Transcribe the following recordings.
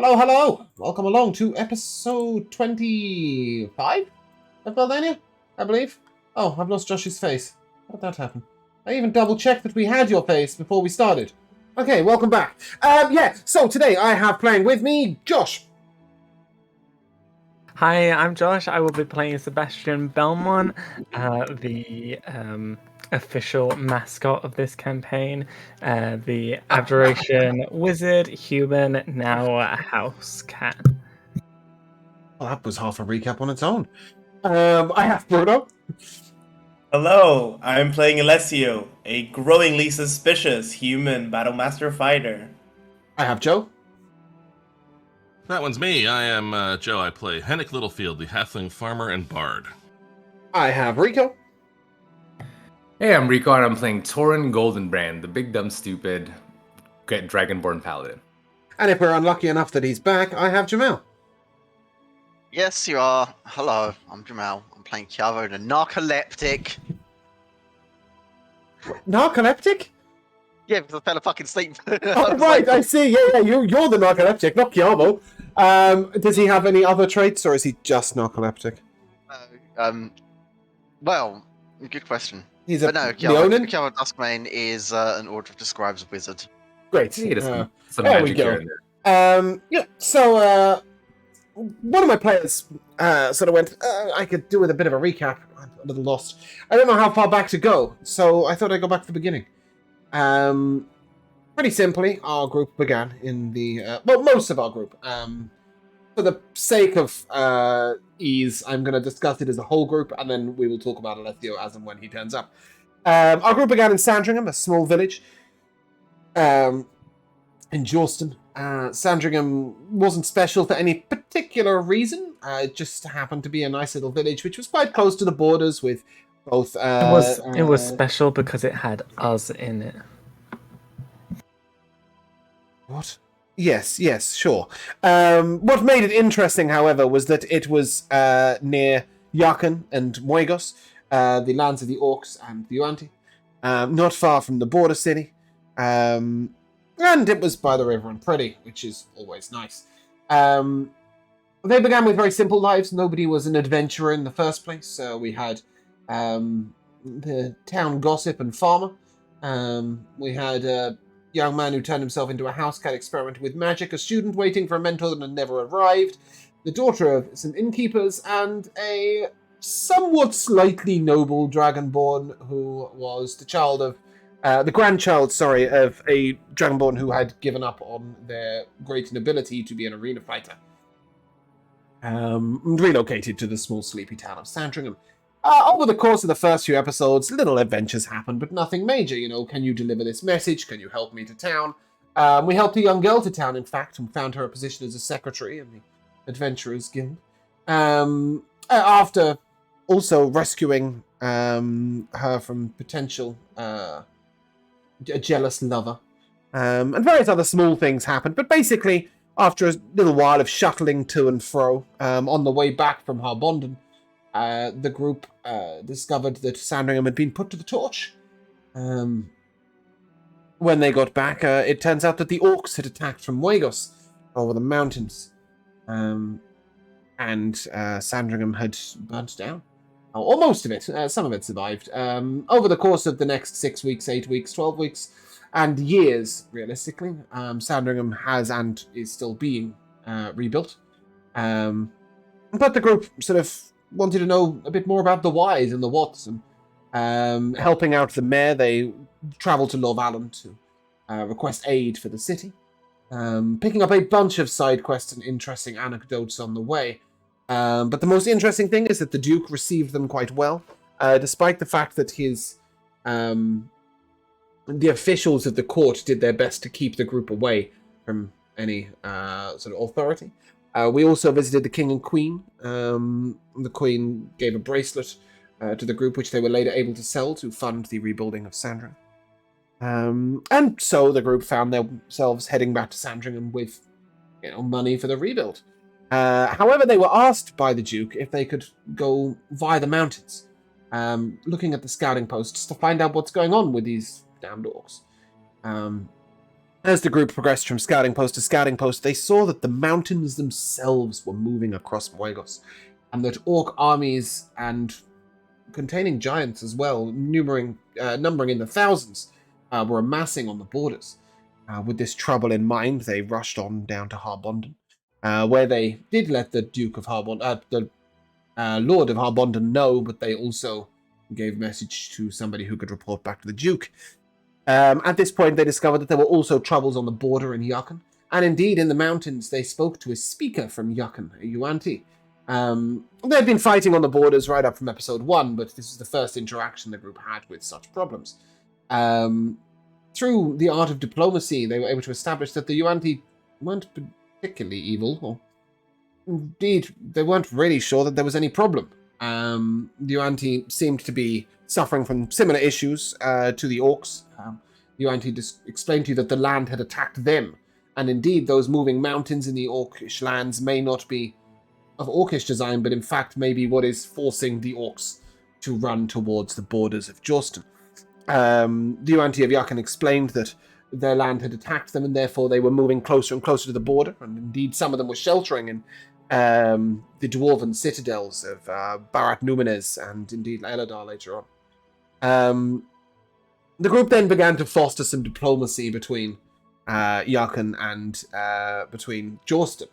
Hello, hello! Welcome along to episode 25 of Beldania, I believe. Oh, I've lost Josh's face. How did that happen? I even double-checked that we had your face before we started. Okay, welcome back. So today I have playing with me, Josh. Hi, I'm Josh. I will be playing Sebastian Belmont, the official mascot of this campaign, the Aberration Wizard, human, now a house cat. Well, that was half a recap on its own. I have Bruno. Hello, I'm playing Alessio, a growingly suspicious human Battlemaster fighter. I have Joe. That one's me. I am Joe. I play Hennick Littlefield, the halfling farmer and bard. I have Rico. Hey, I'm Rico, and I'm playing Torin Goldenbrand, the big dumb stupid Dragonborn paladin. And if we're unlucky enough that he's back, I have Jamal. Yes, you are. Hello, I'm Jamal. I'm playing Chiavo, the narcoleptic. Narcoleptic? Yeah, because I fell fucking asleep. Oh, right, I see. Yeah, you're the narcoleptic, not Chiavo. Does he have any other traits, or is he just narcoleptic? Well, good question. He's But no, Leonin? Chiavo Duskmane is an order of describes a wizard. Great. He does some there we magic go. here and there. So, one of my players sort of went, I could do with a bit of a recap. I'm a little lost. I don't know how far back to go, so I thought I'd go back to the beginning. Pretty simply, our group began in the... most of our group. For the sake of ease, I'm going to discuss it as a whole group, and then we will talk about Alessio as and when he turns up. Our group began in Sandringham, a small village in Jawston. Sandringham wasn't special for any particular reason. It just happened to be a nice little village, which was quite close to the borders with both... It was special because it had us in it. What? Yes, sure. What made it interesting, however, was that it was near Yakan and Moigos, the lands of the Orcs and the Yuanti, not far from the border city. And it was by the river and pretty, which is always nice. They began with very simple lives. Nobody was an adventurer in the first place. So we had the town gossip and farmer. We had a young man who turned himself into a house cat, experimenting with magic, a student waiting for a mentor that had never arrived, the daughter of some innkeepers, and a somewhat slightly noble dragonborn who was the grandchild, of a dragonborn who had given up on their great nobility to be an arena fighter. Relocated to the small sleepy town of Sandringham. Over the course of the first few episodes, little adventures happened, but nothing major. Can you deliver this message? Can you help me to town? We helped a young girl to town, in fact, and found her a position as a secretary in the Adventurers Guild. After also rescuing her from potential a jealous lover. And various other small things happened, but basically, after a little while of shuttling to and fro, on the way back from Harbondon, the group discovered that Sandringham had been put to the torch. When they got back, it turns out that the Orcs had attacked from Moigos over the mountains. And Sandringham had burnt down. Or most of it. Some of it survived. Over the course of the next 6 weeks, 8 weeks, 12 weeks, and years, realistically, Sandringham has and is still being rebuilt. But the group sort of wanted to know a bit more about the whys and the whats, and helping out the mayor, they travelled to Lorvallen to request aid for the city, picking up a bunch of side quests and interesting anecdotes on the way. But the most interesting thing is that the Duke received them quite well, despite the fact that the officials of the court did their best to keep the group away from any sort of authority. We also visited the King and Queen. The Queen gave a bracelet to the group, which they were later able to sell to fund the rebuilding of Sandringham. And so the group found themselves heading back to Sandringham with, money for the rebuild. However, they were asked by the Duke if they could go via the mountains, looking at the scouting posts to find out what's going on with these damned orcs. As the group progressed from scouting post to scouting post, they saw that the mountains themselves were moving across Moegos, and that orc armies, and containing giants as well, numbering in the thousands, were amassing on the borders. With this trouble in mind, they rushed on down to Harbondon, where they did let the Duke of Harbondon, the Lord of Harbondon know, but they also gave message to somebody who could report back to the Duke. At this point, they discovered that there were also troubles on the border in Yakan, and indeed in the mountains they spoke to a speaker from Yakan, a Yuanti. They had been fighting on the borders right up from episode 1, but this is the first interaction the group had with such problems. Through the art of diplomacy, they were able to establish that the Yuanti weren't particularly evil, or indeed, they weren't really sure that there was any problem. The Yuanti seemed to be suffering from similar issues to the orcs. The Yuanti explained to you that the land had attacked them, and indeed those moving mountains in the orcish lands may not be of orcish design, but in fact may be what is forcing the orcs to run towards the borders of Jorston. The Yuanti of Yakan explained that their land had attacked them, and therefore they were moving closer and closer to the border, and indeed some of them were sheltering in the dwarven citadels of Barat Numenez and indeed Eladar later on. The group then began to foster some diplomacy between Yakan and between Jorston.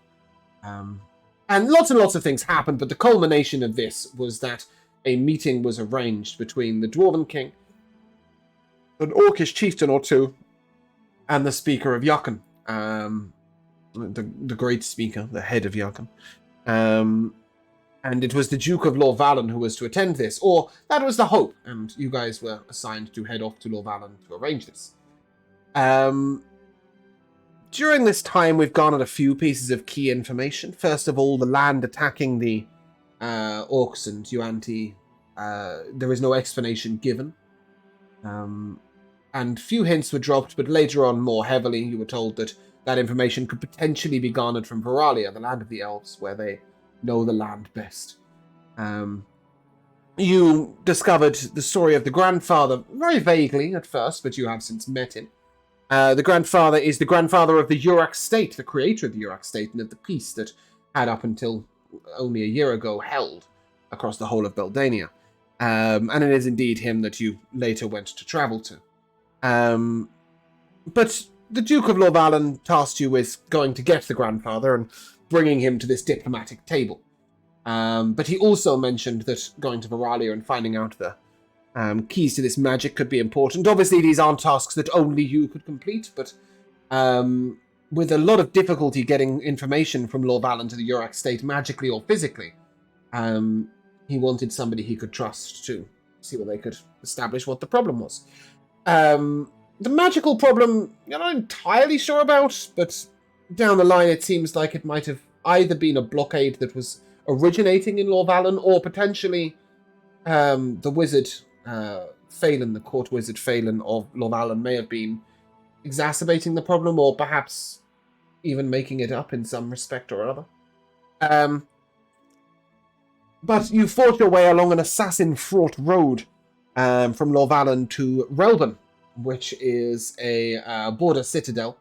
And lots of things happened, but the culmination of this was that a meeting was arranged between the Dwarven King, an Orcish chieftain or two, and the Speaker of Yakan, the Great Speaker, the head of Yakan. And it was the Duke of Lorvalen who was to attend this, or that was the hope, and you guys were assigned to head off to Lorvalen to arrange this. During this time, we've garnered a few pieces of key information. First of all, the land attacking the orcs and Yuanti, there is no explanation given. And few hints were dropped, but later on, more heavily, you were told that that information could potentially be garnered from Veralia, the land of the elves, where they know the land best. You discovered the story of the grandfather, very vaguely at first, but you have since met him. The grandfather is the grandfather of the Urak state, the creator of the Urak state, and of the peace that had up until only a year ago held across the whole of Beldania. And it is indeed him that you later went to travel to. But the Duke of Lorvalen tasked you with going to get the grandfather and bringing him to this diplomatic table. But he also mentioned that going to Veralia and finding out the keys to this magic could be important. Obviously, these aren't tasks that only you could complete, but with a lot of difficulty getting information from Lorvalen to the Urak state, magically or physically, he wanted somebody he could trust to see whether they could establish what the problem was. The magical problem, you're not entirely sure about, but down the line it seems like it might have either been a blockade that was originating in Lorvalen, or potentially the wizard Phelan, the court wizard Phelan of Lorvalen, may have been exacerbating the problem, or perhaps even making it up in some respect or other. But you fought your way along an assassin-fraught road from Lorvalen to Relban, which is a border citadel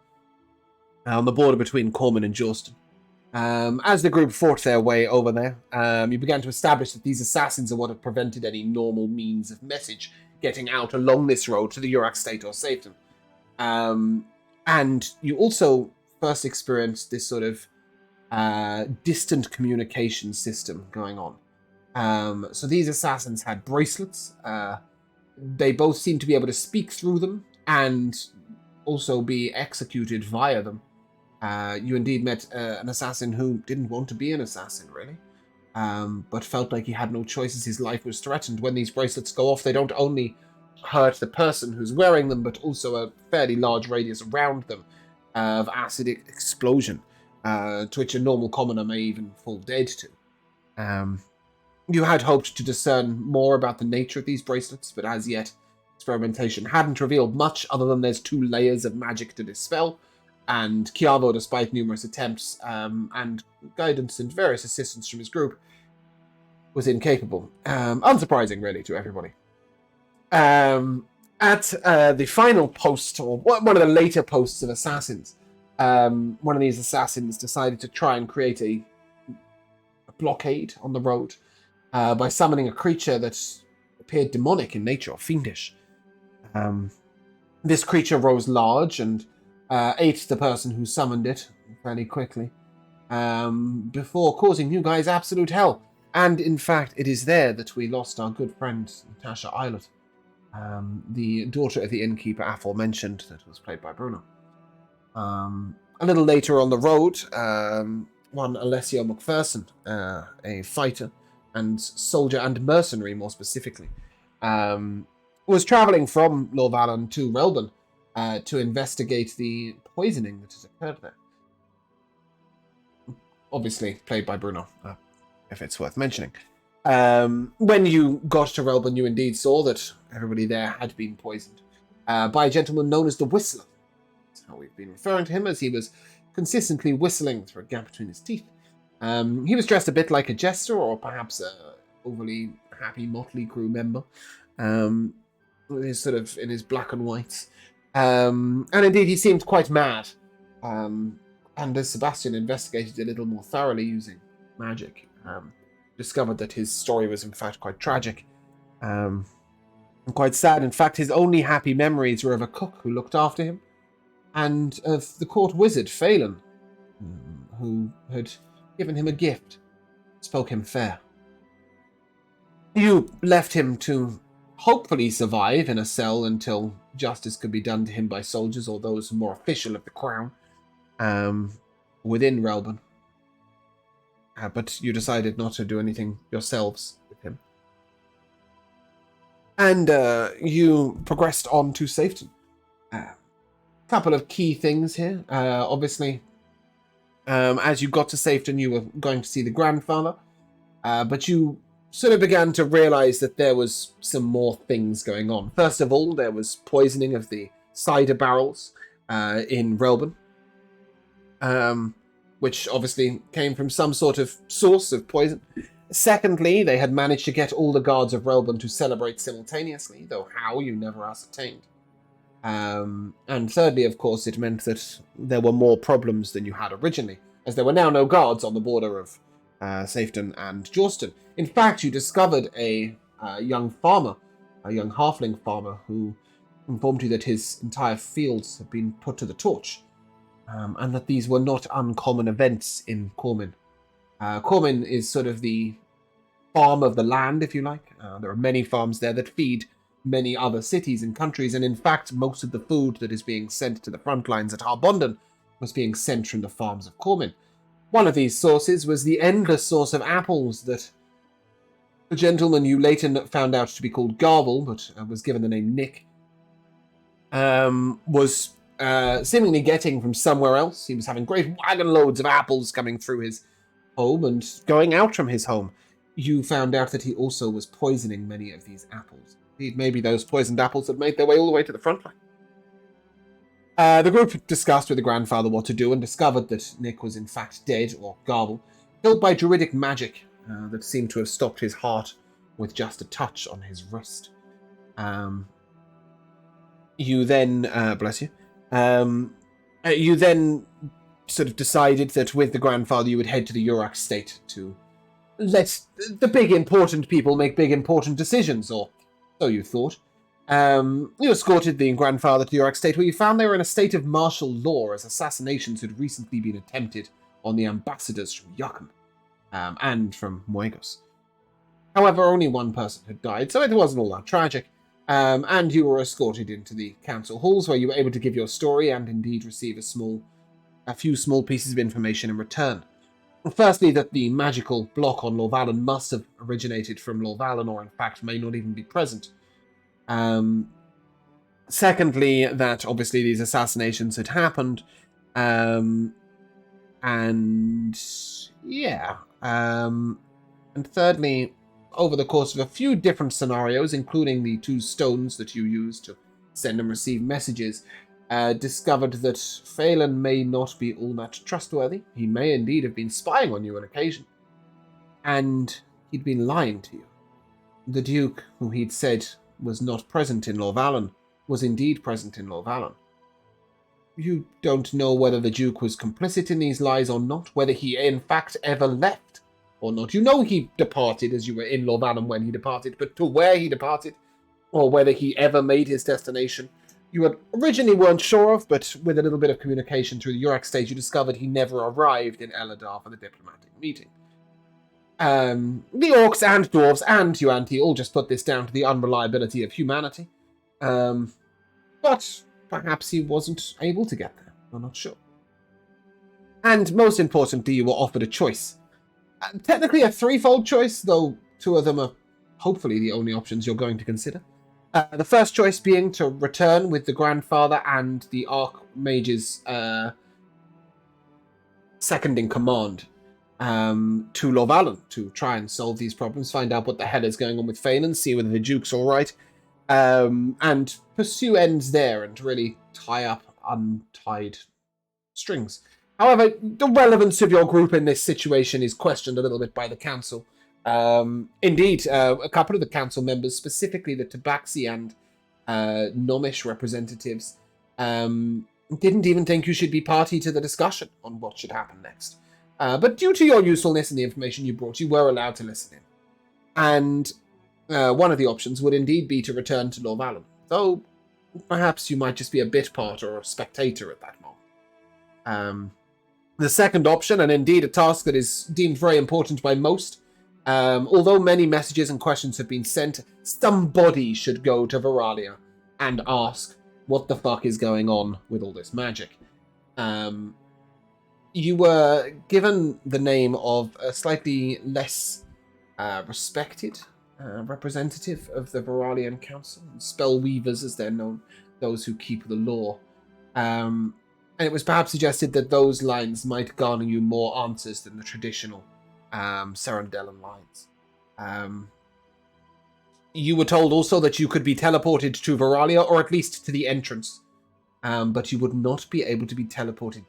on the border between Corman and Jorston. As the group fought their way over there, you began to establish that these assassins are what had prevented any normal means of message getting out along this road to the Urak state or Satan. And you also first experienced this sort of distant communication system going on. So these assassins had bracelets. They both seemed to be able to speak through them and also be executed via them. You indeed met an assassin who didn't want to be an assassin, really, but felt like he had no choice as his life was threatened. When these bracelets go off, they don't only hurt the person who's wearing them, but also a fairly large radius around them of acid explosion, to which a normal commoner may even fall dead to. You had hoped to discern more about the nature of these bracelets, but as yet, experimentation hadn't revealed much other than there's 2 layers of magic to dispel, and Chiavo, despite numerous attempts and guidance and various assistance from his group, was incapable. Unsurprising, really, to everybody. At the final post, or one of the later posts of assassins, one of these assassins decided to try and create a blockade on the road by summoning a creature that appeared demonic in nature or fiendish. This creature rose large and ate the person who summoned it fairly quickly, before causing you guys absolute hell. And in fact, it is there that we lost our good friend Natasha Eilert, the daughter of the innkeeper aforementioned that was played by Bruno. A little later on the road, one Alessio McPherson, a fighter and soldier and mercenary more specifically, was travelling from Lorvalan to Relban to investigate the poisoning that has occurred there. Obviously played by Bruno, if it's worth mentioning. When you got to Relban, you indeed saw that everybody there had been poisoned by a gentleman known as the Whistler. That's how we've been referring to him, as he was consistently whistling through a gap between his teeth. He was dressed a bit like a jester, or perhaps a overly happy Motley Crue member, sort of in his black and white. And indeed, he seemed quite mad. And as Sebastian investigated a little more thoroughly using magic, discovered that his story was in fact quite tragic and quite sad. In fact, his only happy memories were of a cook who looked after him and of the court wizard, Phelan, who had given him a gift, spoke him fair. You left him to hopefully survive in a cell until justice could be done to him by soldiers or those more official of the crown within Relban. But you decided not to do anything yourselves with him. And you progressed on to Safeton. Couple of key things here. Obviously, as you got to Safeton, you were going to see the grandfather, but you sort of began to realize that there was some more things going on. First of all, there was poisoning of the cider barrels in Relban, which obviously came from some sort of source of poison. Secondly, they had managed to get all the guards of Relban to celebrate simultaneously, though how you never ascertained. And thirdly, of course, it meant that there were more problems than you had originally, as there were now no guards on the border of Safeton and Jawston. In fact, you discovered a young farmer, a young halfling farmer, who informed you that his entire fields had been put to the torch, and that these were not uncommon events in Cormin. Cormin is sort of the farm of the land, if you like. There are many farms there that feed many other cities and countries, and in fact, most of the food that is being sent to the front lines at Harbondon was being sent from the farms of Cormin. One of these sources was the endless source of apples that the gentleman you later found out to be called Garble, but was given the name Nick, was seemingly getting from somewhere else. He was having great wagon loads of apples coming through his home and going out from his home. You found out that he also was poisoning many of these apples. Indeed, maybe those poisoned apples had made their way all the way to the front line. The group discussed with the grandfather what to do and discovered that Nick was in fact dead, or Garble, killed by druidic magic that seemed to have stopped his heart with just a touch on his wrist. You then, bless you, you then sort of decided that with the grandfather you would head to the Urak state to let the big important people make big important decisions, or so you thought. You escorted the grandfather to the Urak state, where you found they were in a state of martial law, as assassinations had recently been attempted on the ambassadors from Yakan and from Moegos. However, only one person had died, so it wasn't all that tragic. And you were escorted into the council halls, where you were able to give your story and indeed receive a few small pieces of information in return. Firstly, that the magical block on Lorvalan must have originated from Lorvalan, or in fact may not even be present. Secondly, that obviously these assassinations had happened. And thirdly, over the course of a few different scenarios, including the 2 stones that you used to send and receive messages, discovered that Phelan may not be all that trustworthy. He may indeed have been spying on you on occasion. And he'd been lying to you. The Duke, who he'd said was not present in Lorvalan, was indeed present in Lorvalon. You don't know whether the Duke was complicit in these lies or not, whether he in fact ever left or not. You know he departed as you were in Lorvalon when he departed, but to where he departed, or whether he ever made his destination, you had originally weren't sure of, but with a little bit of communication through the Yurak stage, you discovered he never arrived in Eladar for the diplomatic meeting. The orcs and dwarves and Yuanti all just put this down to the unreliability of humanity. But perhaps he wasn't able to get there. I'm not sure. And most importantly, you were offered a choice. Technically a threefold choice, though two of them are hopefully the only options you're going to consider. The first choice being to return with the Grandfather and the Archmage's second in command to Lorvalon to try and solve these problems, find out what the hell is going on with Phelan, see whether the Duke's alright, and pursue ends there and really tie up untied strings. However, the relevance of your group in this situation is questioned a little bit by the council. Indeed, a couple of the council members, specifically the Tabaxi and Nomish representatives, didn't even think you should be party to the discussion on what should happen next. But due to your usefulness and the information you brought, you were allowed to listen in. And one of the options would indeed be to return to Lorvalon, though perhaps you might just be a bit part or a spectator at that moment. The second option, and indeed a task that is deemed very important by most, although many messages and questions have been sent, somebody should go to Veralia and ask what the fuck is going on with all this magic. You were given the name of a slightly less respected representative of the Veralian Council, Spellweavers as they're known, those who keep the law. And it was perhaps suggested that those lines might garner you more answers than the traditional Serendellan lines. You were told also that you could be teleported to Veralia, or at least to the entrance, but you would not be able to be teleported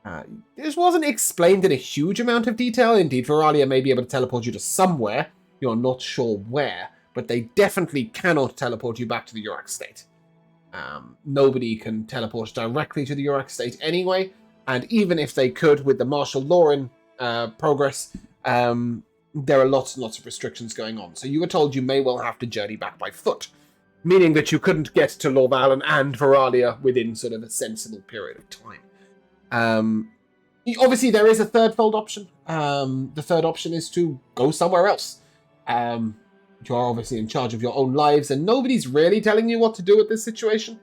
back. This wasn't explained in a huge amount of detail. Indeed, Veralia may be able to teleport you to somewhere. You're not sure where, but they definitely cannot teleport you back to the Yurak state. Nobody can teleport directly to the Yurak state anyway, and even if they could, with the martial law in progress, there are lots and lots of restrictions going on. So you were told you may well have to journey back by foot, meaning that you couldn't get to Lorvalon and Veralia within sort of a sensible period of time. Obviously, there is a third-fold option. The third option is to go somewhere else. You are obviously in charge of your own lives, and nobody's really telling you what to do with this situation.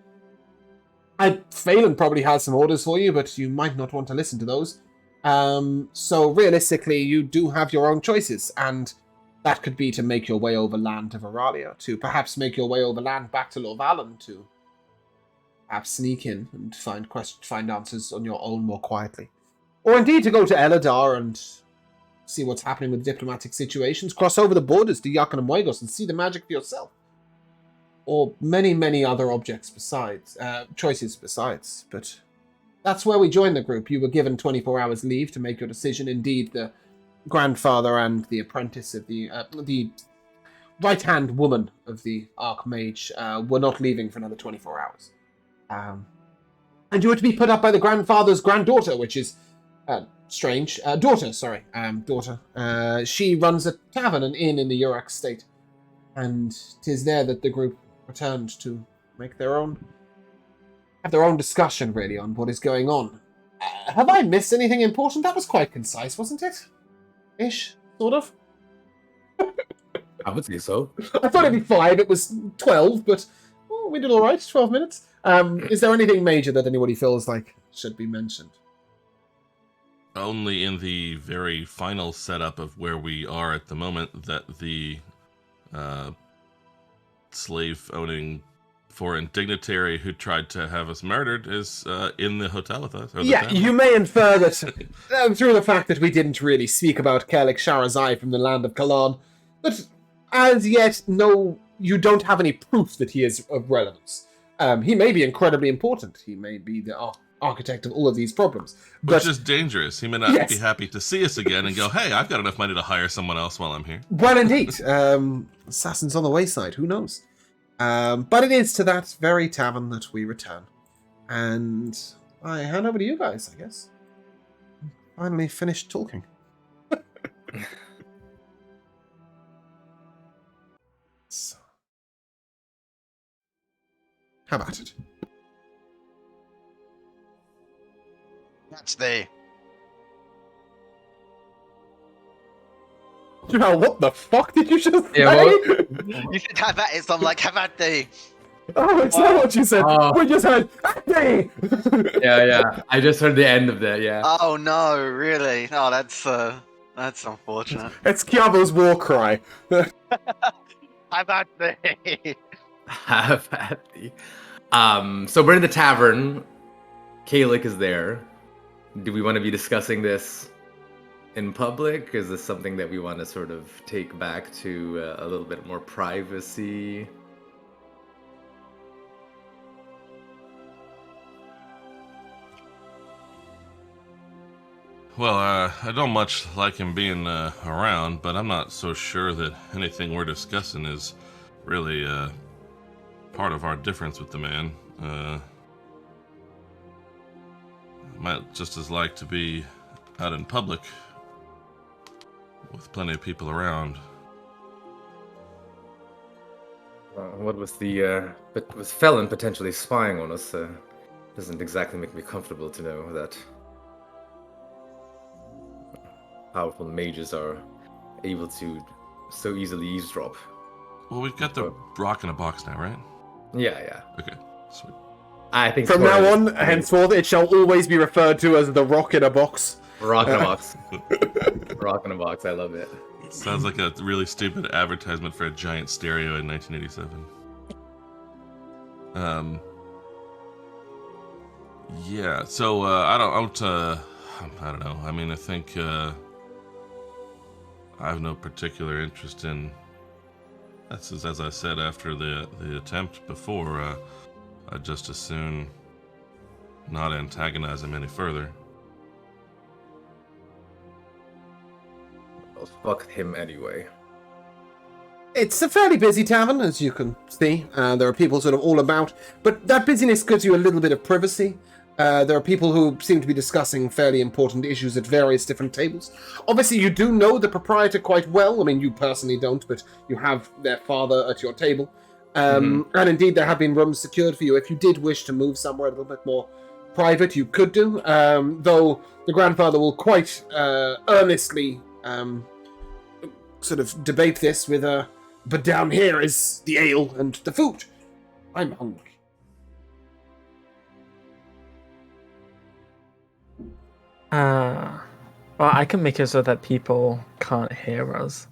Phelan probably has some orders for you, but you might not want to listen to those. So realistically, you do have your own choices, and that could be to make your way over land to Veralia, to perhaps make your way over land back to Lorvalon, to perhaps sneak in and find answers on your own more quietly. Or indeed to go to Eladar and see what's happening with diplomatic situations, cross over the borders to Yakan and Moigos and see the magic for yourself. Or many, many other choices besides. But that's where we joined the group. You were given 24 hours leave to make your decision. Indeed, the grandfather and the apprentice of the right-hand woman of the Archmage were not leaving for another 24 hours. And you were to be put up by the grandfather's granddaughter, which is strange. Daughter. She runs a tavern and inn in the Yurak state, and 'tis there that the group returned to have their own discussion, really, on what is going on. Have I missed anything important? That was quite concise, wasn't it? Ish, sort of. I would say so. I thought it'd be 5. It was 12, but we did all right. 12 minutes. Is there anything major that anybody feels like should be mentioned? Only in the very final setup of where we are at the moment that the slave-owning foreign dignitary who tried to have us murdered is in the hotel with us. Yeah, you may infer that through the fact that we didn't really speak about Kerlik Sharazai from the land of Kalan, but as yet, no, you don't have any proof that he is of relevance. He may be incredibly important. He may be the architect of all of these problems. But, which is dangerous. He may not be happy to see us again and go, hey, I've got enough money to hire someone else while I'm here. Well, indeed. Assassins on the wayside. Who knows? But it is to that very tavern that we return. And I hand over to you guys, I guess. Finally finished talking. So, how about it? That's the. What the fuck did you just say? Yeah, You should have that. It's like have at the. Oh, it's not what you said. Oh. We just heard. Hey! Yeah. I just heard the end of that. Yeah. Oh no, really? No, that's unfortunate. It's Kiavo's war cry. Have at the. Have at the. So we're in the tavern. Kalik is there. Do we want to be discussing this in public? Is this something that we want to sort of take back to a little bit more privacy? Well, I don't much like him being around, but I'm not so sure that anything we're discussing is really part of our difference with the man. Might just as like to be out in public with plenty of people around. What was the with Felon potentially spying on us? Doesn't exactly make me comfortable to know that powerful mages are able to so easily eavesdrop. Well, we've got the rock in a box now, right? Yeah. Okay, sweet. I think From now on, henceforth, it shall always be referred to as the rock in a box. rock in a box. Rock in a box. I love it. Sounds like a really stupid advertisement for a giant stereo in 1987. Yeah. So I don't know. I mean, I think I have no particular interest in. That's as I said after the attempt before. I'd just as soon not antagonize him any further. Well, fuck him anyway. It's a fairly busy tavern, as you can see. There are people sort of all about, but that busyness gives you a little bit of privacy. There are people who seem to be discussing fairly important issues at various different tables. Obviously, you do know the proprietor quite well. I mean, you personally don't, but you have their father at your table. And indeed, there have been rooms secured for you. If you did wish to move somewhere a little bit more private, you could do. Though the grandfather will quite earnestly sort of debate this with but down here is the ale and the food. I'm hungry. Well, I can make it so that people can't hear us.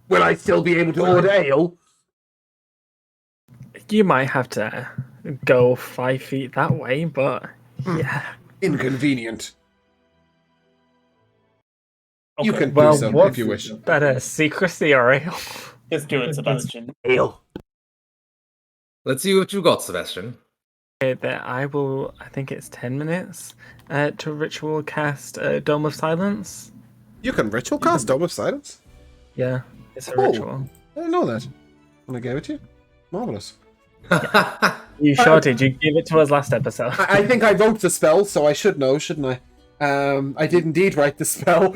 Will I still be able to order ale? You might have to go 5 feet that way, but yeah. Inconvenient. You Okay, can Well, do so what if you wish. better, secrecy or ale? Just do it, Sebastian. Ale. Let's see what you got, Sebastian. Okay, there I will. I think it's 10 minutes to ritual cast Dome of Silence. You can ritual cast Dome of Silence? Yeah, it's a Oh. ritual. I didn't know that. When I gave it to you. Marvellous. You sure did. You gave it to us last episode. I think I wrote the spell, so I should know, shouldn't I? I did indeed write the spell.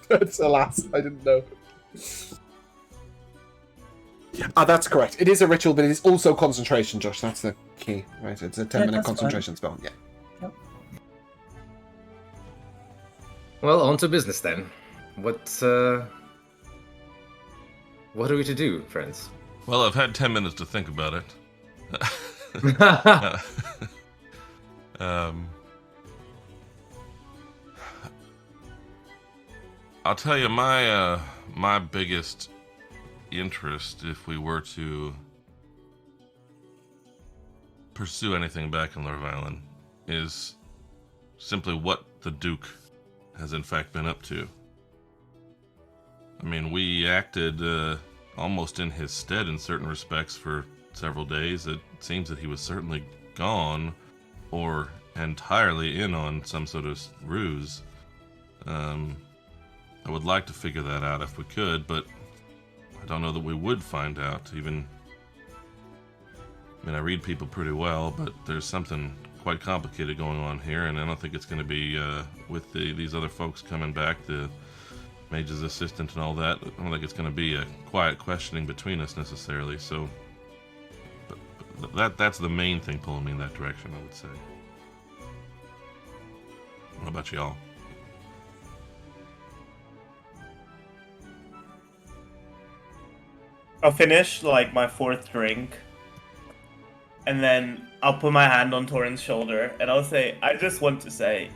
But alas, I didn't know. That's correct. It is a ritual, but it is also concentration, Josh. That's the key, right? It's a 10-minute that's concentration spell. Yeah. Well, on to business then. What are we to do, friends? Well, I've had 10 minutes to think about it. I'll tell you my biggest interest, if we were to pursue anything back in Lord Island, is simply what the Duke has in fact been up to. I mean, we acted almost in his stead in certain respects for several days. It seems that he was certainly gone or entirely in on some sort of ruse. I would like to figure that out if we could, but I I don't know that we would find out. Even, I mean, I read people pretty well, but there's something quite complicated going on here, and I don't think it's going to be with these other folks coming back, the mage's assistant and all that. I don't think it's going to be a quiet questioning between us necessarily. So, but that's the main thing pulling me in that direction, I would say. What about y'all? I'll finish like my fourth drink, and then I'll put my hand on Torrent's shoulder, and I'll say, I just want to say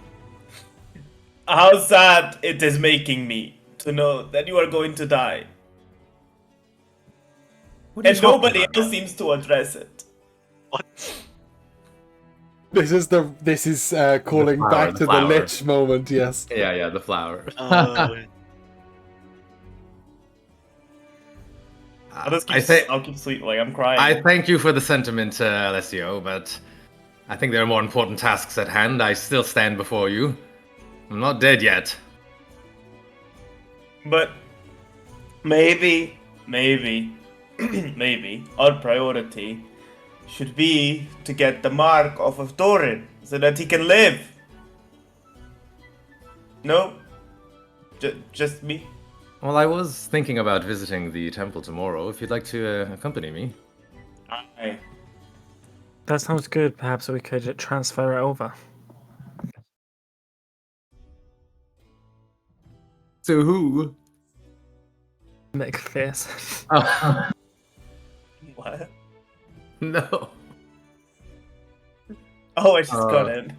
how sad it is making me to know that you are going to die. What are you And talking nobody about? else seems to address it. What? This is calling flower, back the to flower. the Lich moment. Yes. Yeah, the flower. I'll keep sweet, like I'm crying. I thank you for the sentiment, Alessio, but I think there are more important tasks at hand. I still stand before you. I'm not dead yet. But maybe our priority should be to get the mark off of Doran so that he can live. No? Just me? Well, I was thinking about visiting the temple tomorrow. If you'd like to accompany me. Aye. That sounds good. Perhaps we could transfer it over. To who? Make face. Oh, What? no. Oh, I just got in.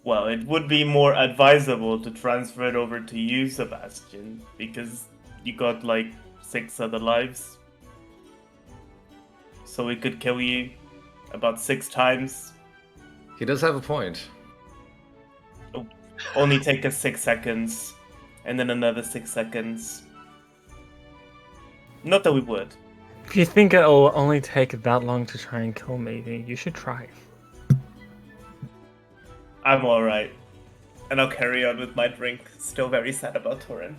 Well, it would be more advisable to transfer it over to you, Sebastian, because you got like 6 other lives. So we could kill you about 6 times. He does have a point. Only take us 6 seconds, and then another 6 seconds. Not that we would. If you think it'll only take that long to try and kill me, then you should try. I'm alright. And I'll carry on with my drink. Still very sad about Torin.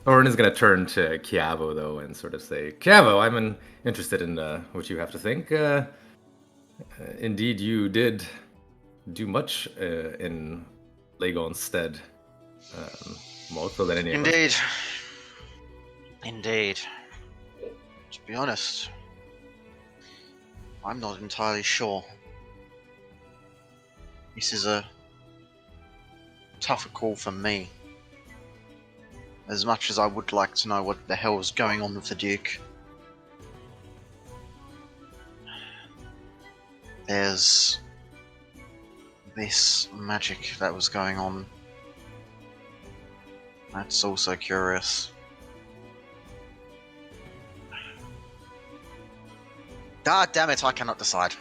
Orin is going to turn to Chiavo, though, and sort of say, Chiavo, I'm interested in what you have to think. Indeed, you did do much in Lagon's stead. More so than any of us. Indeed. To be honest, I'm not entirely sure. This is a tougher call for me. As much as I would like to know what the hell is going on with the Duke, there's this magic that was going on. That's also curious. God damn it, I cannot decide.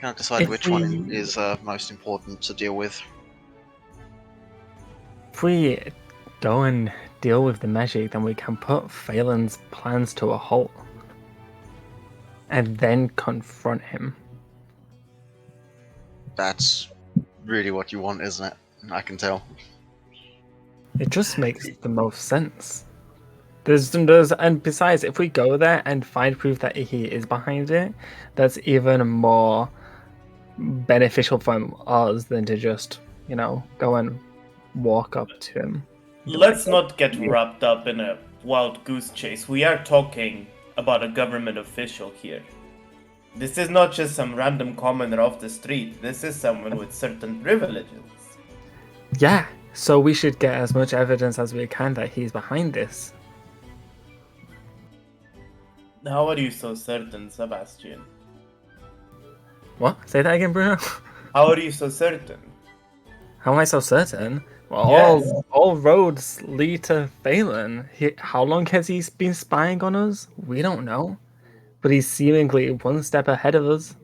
Cannot decide If which we- one is most important to deal with. If we go and deal with the magic, then we can put Phelan's plans to a halt. And then confront him. That's really what you want, isn't it? I can tell. It just makes the most sense. And besides, if we go there and find proof that he is behind it, that's even more beneficial for us than to just, go and walk up to him. Let's not get wrapped up in a wild goose chase. We are talking about a government official here. This is not just some random commoner off the street. This is someone with certain privileges. Yeah, so we should get as much evidence as we can that he's behind this. How are you so certain, Sebastian? What? Say that again, Bruno? How are you so certain? How am I so certain? Well, Yes. all roads lead to Phelan. How long has he been spying on us? We don't know. But he's seemingly one step ahead of us.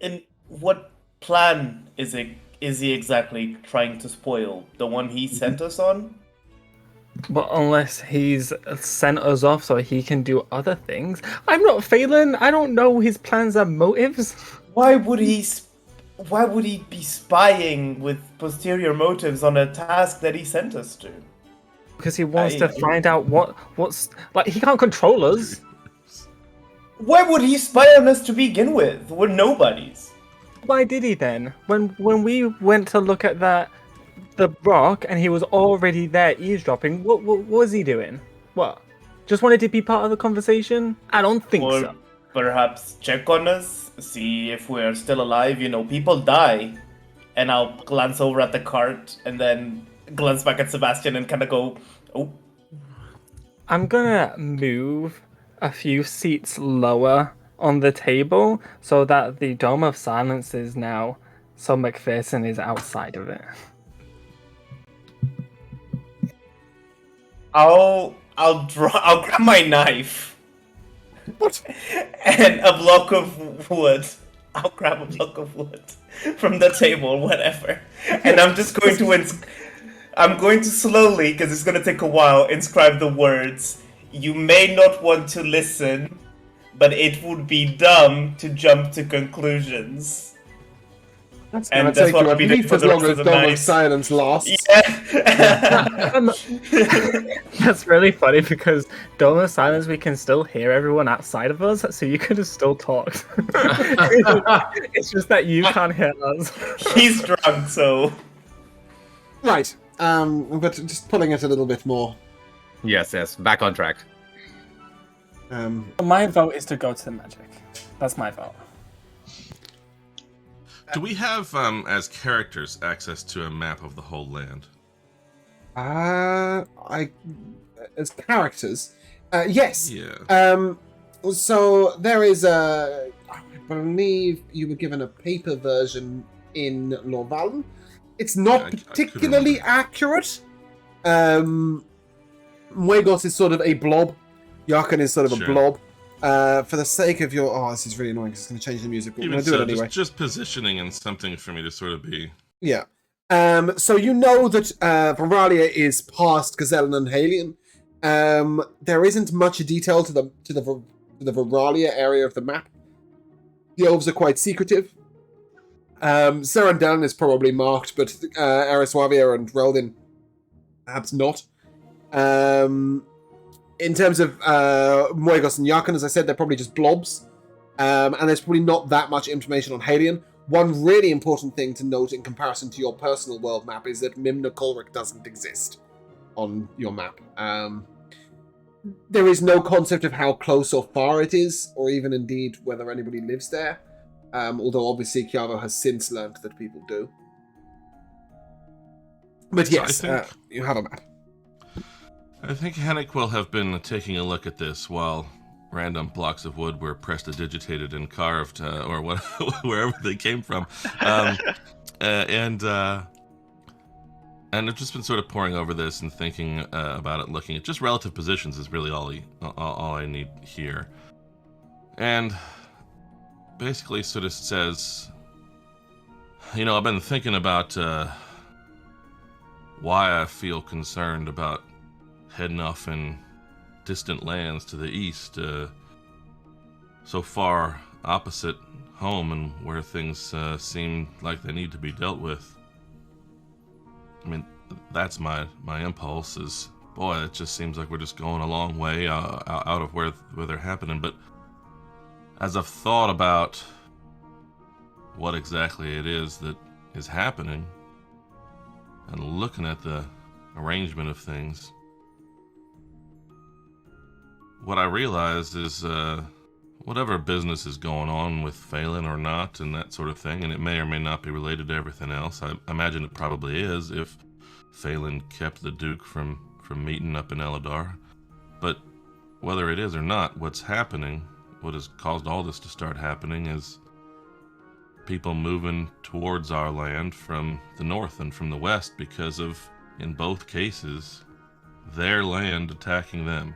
And what plan is he exactly trying to spoil? The one he sent us on? But unless he's sent us off so he can do other things, I'm not Phelan. I don't know his plans and motives. Why would he? Why would he be spying with posterior motives on a task that he sent us to? Because he wants to find out what's like. He can't control us. Why would he spy on us to begin with? We're nobodies. Why did he then? When we went to look at the rock and he was already there eavesdropping, what was he doing? What? Just wanted to be part of the conversation? I don't think Or so. perhaps check on us, see if we're still alive. You know, people die. And I'll glance over at the cart and then glance back at Sebastian and kind of go, oh. I'm gonna move a few seats lower on the table so that the Dome of Silence is now, so McPherson is outside of it. I'll grab my knife. What? And a block of wood. I'll grab a block of wood from the table, whatever. And I'm just going to I'm going to slowly, because it's going to take a while, inscribe the words, "You may not want to listen, but it would be dumb to jump to conclusions." That's And gonna that's take what you I'll at be doing least for as the long rest as of the Dome of night. Silence lasts. Yeah. That's really funny because Dome of Silence, we can still hear everyone outside of us, so you could have still talked. It's just that you can't hear us. He's drunk, so... Right. But just pulling it a little bit more. Yes, back on track. My vote is to go to the magic. That's my vote. Do we have, as characters, access to a map of the whole land? As characters, yes. Yeah. So there is I believe you were given a paper version in Lorvalen. It's not I could particularly remember. accurate. Muegos is sort of a blob. Yakan is sort of a Sure. blob. For the sake of your... Oh, this is really annoying because it's going to change the music, but we're Even going to do so, it anyway. just positioning and something for me to sort of be... Yeah. So you know that Veralia is past Gazellen and Halion. There isn't much detail to the Veralia area of the map. The elves are quite secretive. Serendan is probably marked, but Eriswavia and Reldin perhaps not. In terms of Muegos and Yakan, as I said, they're probably just blobs. And there's probably not that much information on Halion. One really important thing to note in comparison to your personal world map is that Mimna Kolrik doesn't exist on your map. There is no concept of how close or far it is, or even indeed whether anybody lives there. Although obviously Kiavo has since learned that people do. But yes, So I think- you have a map. I think Hennick will have been taking a look at this while random blocks of wood were prestidigitated and carved, or what, wherever they came from. And I've just been sort of poring over this and thinking about it, looking at just relative positions is really all I need here. And basically sort of says, you know, I've been thinking about why I feel concerned about heading off in distant lands to the east, so far opposite home and where things seem like they need to be dealt with. I mean, that's my impulse is, boy, it just seems like we're just going a long way out of where they're happening. But as I've thought about what exactly it is that is happening and looking at the arrangement of things, what I realized is whatever business is going on with Phelan or not and that sort of thing, and it may or may not be related to everything else. I imagine it probably is if Phelan kept the Duke from meeting up in Eladar. But whether it is or not, what's happening, what has caused all this to start happening is people moving towards our land from the north and from the west because of, in both cases, their land attacking them.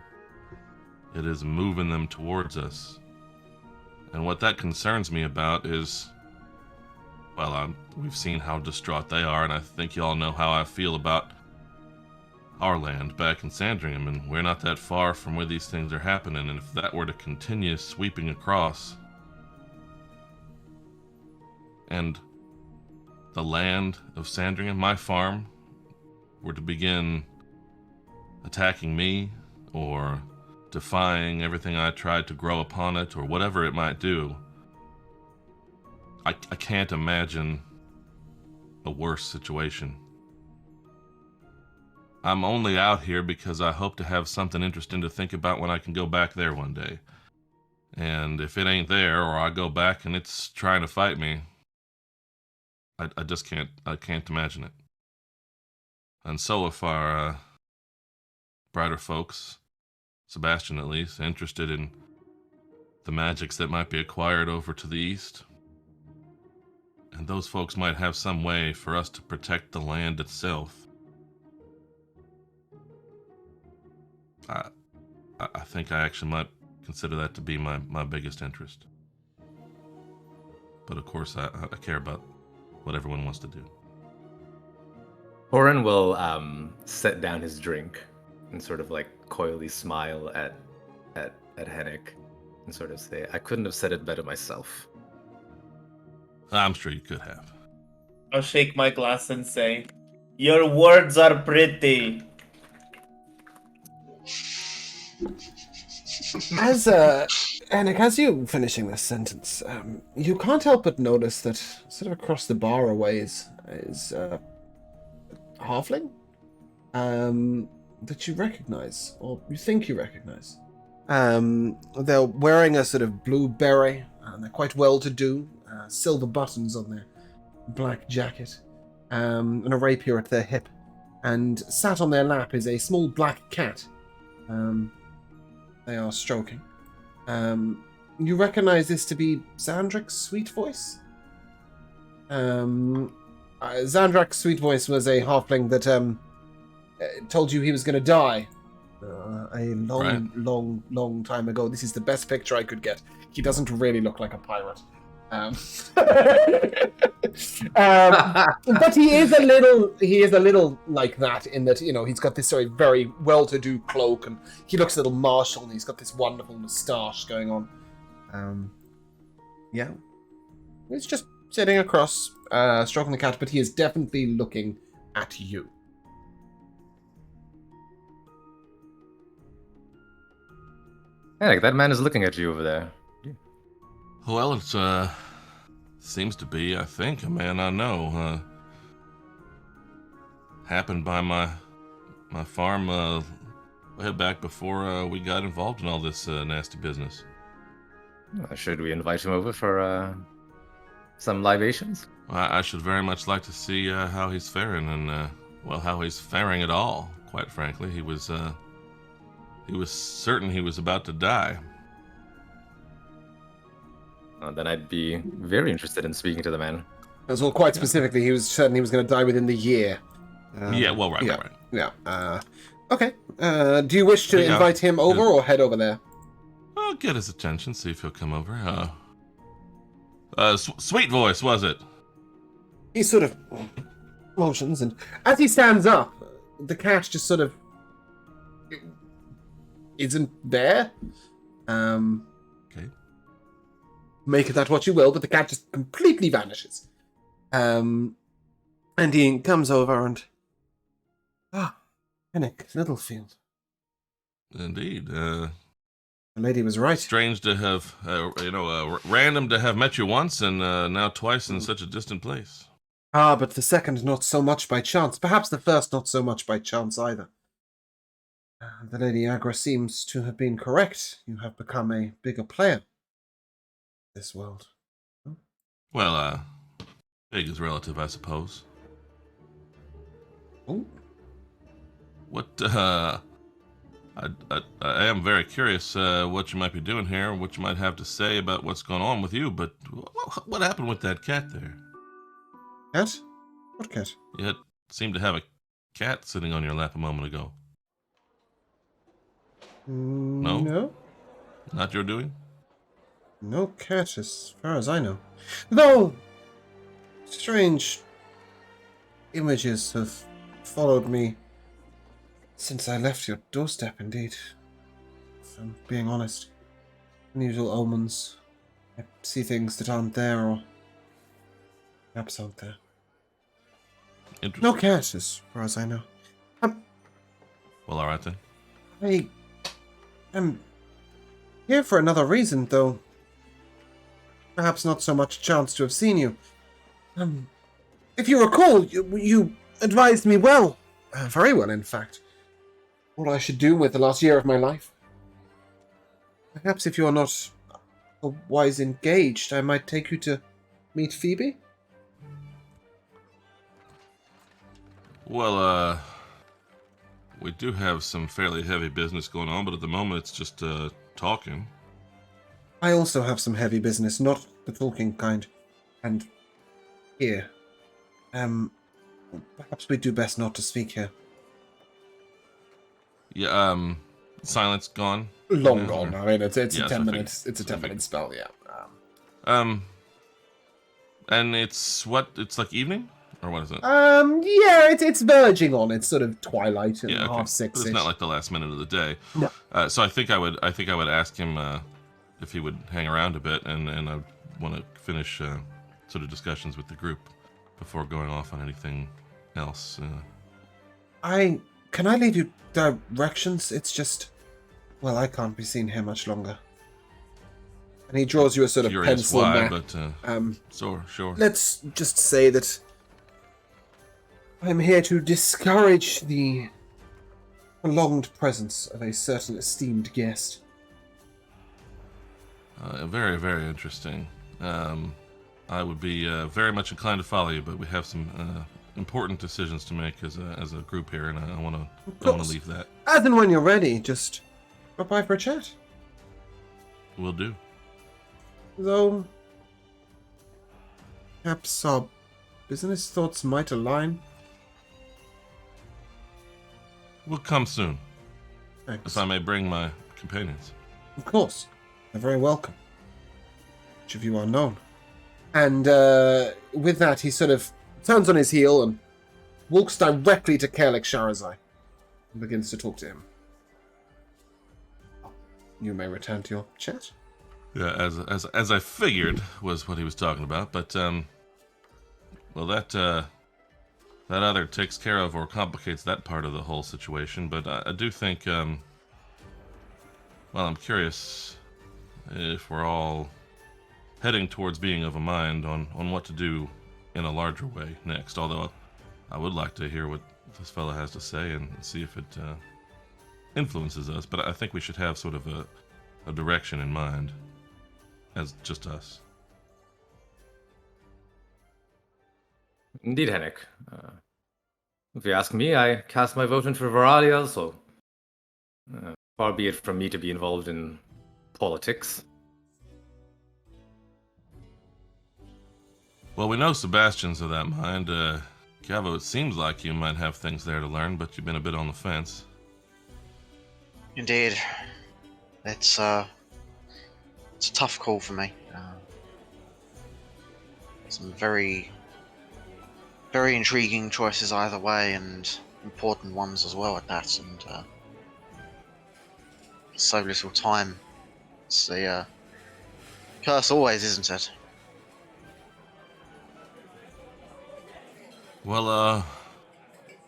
It is moving them towards us. And what that concerns me about is, well, we've seen how distraught they are, and I think you all know how I feel about our land back in Sandringham, and we're not that far from where these things are happening, and if that were to continue sweeping across, and the land of Sandringham, my farm, were to begin attacking me, or defying everything I tried to grow upon it, or whatever it might do, I can't imagine a worse situation. I'm only out here because I hope to have something interesting to think about when I can go back there one day. And if it ain't there, or I go back and it's trying to fight me, I just can't imagine it. And so if our brighter folks, Sebastian at least, interested in the magics that might be acquired over to the east, and those folks might have some way for us to protect the land itself, I think I actually might consider that to be my biggest interest. But of course, I care about what everyone wants to do. Horan will set down his drink and sort of like coyly smile at Hennick and sort of say, "I couldn't have said it better myself." I'm sure you could have. I'll shake my glass and say, "Your words are pretty." As Anik, as you finishing this sentence, you can't help but notice that sort of across the bar away is a halfling that you recognize, or you think you recognize. They're wearing a sort of blue beret, and they're quite well-to-do, silver buttons on their black jacket, and a rapier at their hip, and sat on their lap is a small black cat. They are stroking. You recognize this to be Zandrak's Sweet Voice? Zandrak's Sweet Voice was a halfling that told you he was going to die a long time ago. This is the best picture I could get. He doesn't really look like a pirate. But he is a little like that in that, you know, he's got this very well-to-do cloak, and he looks a little martial, and he's got this wonderful moustache going on. Yeah, he's just sitting across, stroking the cat, but he is definitely looking at you. Hennick, that man is looking at you over there. Well, it seems to be, I think, a man I know. Happened by my farm way back before we got involved in all this nasty business. Should we invite him over for some libations? I should very much like to see how he's faring, and how he's faring at all. Quite frankly, he was certain he was about to die. Then I'd be very interested in speaking to the man. As well, quite specifically, he was certain he was going to die within the year. Right. Yeah. Okay. Do you wish to invite him over or head over there? I'll get his attention, see if he'll come over. Sweet Voice, was it? He sort of motions, and as he stands up, the cat just sort of isn't there. Okay. Make of that what you will, but the cat just completely vanishes. And he comes over and... Hennick, Littlefield. Indeed. The lady was right. Strange to have, random to have met you once and now twice in such a distant place. But the second not so much by chance. Perhaps the first not so much by chance either. The Lady Agra seems to have been correct. You have become a bigger player in this world. Well, big is relative, I suppose. Oh. What, I am very curious what you might be doing here, what you might have to say about what's going on with you, but what happened with that cat there? Cat? What cat? You seemed to have a cat sitting on your lap a moment ago. No? No? Not your doing? No cat, as far as I know. Though, strange images have followed me Since I left your doorstep, indeed. If I'm being honest. Unusual omens. I see things that aren't there, or perhaps aren't there. Interesting. No cat, as far as I know. Well, all right then. I am here for another reason, though. Perhaps not so much chance to have seen you. If you recall, you advised me well. Very well, in fact. What I should do with the last year of my life. Perhaps if you are not otherwise engaged, I might take you to meet Phoebe? Well, we do have some fairly heavy business going on, but at the moment it's just talking. I also have some heavy business, not the talking kind. And here. Perhaps we do best not to speak here. Yeah, silence gone. Long Yeah, gone. or- I mean, it's Yeah, a so I 10 think- minutes. It's a so I 10-minute think- spell. Yeah. And it's what? It's like evening, or what is it? Yeah. It's verging on. It's sort of twilight and Yeah, okay. half But six. it's not like the last minute of the day. No. So I think I would ask him if he would hang around a bit, and I want to finish sort of discussions with the group before going off on anything else. Can I leave you directions? It's just, well, I can't be seen here much longer. And he draws you a sort of Curious pencil why, map. but sure. Let's just say that I'm here to discourage the prolonged presence of a certain esteemed guest. Very, very interesting. I would be very much inclined to follow you, but we have some important decisions to make as a group here, and I want to leave that. As and when you're ready, just drop by for a chat. Will do. Though, perhaps our business thoughts might align. We'll come soon, Thanks. if I may bring my companions. Of course. They're very welcome. Each of you are known. And with that, he sort of turns on his heel and walks directly to Kerlik Sharazai and begins to talk to him. You may return to your chat. Yeah, as I figured was what he was talking about, but well, that either takes care of or complicates that part of the whole situation. But I do think, well, I'm curious if we're all heading towards being of a mind on what to do in a larger way next. Although I would like to hear what this fella has to say and see if it influences us. But I think we should have sort of a direction in mind as just us. Indeed, Henrik. If you ask me, I cast my vote in for Varalia, so far be it from me to be involved in politics. Well, we know Sebastian's of that mind. Cavo, it seems like you might have things there to learn, but you've been a bit on the fence. Indeed. It's a tough call for me. Some very, very intriguing choices either way, and important ones as well at that. And so little time. It's the curse always, isn't it? Well,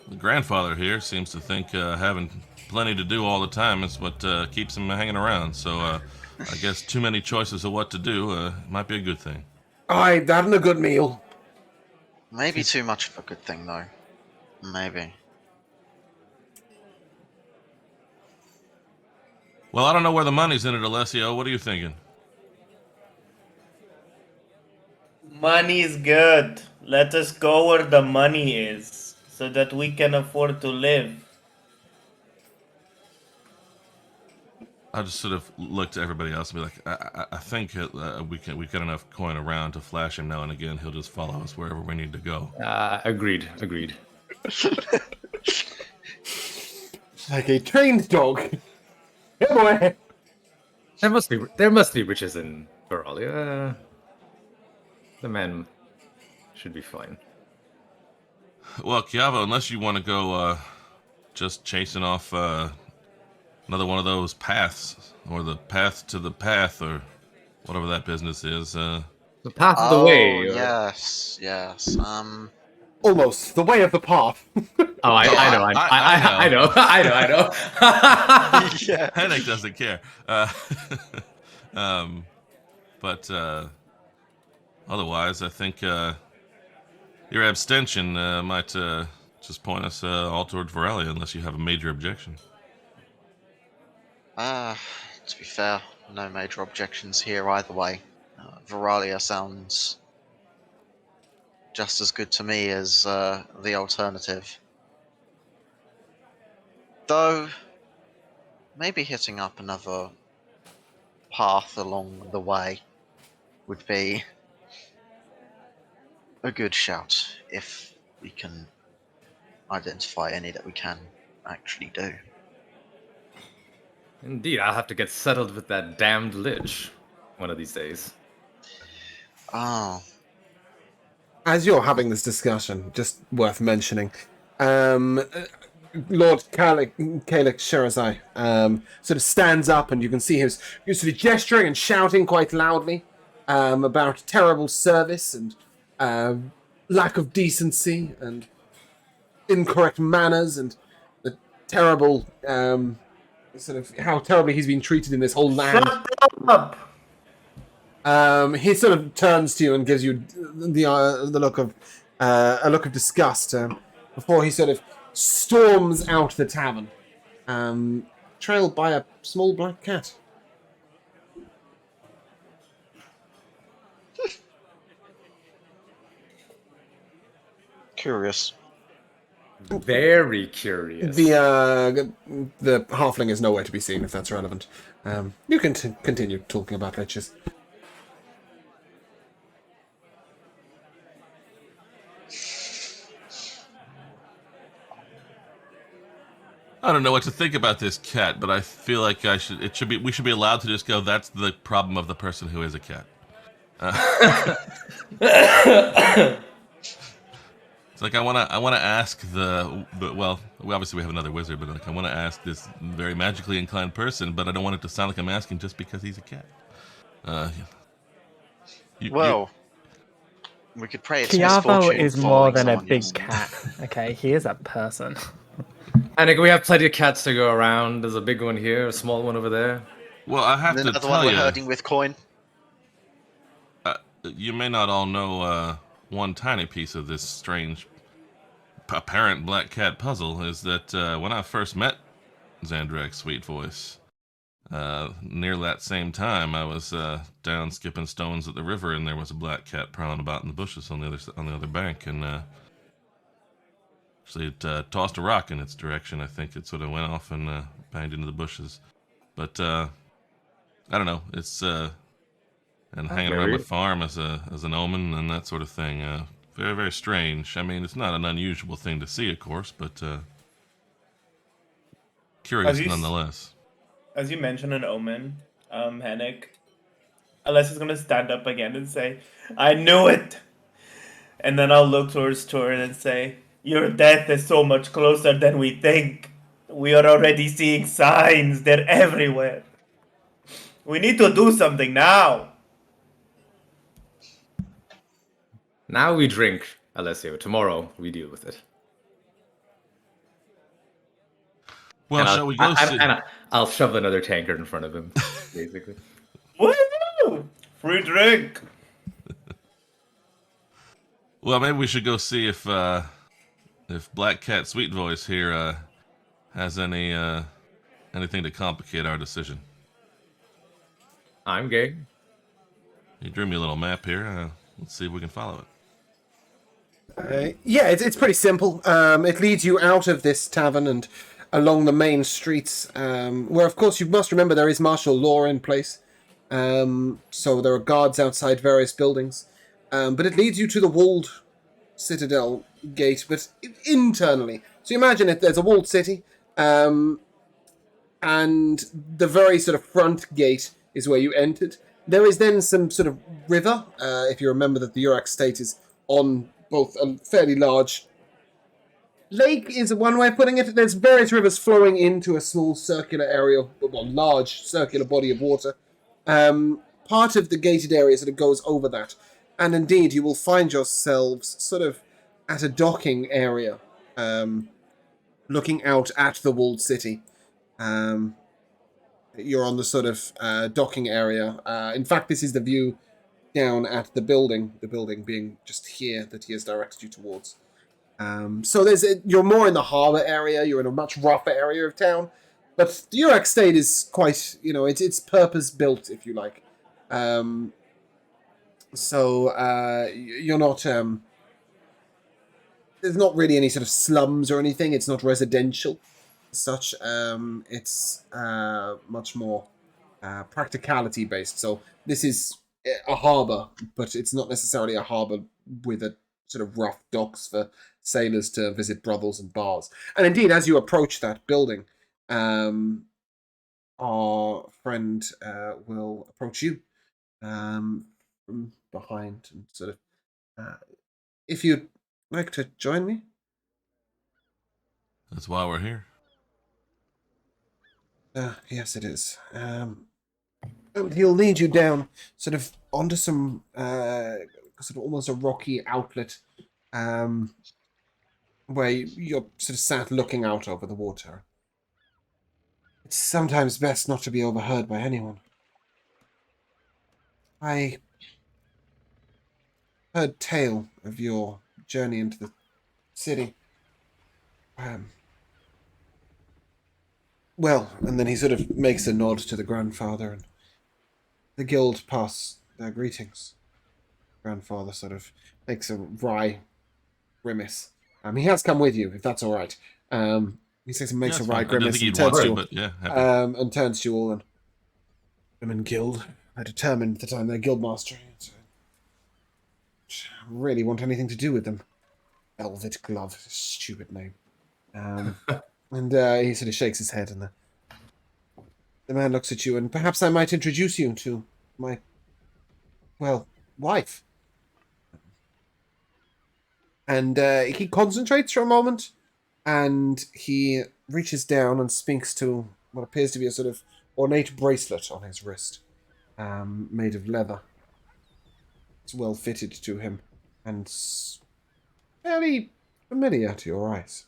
the grandfather here seems to think having plenty to do all the time is what keeps him hanging around. So I guess too many choices of what to do might be a good thing. Aye, having a good meal. Maybe too much of a good thing, though. Maybe. Well, I don't know where the money's in it, Alessio. What are you thinking? Money is good. Let us go where the money is, so that we can afford to live. I just sort of look to everybody else and be like, I think we've got enough coin around to flash him now and again. He'll just follow us wherever we need to go. Agreed. Like a trained dog. Yeah, boy. There must be riches in Varalia. The man should be fine. Well, Chiavo, unless you want to go just chasing off another one of those paths, or the path to the path, or whatever that business is. The path of the Oh, way. yes, yes. Almost the way of the path. Oh, I know. I know. I know. Yeah. Hennig doesn't care. But otherwise, I think your abstention might just point us all toward Veralia, unless you have a major objection. To be fair, no major objections here either way. Veralia sounds just as good to me as the alternative. Though, maybe hitting up another path along the way would be a good shout if we can identify any that we can actually do. Indeed, I'll have to get settled with that damned lich one of these days. Oh, As you're having this discussion, just worth mentioning, Lord Kalik Sherazai sort of stands up, and you can see him sort of gesturing and shouting quite loudly about terrible service and lack of decency and incorrect manners and the terrible sort of how terribly he's been treated in this whole land. Shut up! He sort of turns to you and gives you the look of a look of disgust before he sort of storms out the tavern, trailed by a small black cat. curious. Very curious. The halfling is nowhere to be seen, if that's relevant. You can continue talking about liches. I don't know what to think about this cat, but I feel like we should be allowed to just go, that's the problem of the person who is a cat. It's like I wanna ask well, obviously we have another wizard, but like I want to ask this very magically inclined person, but I don't want it to sound like I'm asking just because he's a cat. We could pray it's Tiavo misfortune is more following than a someone big else. cat. Okay, he is a person. And we have plenty of cats to go around. There's a big one here, a small one over there. Well, I have And to another one tell we're you, herding with coin. you may not all know one tiny piece of this strange apparent black cat puzzle is that when I first met Xandrak's sweet voice, near that same time I was down skipping stones at the river, and there was a black cat prowling about in the bushes on the other bank, and actually it tossed a rock in its direction. I think it sort of went off and banged into the bushes, but I don't know. It's and hanging around my farm as an omen and that sort of thing. Very, very strange. I mean, it's not an unusual thing to see, of course, but curious nonetheless. As you mentioned an omen, Hennig, Alessa's gonna stand up again and say, I knew it! And then I'll look towards Torin and say, your death is so much closer than we think. We are already seeing signs. They're everywhere. We need to do something now. Now we drink, Alessio. Tomorrow we deal with it. Well, shall we go see? I'll shove another tankard in front of him, basically. Woo! Free drink. Well, maybe we should go see if Black Cat Sweet Voice here has anything to complicate our decision. I'm game. You drew me a little map here. Let's see if we can follow it. Yeah, it's pretty simple. It leads you out of this tavern and along the main streets, where, of course, you must remember there is martial law in place. So there are guards outside various buildings. But it leads you to the walled citadel gate, but internally. So you imagine there's a walled city, and the very sort of front gate is where you entered. There is then some sort of river, if you remember that the Urak state is on both a fairly large lake is one way of putting it. There's various rivers flowing into a small circular area, well, large circular body of water. Part of the gated area sort of goes over that. And indeed, you will find yourselves sort of at a docking area, looking out at the walled city. You're on the sort of docking area. In fact, this is the view down at the building being just here that he has directed you towards. So you're more in the harbour area, you're in a much rougher area of town, but the Urak State is quite, it's purpose-built, if you like. You're not, there's not really any sort of slums or anything, it's not residential as such, it's much more practicality-based, so this is a harbour, but it's not necessarily a harbour with a sort of rough docks for sailors to visit brothels and bars. And indeed, as you approach that building, our friend will approach you from behind and sort of, if you'd like to join me. That's why we're here. Yes, it is. And he'll lead you down sort of onto some sort of almost a rocky outlet where you're sort of sat looking out over the water. It's sometimes best not to be overheard by anyone. I heard tale of your journey into the city. Well, and then he sort of makes a nod to the grandfather, and the guild pass their greetings. Grandfather sort of makes a wry grimace. He has come with you, if that's all right. He says he makes a wry grimace and turns to you, and turns to you all. And I'm in guild. I determined that I'm their guild master. I really want anything to do with them. Velvet Glove, stupid name. And he sort of shakes his head, and the man looks at you, and perhaps I might introduce you to my, well, wife. And he concentrates for a moment, and he reaches down and speaks to what appears to be a sort of ornate bracelet on his wrist, made of leather. It's well fitted to him, and fairly familiar to your eyes.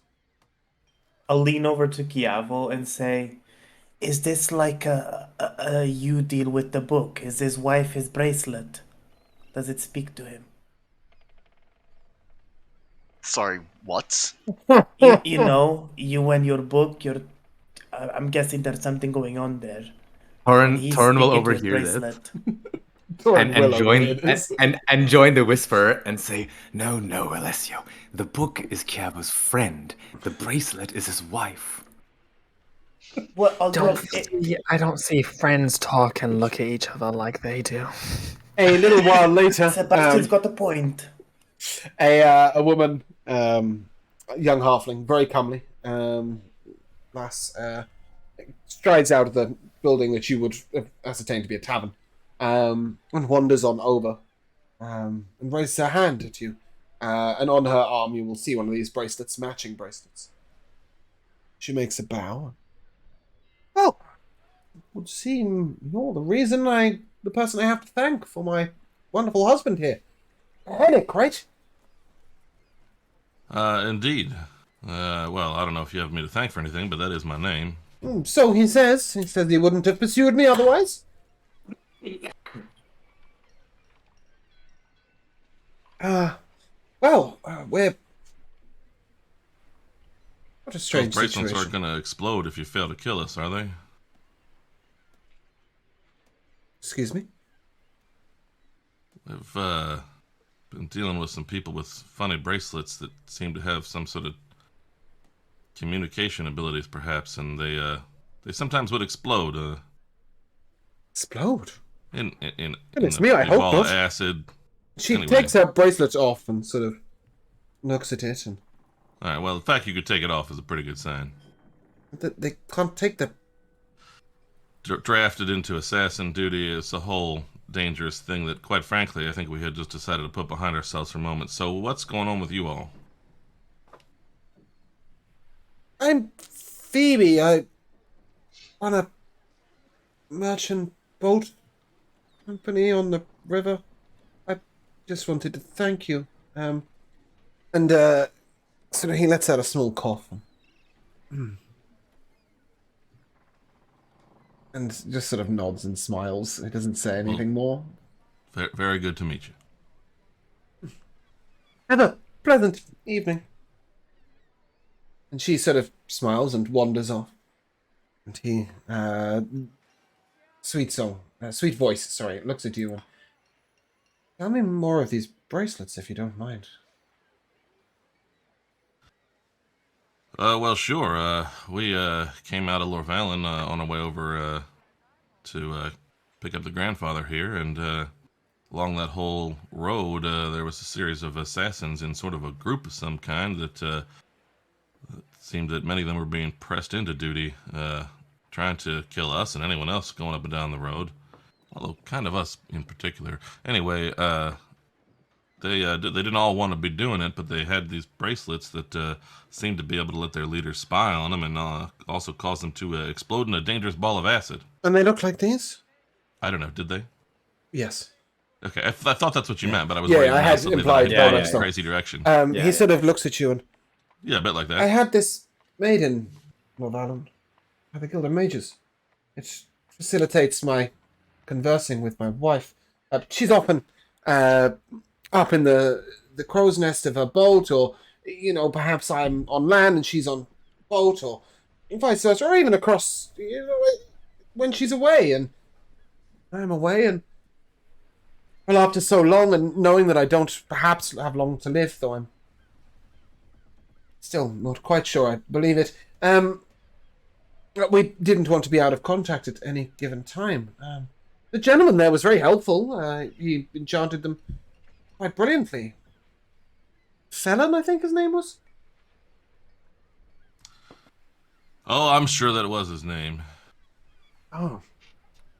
I'll lean over to Kiavo and say, is this like a you deal with the book? Is his wife his bracelet? Does it speak to him? Sorry, what? You know, you and your book, I'm guessing there's something going on there. Torrin will overhear this. And join the whisper and say, no, Alessio. The book is Chiavo's friend. The bracelet is his wife. Well, I don't see friends talk and look at each other like they do. A little while later, Sebastian's got a point. A woman, young halfling, very comely, lass, strides out of the building that you would have ascertained to be a tavern, and wanders on over, and raises her hand at you, and on her arm you will see one of these bracelets, matching bracelets. She makes a bow. Well, it would seem you're the person I have to thank for my wonderful husband here. Hennick, right? Indeed. Well, I don't know if you have me to thank for anything, but that is my name. So he says. He says he wouldn't have pursued me otherwise. We're... What a strange Those situation. bracelets aren't going to explode if you fail to kill us, are they? Excuse me? We've been dealing with some people with funny bracelets that seem to have some sort of communication abilities, perhaps, and they sometimes would explode. Explode? Goodness me, I hope not. Acid. She takes her bracelet off and sort of looks at it. And all right, well, the fact you could take it off is a pretty good sign. They can't take the... Drafted into assassin duty is a whole dangerous thing that, quite frankly, I think we had just decided to put behind ourselves for a moment. So what's going on with you all? I'm Phoebe. I run a merchant boat company on the river. I just wanted to thank you. And sort of he lets out a small cough. And just sort of nods and smiles. He doesn't say anything more. Very good to meet you. Have a pleasant evening. And she sort of smiles and wanders off. And he, sweet voice, sorry, looks at you and, tell me more of these bracelets if you don't mind. Well, sure. We came out of Lorvalen on our way over to pick up the grandfather here, and along that whole road, there was a series of assassins in sort of a group of some kind that it seemed that many of them were being pressed into duty, trying to kill us and anyone else going up and down the road, although kind of us in particular. Anyway, they didn't all want to be doing it, but they had these bracelets that seemed to be able to let their leaders spy on them and also cause them to explode in a dangerous ball of acid. And they look like these? I don't know, did they? Yes. Okay, I thought that's what you meant, but I was Yeah, worried I had massively implied that I that had much a stuff. crazy direction. He sort of looks at you and, Yeah, a bit like that. I had this made in Lorvalen by the Guild of Mages. It facilitates my conversing with my wife. She's often up in the crow's nest of her boat, or, you know, perhaps I'm on land and she's on boat, or vice versa, or even across, you know, when she's away and I'm away, and well, after so long and knowing that I don't perhaps have long to live, though I'm still not quite sure I believe it, we didn't want to be out of contact at any given time. The gentleman there was very helpful. He enchanted them quite brilliantly. Felon, I think his name was? Oh, I'm sure that was his name. Oh.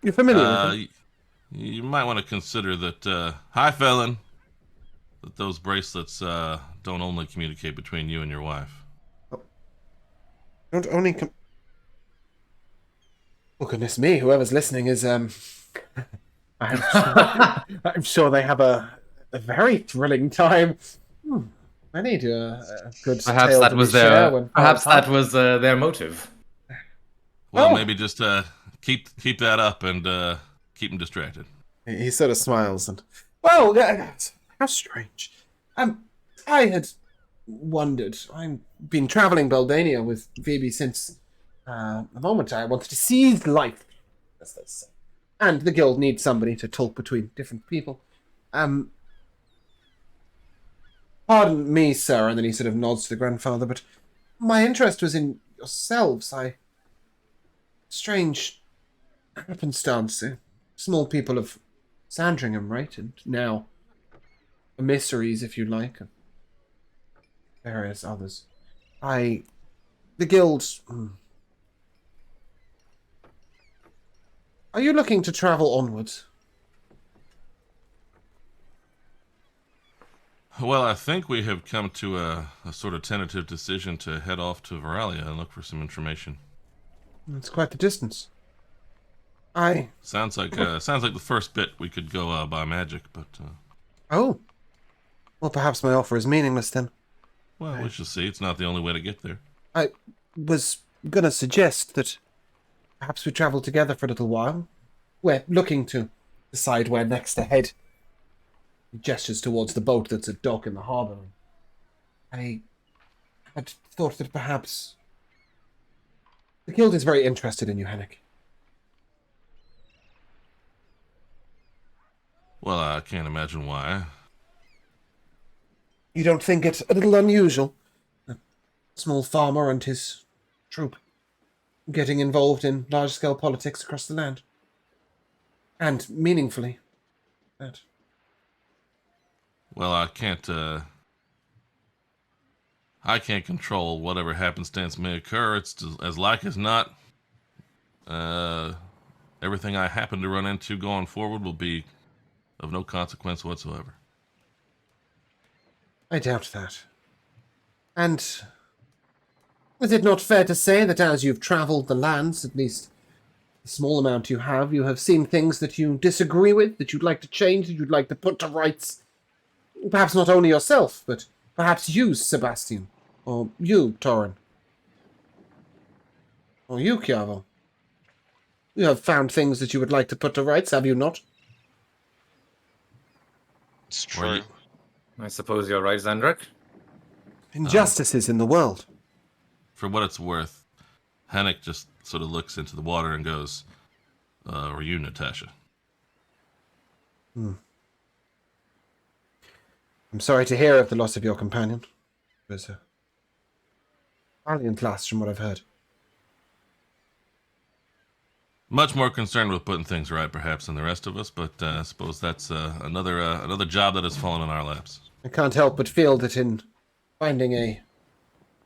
You're familiar with him? You might want to consider that, hi, Felon, that those bracelets don't only communicate between you and your wife. Don't only oh, goodness me, whoever's listening is, I'm sure they have a very thrilling time. I need a good Perhaps tale that to was share their. when Perhaps power's that was their motive. Well, Oh. maybe just keep that up and keep them distracted. He sort of smiles and, well, how strange. I had wondered. I've been traveling Beldania with Phoebe since the moment I wanted to seize life, as they say. And the guild needs somebody to talk between different people. Pardon me, sir, and then he sort of nods to the grandfather, but my interest was in yourselves. Strange happenstance. Small people of Sandringham, right? And now emissaries, if you like, and various others. The guild. Are you looking to travel onwards? Well, I think we have come to a sort of tentative decision to head off to Veralia and look for some information. It's quite the distance. Sounds like the first bit we could go by magic, but Oh. Well, perhaps my offer is meaningless then. well, we shall see. It's not the only way to get there. I was gonna suggest that perhaps we travel together for a little while. We're looking to decide where next to head. He gestures towards the boat that's at dock in the harbour. I had thought that perhaps the guild is very interested in you, Henrik. Well, I can't imagine why. You don't think it a little unusual? A small farmer and his troop getting involved in large-scale politics across the land. And meaningfully. That. Well, I can't control whatever happenstance may occur. It's as like as not. Everything I happen to run into going forward will be of no consequence whatsoever. I doubt that. And Is it not fair to say that as you've travelled the lands, at least the small amount you have seen things that you disagree with, that you'd like to change, that you'd like to put to rights? Perhaps not only yourself, but perhaps you, Sebastian, or you, Torin, or you, Chiavo. You have found things that you would like to put to rights, have you not? It's Or true. you- I suppose you're right, Zandrak. Injustices in the world. For what it's worth, Hannick just sort of looks into the water and goes, "Were you Natasha?" I'm sorry to hear of the loss of your companion. It was a valiant lass from what I've heard. Much more concerned with putting things right, perhaps, than the rest of us, but I suppose that's another job that has fallen on our laps. I can't help but feel that in finding a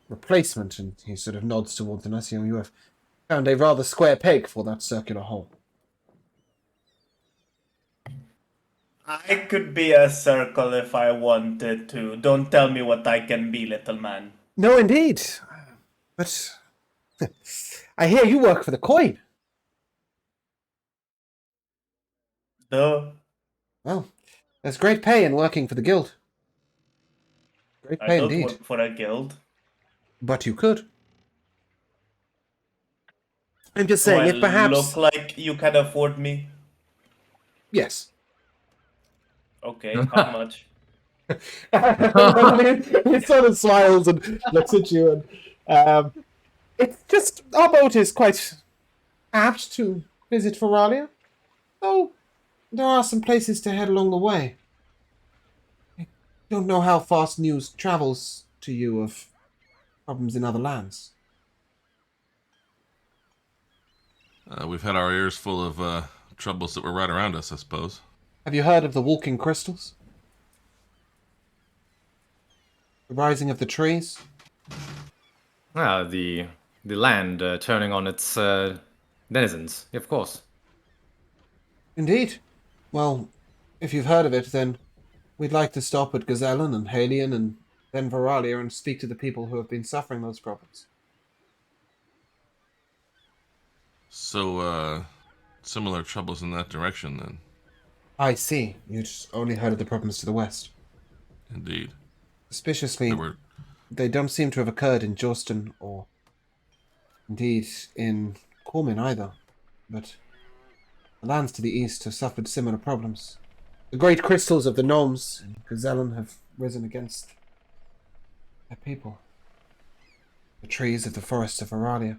replacement, and he sort of nods towards us, you have found a rather square peg for that circular hole. I could be a circle if I wanted to. Don't tell me what I can be, little man. No, indeed. But I hear you work for the coin. Duh. Well, there's great pay in working for the guild. Great I pay don't indeed. work for a guild. But you could. I'm just Do saying, I if perhaps... look like you can afford me? Yes. Okay, how much? He sort of smiles and looks at you, and it's just our boat is quite apt to visit Veralia. Oh, there are some places to head along the way. I don't know how fast news travels to you of problems in other lands. We've had our ears full of troubles that were right around us, I suppose. Have you heard of the walking crystals? The rising of the trees? Ah, the land turning on its denizens, of course. Indeed. Well, if you've heard of it, then we'd like to stop at Gazellen and Halion and then Veralia and speak to the people who have been suffering those problems. So, similar troubles in that direction, then. I see. You'd only heard of the problems to the west. Indeed. Suspiciously, There were they don't seem to have occurred in Jorston or indeed in Cormin either. But the lands to the east have suffered similar problems. The great crystals of the gnomes in Gazellen have risen against their people. The trees of the forests of Aralia.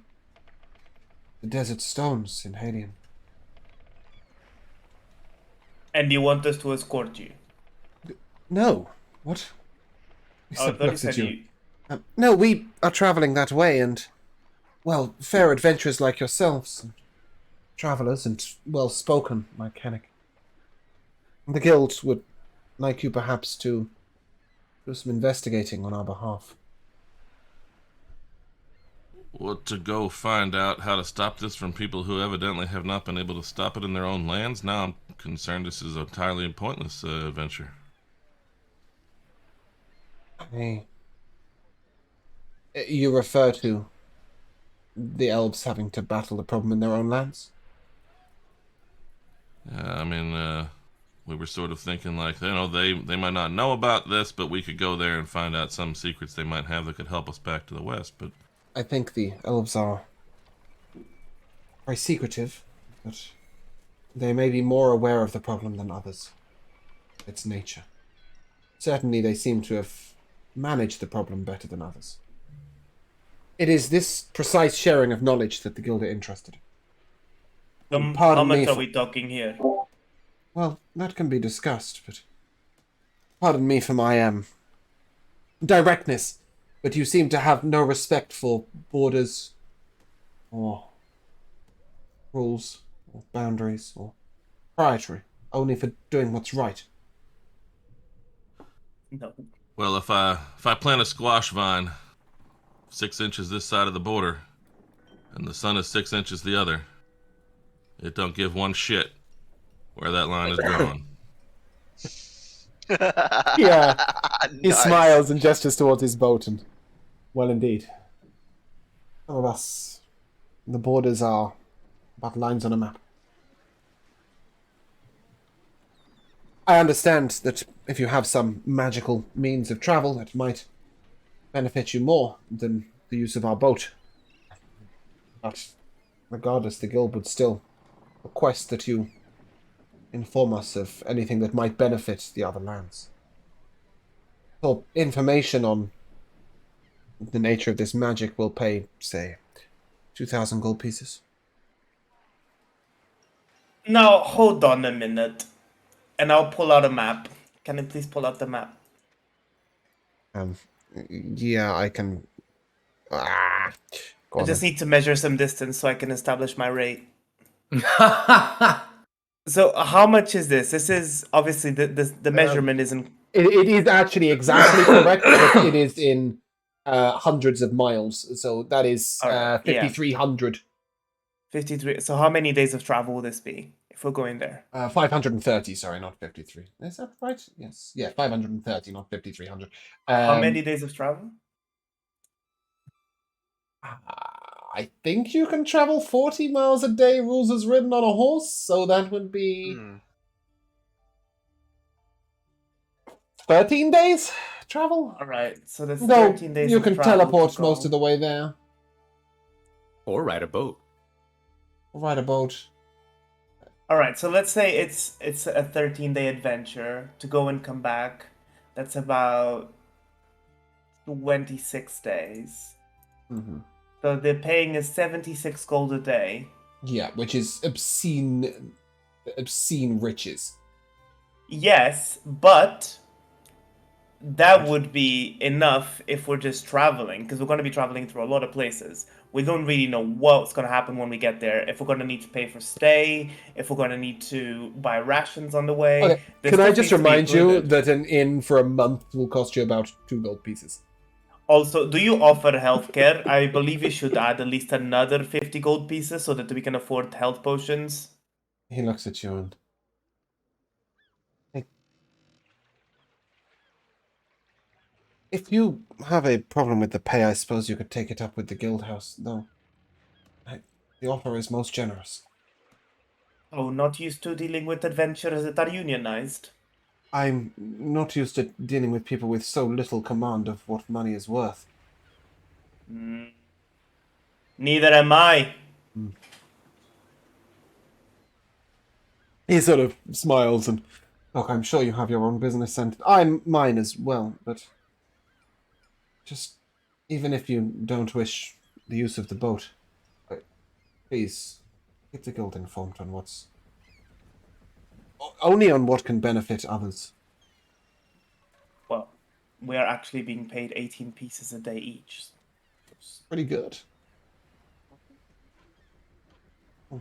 The desert stones in Halion. And you want us to escort you? No. What? He Oh, I sort of thought you looks at said you. you... No, we are travelling that way, and, well, fair adventurers like yourselves, and travellers, and well-spoken like Hennick. The guild would like you perhaps to do some investigating on our behalf. what to go find out how to stop this from people who evidently have not been able to stop it in their own lands. Now I'm concerned this is entirely a pointless venture. Hey. You refer to the elves having to battle the problem in their own lands? I mean, we were sort of thinking like, they might not know about this, but we could go there and find out some secrets they might have that could help us back to the west. But I think the elves are very secretive, but they may be more aware of the problem than others. Its nature. Certainly they seem to have managed the problem better than others. It is this precise sharing of knowledge that the guild are interested in. How Pardon me much are for- we talking here? Well, that can be discussed, but pardon me for my directness, but you seem to have no respect for borders or rules or boundaries or proprietary, only for doing what's right. No. well, if I plant a squash vine 6 inches this side of the border, and the sun is 6 inches the other, it don't give one shit where that line is growing. Yeah. He Nice. smiles and gestures towards his boat, and well, indeed. Some of us, the borders are but lines on a map. I understand that if you have some magical means of travel, it might benefit you more than the use of our boat. But regardless, the guild would still request that you inform us of anything that might benefit the other lands. For information on the nature of this magic, we'll pay, say, 2,000 gold pieces. Now, hold on a minute. And I'll pull out a map. Can you please pull out the map? Yeah, I can... Ah, go I on just then. need to measure some distance so I can establish my rate. So, how much is this? This is obviously the measurement isn't. It is actually exactly correct, but it is in hundreds of miles. So that is Alright, yeah. 5,300. 53. So, how many days of travel will this be if we're going there? 530, sorry, not 53. Is that right? Yes. Yeah, 530, not 5,300. How many days of travel? I think you can travel 40 miles a day, rules as written on a horse, so that would be 13 days travel. Alright, so that's No, 13 days you of can travel teleport to most go. of the way there. Or ride a boat. Ride a boat. Alright, so let's say it's a 13-day adventure to go and come back. That's about 26 days. Mm-hmm. So they're paying us 76 gold a day. Yeah, which is obscene riches. Yes, but that would be enough if we're just traveling, because we're going to be traveling through a lot of places. We don't really know what's going to happen when we get there. If we're going to need to pay for stay, if we're going to need to buy rations on the way. Okay, This can I stuff just needs to be remind you included. that an inn for a month will cost you about 2 gold pieces? Also, do you offer healthcare? I believe you should add at least another 50 gold pieces so that we can afford health potions. He looks at you and... If you have a problem with the pay, I suppose you could take it up with the guild house, though. The offer is most generous. Oh, not used to dealing with adventurers that are unionized. I'm not used to dealing with people with so little command of what money is worth. Neither am I. He sort of smiles and... Look, I'm sure you have your own business, and I'm mine as well, but... Just... Even if you don't wish the use of the boat, please, keep the guild informed on what's... Only on what can benefit others. Well, we are actually being paid 18 pieces a day each. Pretty good.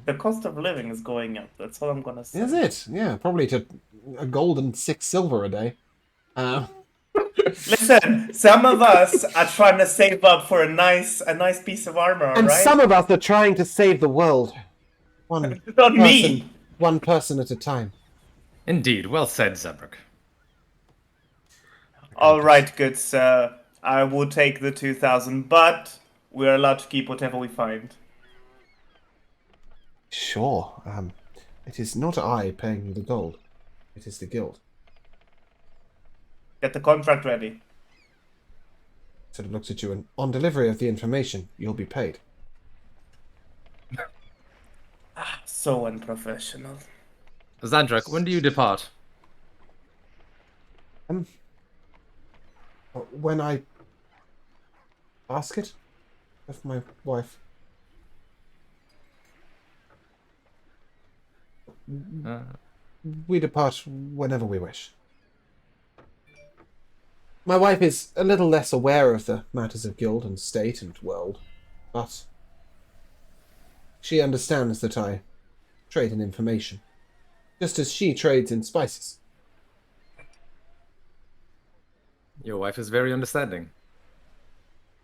The cost of living is going up. That's all I'm gonna say. Is it? Yeah, probably to a gold and 6 silver a day. Listen, some of us are trying to save up for a nice piece of armor, And alright? some of us are trying to save the world. One Not person, me. one person at a time. Indeed, well said, Zebrak. Alright, good sir. I will take the 2,000, but we're allowed to keep whatever we find. Sure. It is not I paying you the gold. It is the guild. Get the contract ready. Sort of looks at you and, on delivery of the information, you'll be paid. So unprofessional. Zandrak, when do you depart? When I ask it of my wife. We depart whenever we wish. My wife is a little less aware of the matters of guild and state and world, but she understands that I trade in information, just as she trades in spices. Your wife is very understanding.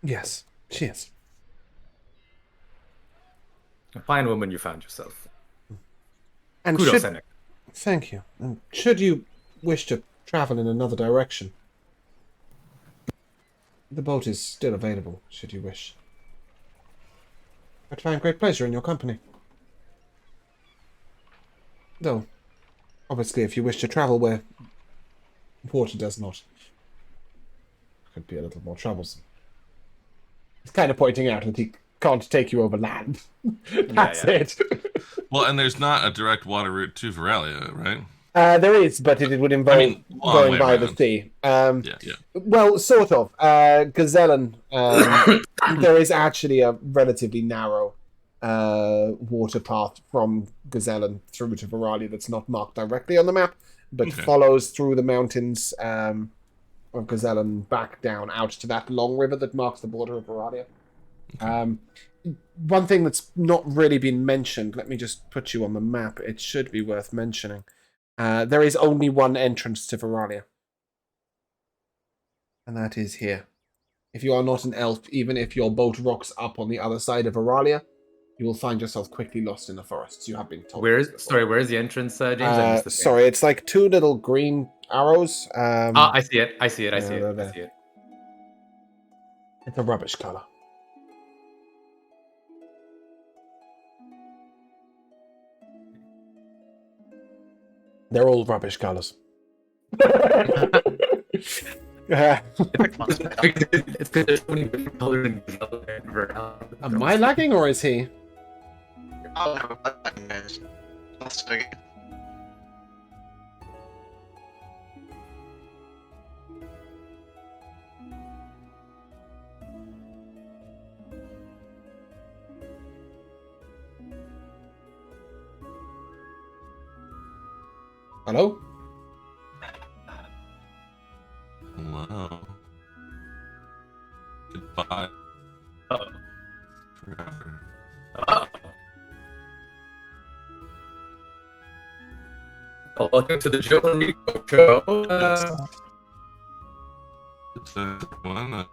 Yes, she is. A fine woman you found yourself. And Kudos, should, Henrik. thank you. And should you wish to travel in another direction, the boat is still available, should you wish. I'd find great pleasure in your company. Though, obviously, if you wish to travel where water does not, it could be a little more troublesome. He's kind of pointing out that he can't take you over land. That's it. Well, and there's not a direct water route to Veralia, right? There is, but it would involve long going way by the around. sea. Yeah. Well, sort of. Gazellen, there is actually a relatively narrow water path from Gazellen through to Veralia that's not marked directly on the map, but follows through the mountains of Gazellen back down out to that long river that marks the border of Veralia. One thing that's not really been mentioned, let me just put you on the map, it should be worth mentioning. There is only one entrance to Veralia. And that is here. If you are not an elf, even if your boat rocks up on the other side of Veralia, you will find yourself quickly lost in the forests. You have been told. Where's the entrance, James? I missed the thing. Sorry, it's like two little green arrows. I see it. I see it. there. It's a rubbish color. They're all rubbish colors. It's because there's so many different colors in Am I lagging or is he? I'll have a button, guys. That's okay. Hello? Hello. Goodbye. Uh-oh. Forever. Well, welcome to the Joe and Rico show. It's one.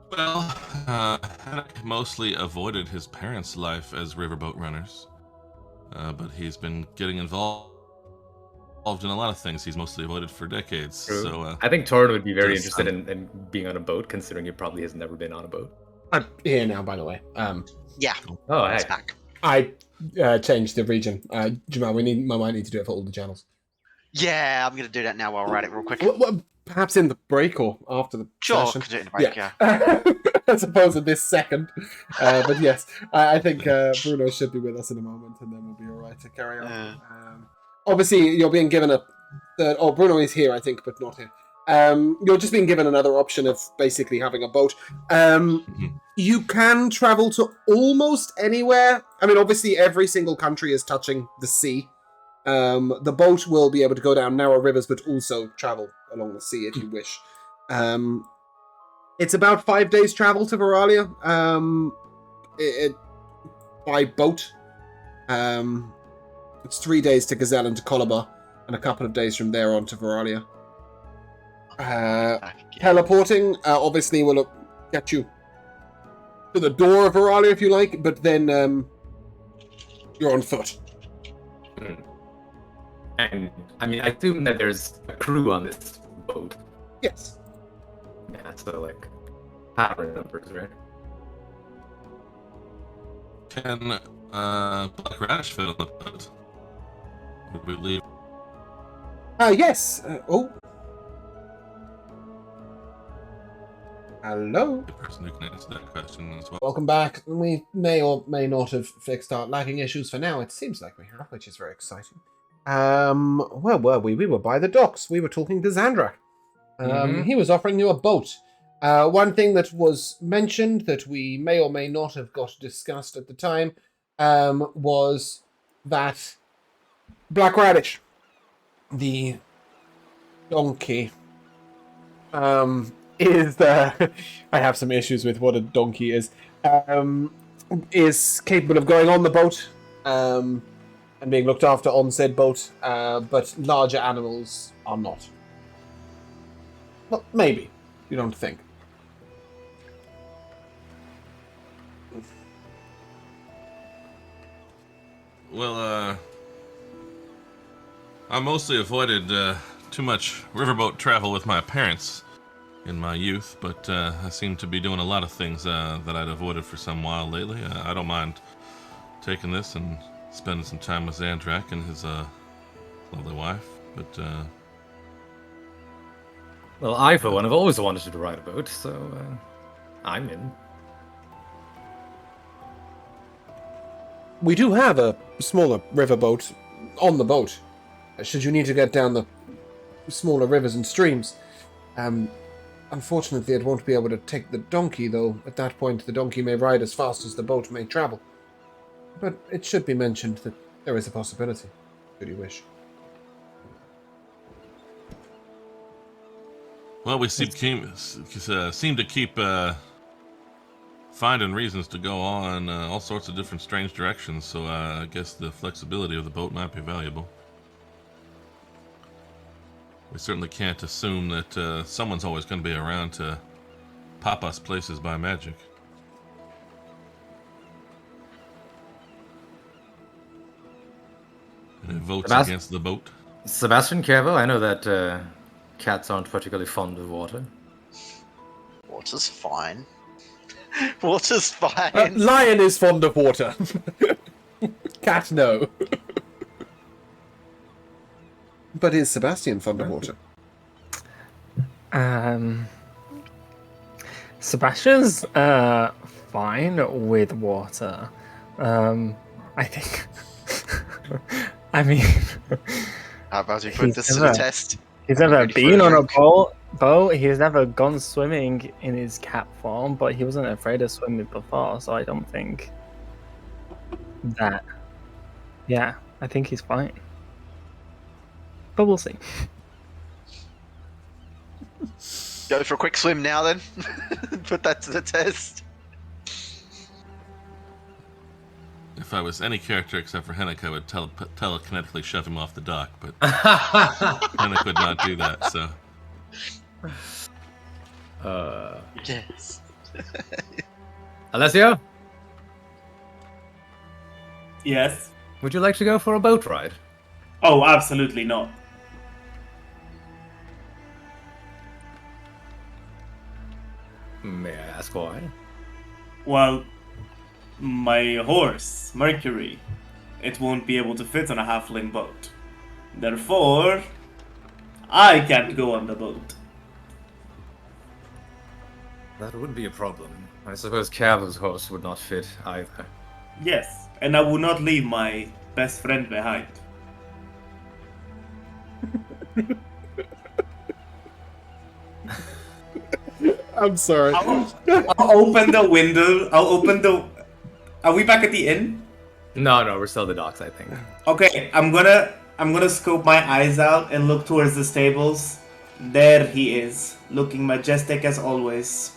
Well, Henrik mostly avoided his parents' life as riverboat runners, but he's been getting involved in a lot of things he's mostly avoided for decades. True. So I think Torrin would be very just, interested in being on a boat, considering he probably has never been on a boat. I'm here now, by the way. Yeah, Oh, hey. it's back. I changed the region. Jamal, we might need to do it for all the channels. Yeah, I'm gonna do that now while we're at it real quick. Well, perhaps in the break or after the Sure, session. could do it in the break, yeah. As opposed to this second. But yes, I think Bruno should be with us in a moment, and then we'll be all right to carry on. Yeah. Obviously, you're being given a third. Oh, Bruno is here, I think, but not here. You're just being given another option of basically having a boat. You can travel to almost anywhere. I mean, obviously, every single country is touching the sea. The boat will be able to go down narrow rivers, but also travel along the sea if you wish. It's about 5 days travel to Veralia by boat. It's 3 days to Gazelle and to Colabar, and a couple of days from there on to Veralia. Teleporting obviously will get you to the door of Veralia if you like, but then you're on foot. And I mean, I assume that there's a crew on this boat. Yes. Yeah, so like power numbers, right? can Black Radish fit on the boat? Would we leave? Yes. Oh. Hello. The person who can answer that question as well. Welcome back. We may or may not have fixed our lagging issues for now. It seems like we have, which is very exciting. Where were we? We were by the docks. We were talking to Xandrak. He was offering you a boat. One thing that was mentioned that we may or may not have got discussed at the time was that Black Radish, the donkey, is the... I have some issues with what a donkey is capable of going on the boat and being looked after on said boat, but larger animals are not. Well, maybe. You don't think. Well, I mostly avoided too much riverboat travel with my parents in my youth, but I seem to be doing a lot of things that I'd avoided for some while lately. I don't mind taking this and spending some time with Zandrak and his lovely wife, but Well, I, for one, have always wanted to ride a boat, so I'm in. We do have a smaller riverboat on the boat, should you need to get down the smaller rivers and streams. Unfortunately, it won't be able to take the donkey, though. At that point, the donkey may ride as fast as the boat may travel. But it should be mentioned that there is a possibility, should you wish. well, we seem to keep finding reasons to go on all sorts of different strange directions, so I guess the flexibility of the boat might be valuable. We certainly can't assume that someone's always going to be around to pop us places by magic. Any votes against the boat? Sebastian, careful. I know that cats aren't particularly fond of water. Water's fine. Water's fine. Lion is fond of water. Cat, no. But is Sebastian fond of water? Sebastian's fine with water. I think. I mean, How about we put He's this to never- the test? he's never Ready for been a on a drink? boat. He's never gone swimming in his cat form, but he wasn't afraid of swimming before, so I don't think that. Yeah, I think he's fine. But we'll see. Go for a quick swim now, then. Put that to the test. If I was any character except for Henrik, I would telekinetically shove him off the dock, but Henrik would not do that, so... Yes. Alessio, Yes. would you like to go for a boat ride? Oh, absolutely not. May I ask why? Well, my horse, Mercury, it won't be able to fit on a halfling boat. Therefore, I can't go on the boat. That would be a problem. I suppose Cav's horse would not fit either. Yes, and I will not leave my best friend behind. I'm sorry. I'll open the window. I'll open the. Are we back at the inn? No, we're still at the docks, I think. Okay, I'm gonna scope my eyes out and look towards the stables. There he is, looking majestic as always.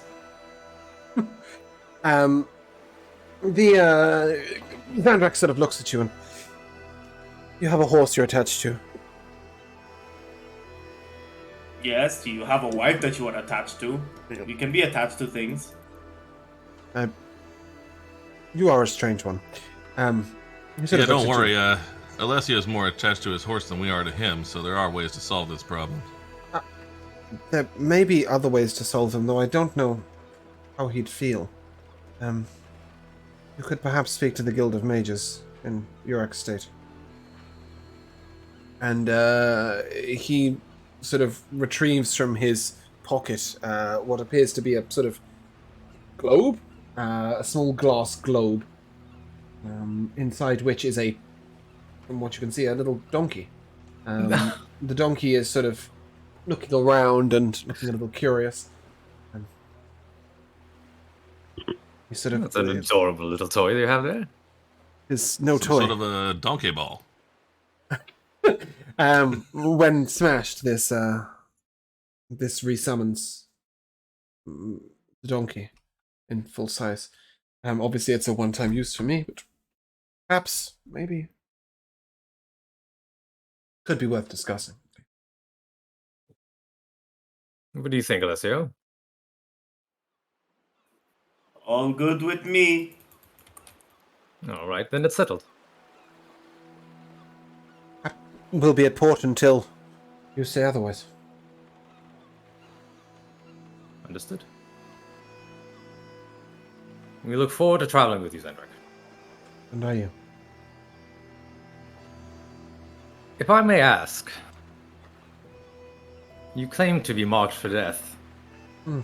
Vandrak sort of looks at you and... You have a horse you're attached to. Yes, do you have a wife that you are attached to? You can be attached to things. You are a strange one. He sort Yeah, of looks don't at worry, you. Alessio's more attached to his horse than we are to him, so there are ways to solve this problem. There may be other ways to solve them, though I don't know how he'd feel. You could perhaps speak to the Guild of Mages in Urek State. And he sort of retrieves from his pocket what appears to be a sort of globe, a small glass globe, inside which is from what you can see, a little donkey. The donkey is sort of looking around and looking a little curious. And he sort of That's an adorable little toy you have there. is no Some toy. sort of a donkey ball. When smashed, this resummons the donkey in full size. Obviously, it's a one-time use for me, but perhaps, maybe, could be worth discussing. What do you think, Alessio? All good with me. All right, then it's settled. We'll be at port until you say otherwise. Understood. We look forward to traveling with you, Zendrik. And are you? If I may ask, you claim to be marked for death. Hmm.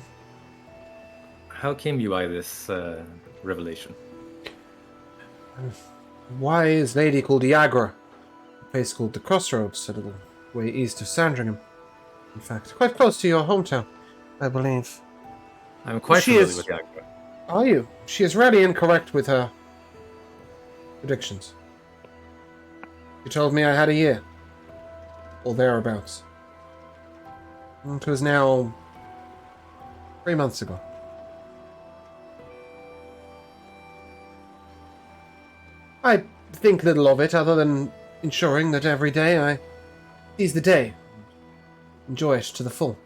How came you by this revelation? Wise lady called Iagra. A place called the Crossroads, a little way east of Sandringham. In fact, quite close to your hometown, I believe. I'm quite She familiar is- with Yagra. Are you? She is rarely incorrect with her predictions. She told me I had a year. Or thereabouts. It was now 3 months ago. I think little of it other than ensuring that every day I seize the day. Enjoy it to the full.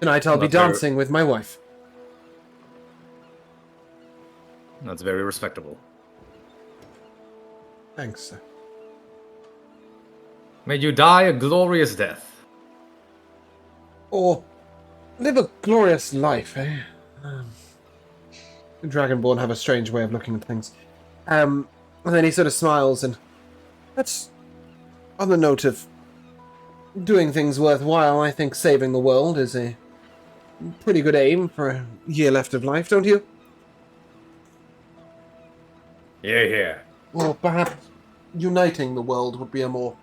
Tonight I'll be Not very- dancing with my wife. That's very respectable. Thanks, sir. May you die a glorious death. Or live a glorious life, eh? The Dragonborn have a strange way of looking at things. And then he sort of smiles, and that's on the note of doing things worthwhile. I think saving the world is a pretty good aim for a year left of life, don't you? Yeah. Or perhaps uniting the world would be a more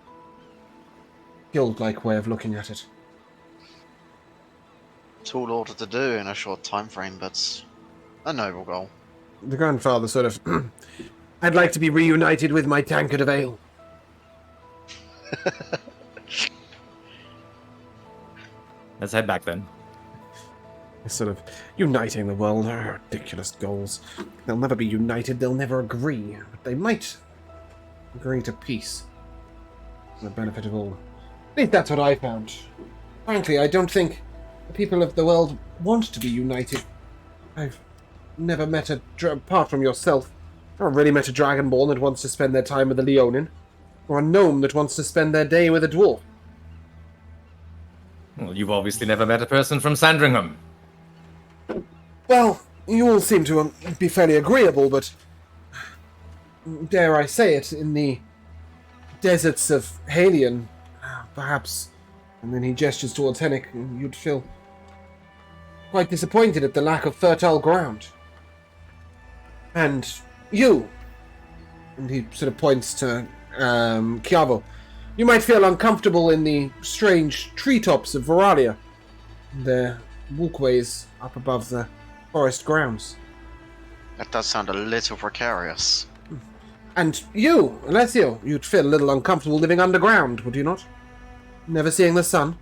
guild-like way of looking at it. Tall order to do in a short time frame, but a noble goal. The grandfather sort of... I'd like to be reunited with my tankard of ale. Let's head back then. Sort of uniting the world are ridiculous goals. They'll never be united, they'll never agree, but they might agree to peace for the benefit of all. At least that's what I found. Frankly, I don't think the people of the world want to be united. I've never met apart from yourself, I've not really met a Dragonborn that wants to spend their time with a Leonin, or a gnome that wants to spend their day with a dwarf. Well, you've obviously never met a person from Sandringham. Well, you all seem to be fairly agreeable, but dare I say it, in the deserts of Halion, perhaps, and then he gestures towards Hennick, you'd feel quite disappointed at the lack of fertile ground. And you, and he sort of points to Chiavo, you might feel uncomfortable in the strange treetops of Veralia, their walkways up above the forest grounds. That does sound a little precarious. And you, Alessio, you'd feel a little uncomfortable living underground, would you not? Never seeing the sun?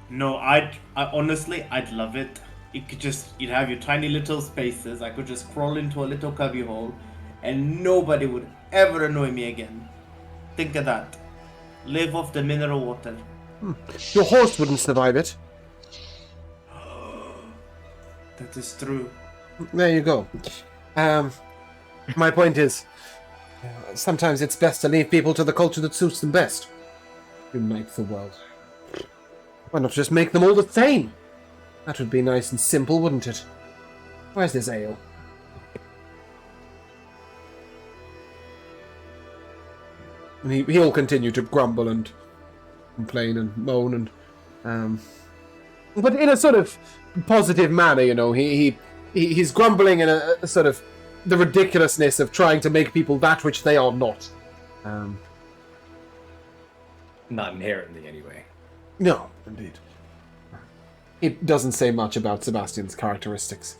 No, I honestly, I'd love it. You'd have your tiny little spaces. I could just crawl into a little cubbyhole, and nobody would ever annoy me again. Think of that. Live off the mineral water. Your horse wouldn't survive it. That is true. There you go. My point is, sometimes it's best to leave people to the culture that suits them best. Unite the world. Why not just make them all the same? That would be nice and simple, wouldn't it? Where's this ale? And he'll continue to grumble and complain and moan and but in a sort of positive manner, you know. He's grumbling in a sort of the ridiculousness of trying to make people that which they are not. Not inherently, anyway. No, indeed. It doesn't say much about Sebastian's characteristics.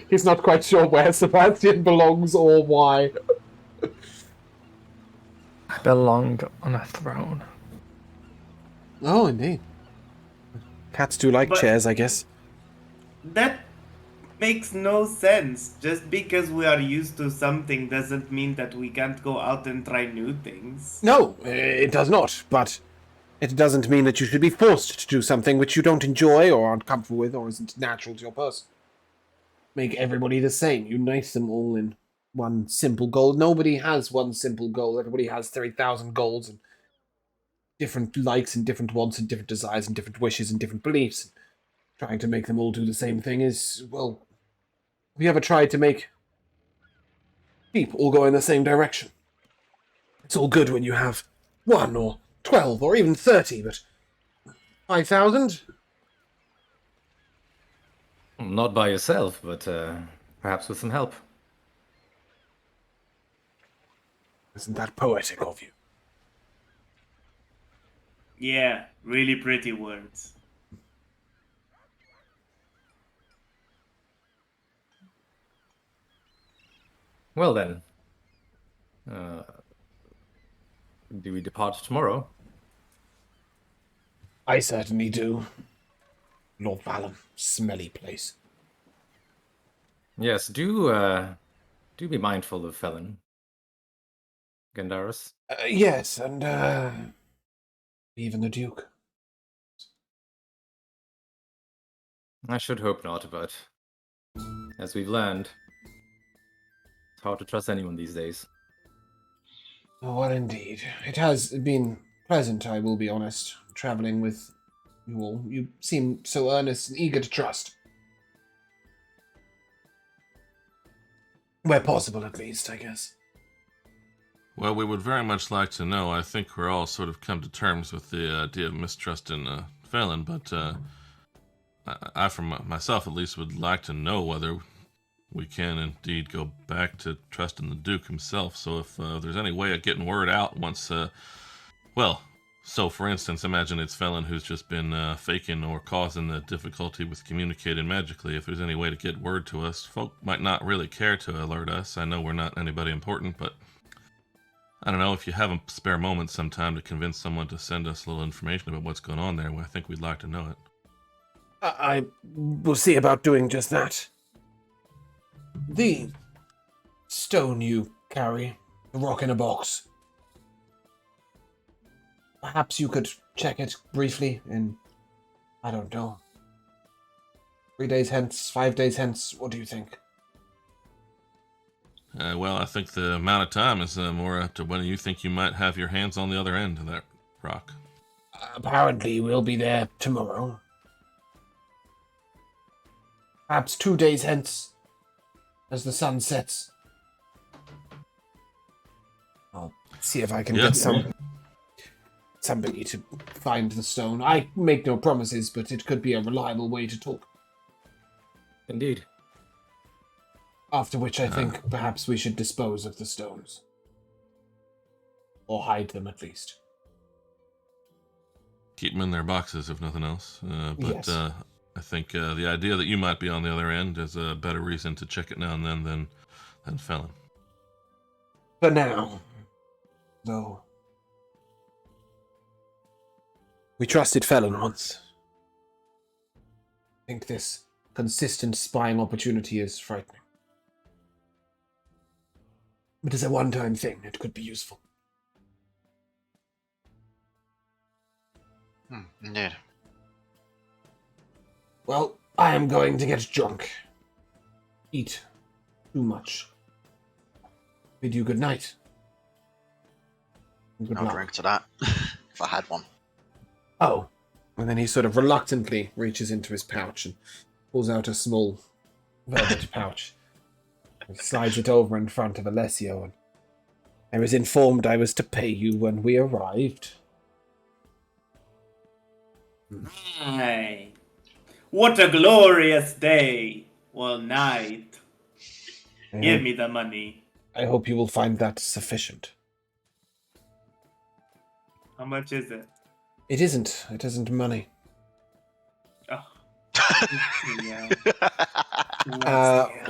He's not quite sure where Sebastian belongs or why. I belong on a throne. Oh, indeed. Cats do like But- chairs, I guess. That makes no sense. Just because we are used to something doesn't mean that we can't go out and try new things. No, it does not, but it doesn't mean that you should be forced to do something which you don't enjoy or aren't comfortable with or isn't natural to your person. Make everybody the same. Unite them all in one simple goal. Nobody has one simple goal. Everybody has 3,000 goals. And different likes and different wants and different desires and different wishes and different beliefs. Trying to make them all do the same thing is, well, have you ever tried to make sheep all go in the same direction? It's all good when you have 1 or 12 or even 30, but 5,000? Not by yourself, but perhaps with some help. Isn't that poetic of you? Yeah, really pretty words. Well then, do we depart tomorrow? I certainly do. Lord Valen, smelly place. Yes, do be mindful of Felon, Gandaris. Yes, and even the Duke. I should hope not, but as we've learned, it's hard to trust anyone these days. Oh, well, indeed. It has been pleasant, I will be honest, traveling with you all. You seem so earnest and eager to trust. Where possible, at least, I guess. Well, we would very much like to know. I think we're all sort of come to terms with the idea of mistrust in Phelan, but I, from myself at least, would like to know whether we can indeed go back to trusting the Duke himself. So if there's any way of getting word out once, so for instance, imagine it's Phelan who's just been faking or causing the difficulty with communicating magically. If there's any way to get word to us, folk might not really care to alert us. I know we're not anybody important, but I don't know, if you have a spare moment sometime to convince someone to send us a little information about what's going on there, well, I think we'd like to know it. I will see about doing just that. The stone you carry, the rock in a box. Perhaps you could check it briefly in, I don't know, 3 days hence, 5 days hence. What do you think? Well, I think the amount of time is more up to when you think you might have your hands on the other end of that rock. Apparently, we'll be there tomorrow. Perhaps 2 days hence, as the sun sets. I'll see if I can get somebody to find the stone. I make no promises, but it could be a reliable way to talk. Indeed. After which I think perhaps we should dispose of the stones. Or hide them, at least. Keep them in their boxes, if nothing else. Yes. I think the idea that you might be on the other end is a better reason to check it now and then than Felon. For now, though, we trusted Felon once. I think this consistent spying opportunity is frightening. But as a one-time thing, it could be useful. Indeed. Well, I am going to get drunk. Eat too much. Bid you good night. And good I'll luck. drink to that, if I had one. Oh. And then he sort of reluctantly reaches into his pouch and pulls out a small velvet pouch. And slides it over in front of Alessio. And I was informed I was to pay you when we arrived. Aye. What a glorious day. Well, night. Give me the money. I hope you will find that sufficient. How much is it? It isn't. It isn't money. Oh. Yeah.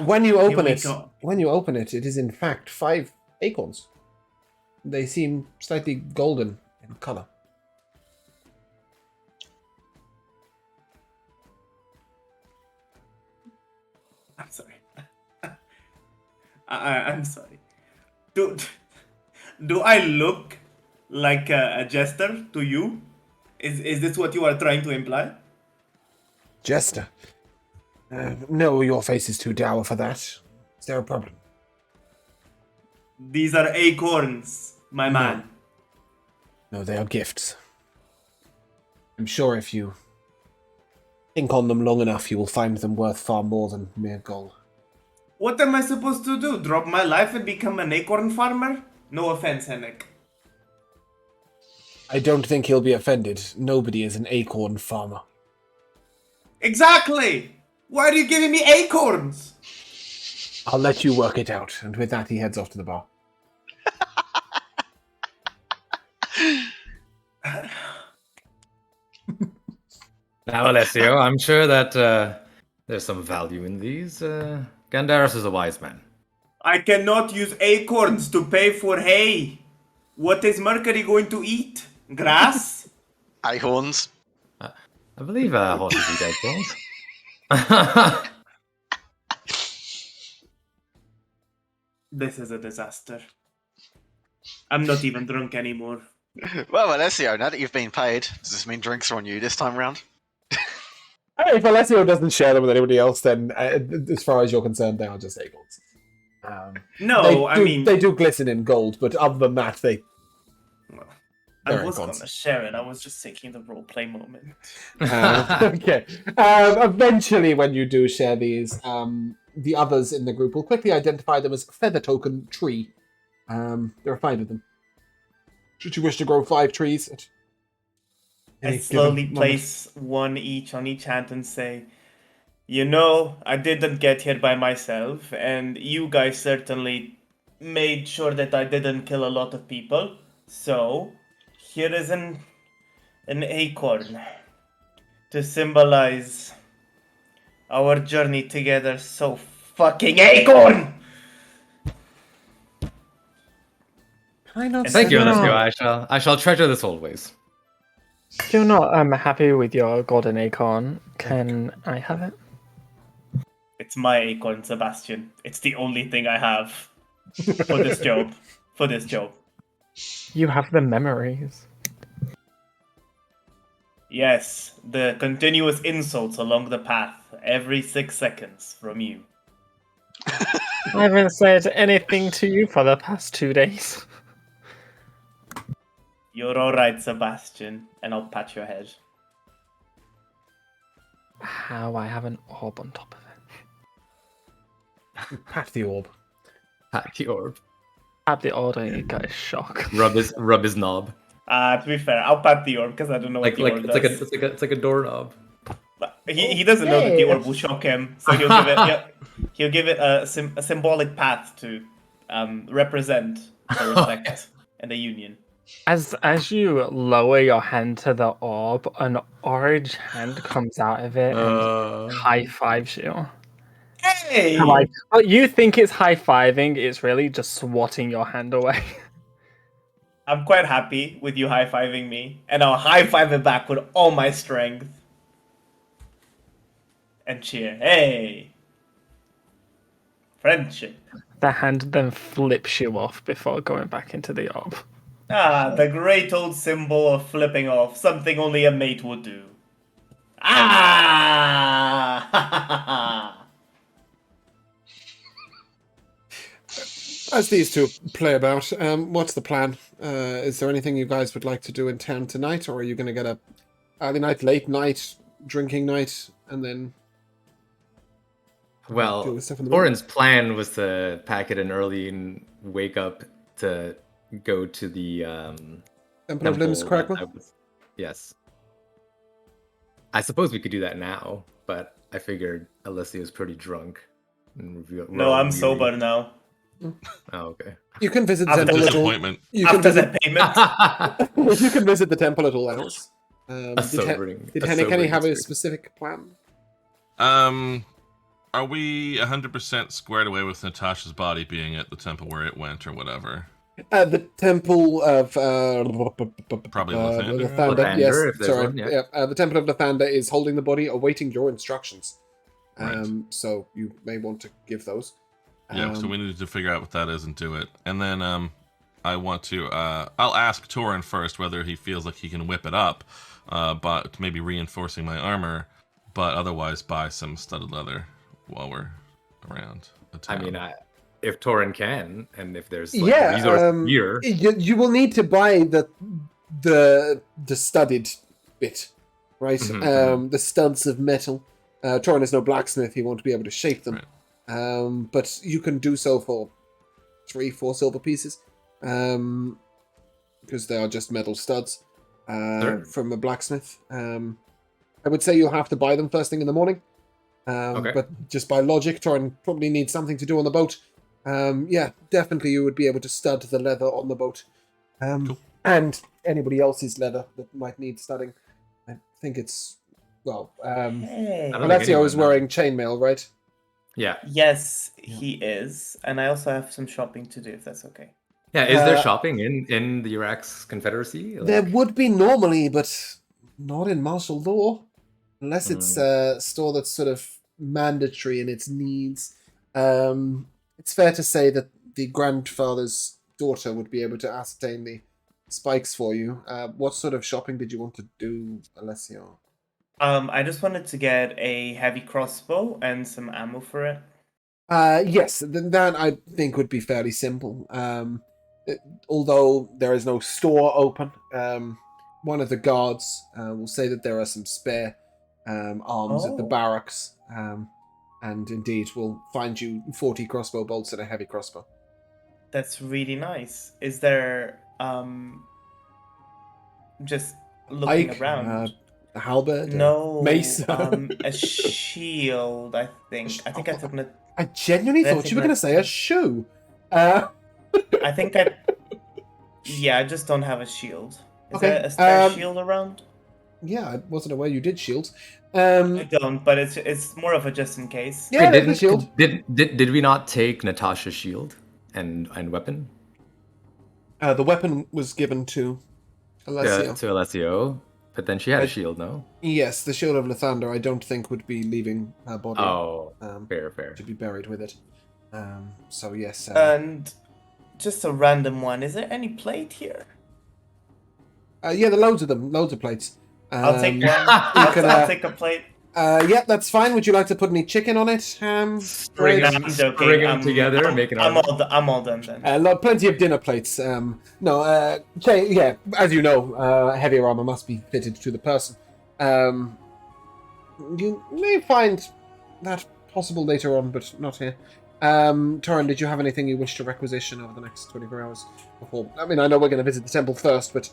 When you open we it, go. it is in fact 5 acorns. They seem slightly golden in color. I'm sorry. I'm sorry. Do I look like a jester to you? Is this what you are trying to imply? Jester. No, your face is too dour for that. Is there a problem? These are acorns, my man. No, they are gifts. I'm sure if you think on them long enough, you will find them worth far more than mere gold. What am I supposed to do? Drop my life and become an acorn farmer? No offense, Henrik. I don't think he'll be offended. Nobody is an acorn farmer. Exactly! Why are you giving me acorns? I'll let you work it out. And with that, he heads off to the bar. Now, Alessio, I'm sure that there's some value in these. Gandaris is a wise man. I cannot use acorns to pay for hay. What is Mercury going to eat? Grass? Acorns. I believe horses eat acorns. This is a disaster. I'm not even drunk anymore. Well, Alessio, now that you've been paid, does this mean drinks are on you this time round? If Alessio doesn't share them with anybody else, then as far as you're concerned, they are just acorns. No, I mean... They do glisten in gold, but other than that, they... Well, I they're was acorns. gonna share it, I was just taking the roleplay moment. Okay. Eventually, when you do share these, the others in the group will quickly identify them as Feather Token Tree. There are 5 of them. Should you wish to grow 5 trees at any I slowly given moment. place one each on each hand and say, you know, I didn't get here by myself, and you guys certainly made sure that I didn't kill a lot of people. So, here is an acorn to symbolize our journey together. So fucking acorn! Can I not Thank you, send them? Alessio. I shall treasure this always. You're not happy with your golden acorn. Can I have it? It's my acorn, Sebastian. It's the only thing I have for this job. For this job. You have the memories. Yes, the continuous insults along the path every 6 seconds from you. I haven't said anything to you for the past 2 days. You're alright, Sebastian, and I'll pat your head. How I have an orb on top of it. Pat the orb. Pat the orb. Pat the orb and you got a shock. Rub his knob. To be fair, I'll pat the orb because I don't know what the orb does. It's like a doorknob. He doesn't know that the orb will shock him, so he'll give it a symbolic pat to represent the respect and the union. As you lower your hand to the orb, an orange hand comes out of it and high fives you. Hey! Like, but you think it's high fiving, it's really just swatting your hand away. I'm quite happy with you high fiving me, and I'll high five it back with all my strength. And cheer. Hey! Friendship. The hand then flips you off before going back into the orb. The great old symbol of flipping off, something only a mate would do. Ah! As these two play about, what's the plan? Is there anything you guys would like to do in town tonight, or are you going to get a early night, late night, drinking night, and then... Well, deal with stuff in the morning? Oren's plan was to pack it in early and wake up to go to the Temple of Limbs, that Kragma? I was- Yes. I suppose we could do that now, but I figured Alessio's pretty drunk. And we're No, all I'm weary. sober now. Oh, okay. You can visit the After temple. Disappointment. You can After visit. the payment. You can visit the temple at all hours. A Did sobering Henny have a experience. specific plan? Are we 100% squared away with Natasha's body being at the temple where it went or whatever? The temple of Probably Lathander. Lathander, Lathander, yes, if there's sorry. one, yeah. The temple of Lathander is holding the body, awaiting your instructions. Right. So you may want to give those. Yeah, so we need to figure out what that is and do it. And then I want to... I'll ask Torin first whether he feels like he can whip it up, but maybe reinforcing my armor, but otherwise buy some studded leather while we're around the I town. mean, if Torin can, and if there's like, resource here, You will need to buy the studded bit. right? Mhm, The studs of metal. Torin is no blacksmith; he won't be able to shape them. But you can do so for 3-4 silver pieces, because they are just metal studs Sure. from a blacksmith. I would say you'll have to buy them first thing in the morning. Okay. But just by logic, Torin probably needs something to do on the boat. Yeah, definitely you would be able to stud the leather on the boat. Cool. And anybody else's leather that might need studding. I think it's, well, Hey. I don't think Alessio is anyone wearing chainmail, right? Yeah. Yes, he is, and I also have some shopping to do, if that's okay. Yeah. Is there Uh, shopping in the Iraq's Confederacy? There Like, would be normally, but not in martial law. Unless it's a store that's sort of mandatory in its needs. It's fair to say that the grandfather's daughter would be able to ascertain the spikes for you. What sort of shopping did you want to do, Alessio? I just wanted to get a heavy crossbow and some ammo for it. Yes, that I think would be fairly simple. Although there is no store open, one of the guards will say that there are some spare arms at the Oh. barracks, and indeed will find you 40 crossbow bolts and a heavy crossbow. That's really nice. Is there just looking Pike, around? a halberd, No, mace. a shield. I think. I think I took it. I genuinely That's thought you were going to say a shoe. I think I. Yeah, I just don't have a shield. Is Okay, there a spare shield around? Yeah, I wasn't aware you did shields. I don't, but it's more of a just in case. Yeah, wait, there's a shield. did we not take Natasha's shield and weapon? The weapon was given to Alessio. To Alessio, but then she had a shield, no? Yes, the shield of Lathander I don't think would be leaving her body. Oh, Um, fair. to be buried with it. So yes. And just a random one. Is there any plate here? Yeah, there are loads of them. Loads of plates. I'll take one. can, I'll take a plate. Yeah, that's fine. Would you like to put any chicken on it? Ham? String bread? I'm them, joking. string them together, make an I'm army. I'm all done then. Plenty of dinner plates. Yeah, as you know, heavier armor must be fitted to the person. You may find that possible later on, but not here. Torin, did you have anything you wish to requisition over the next 24 hours before? I mean, I know we're going to visit the temple first, but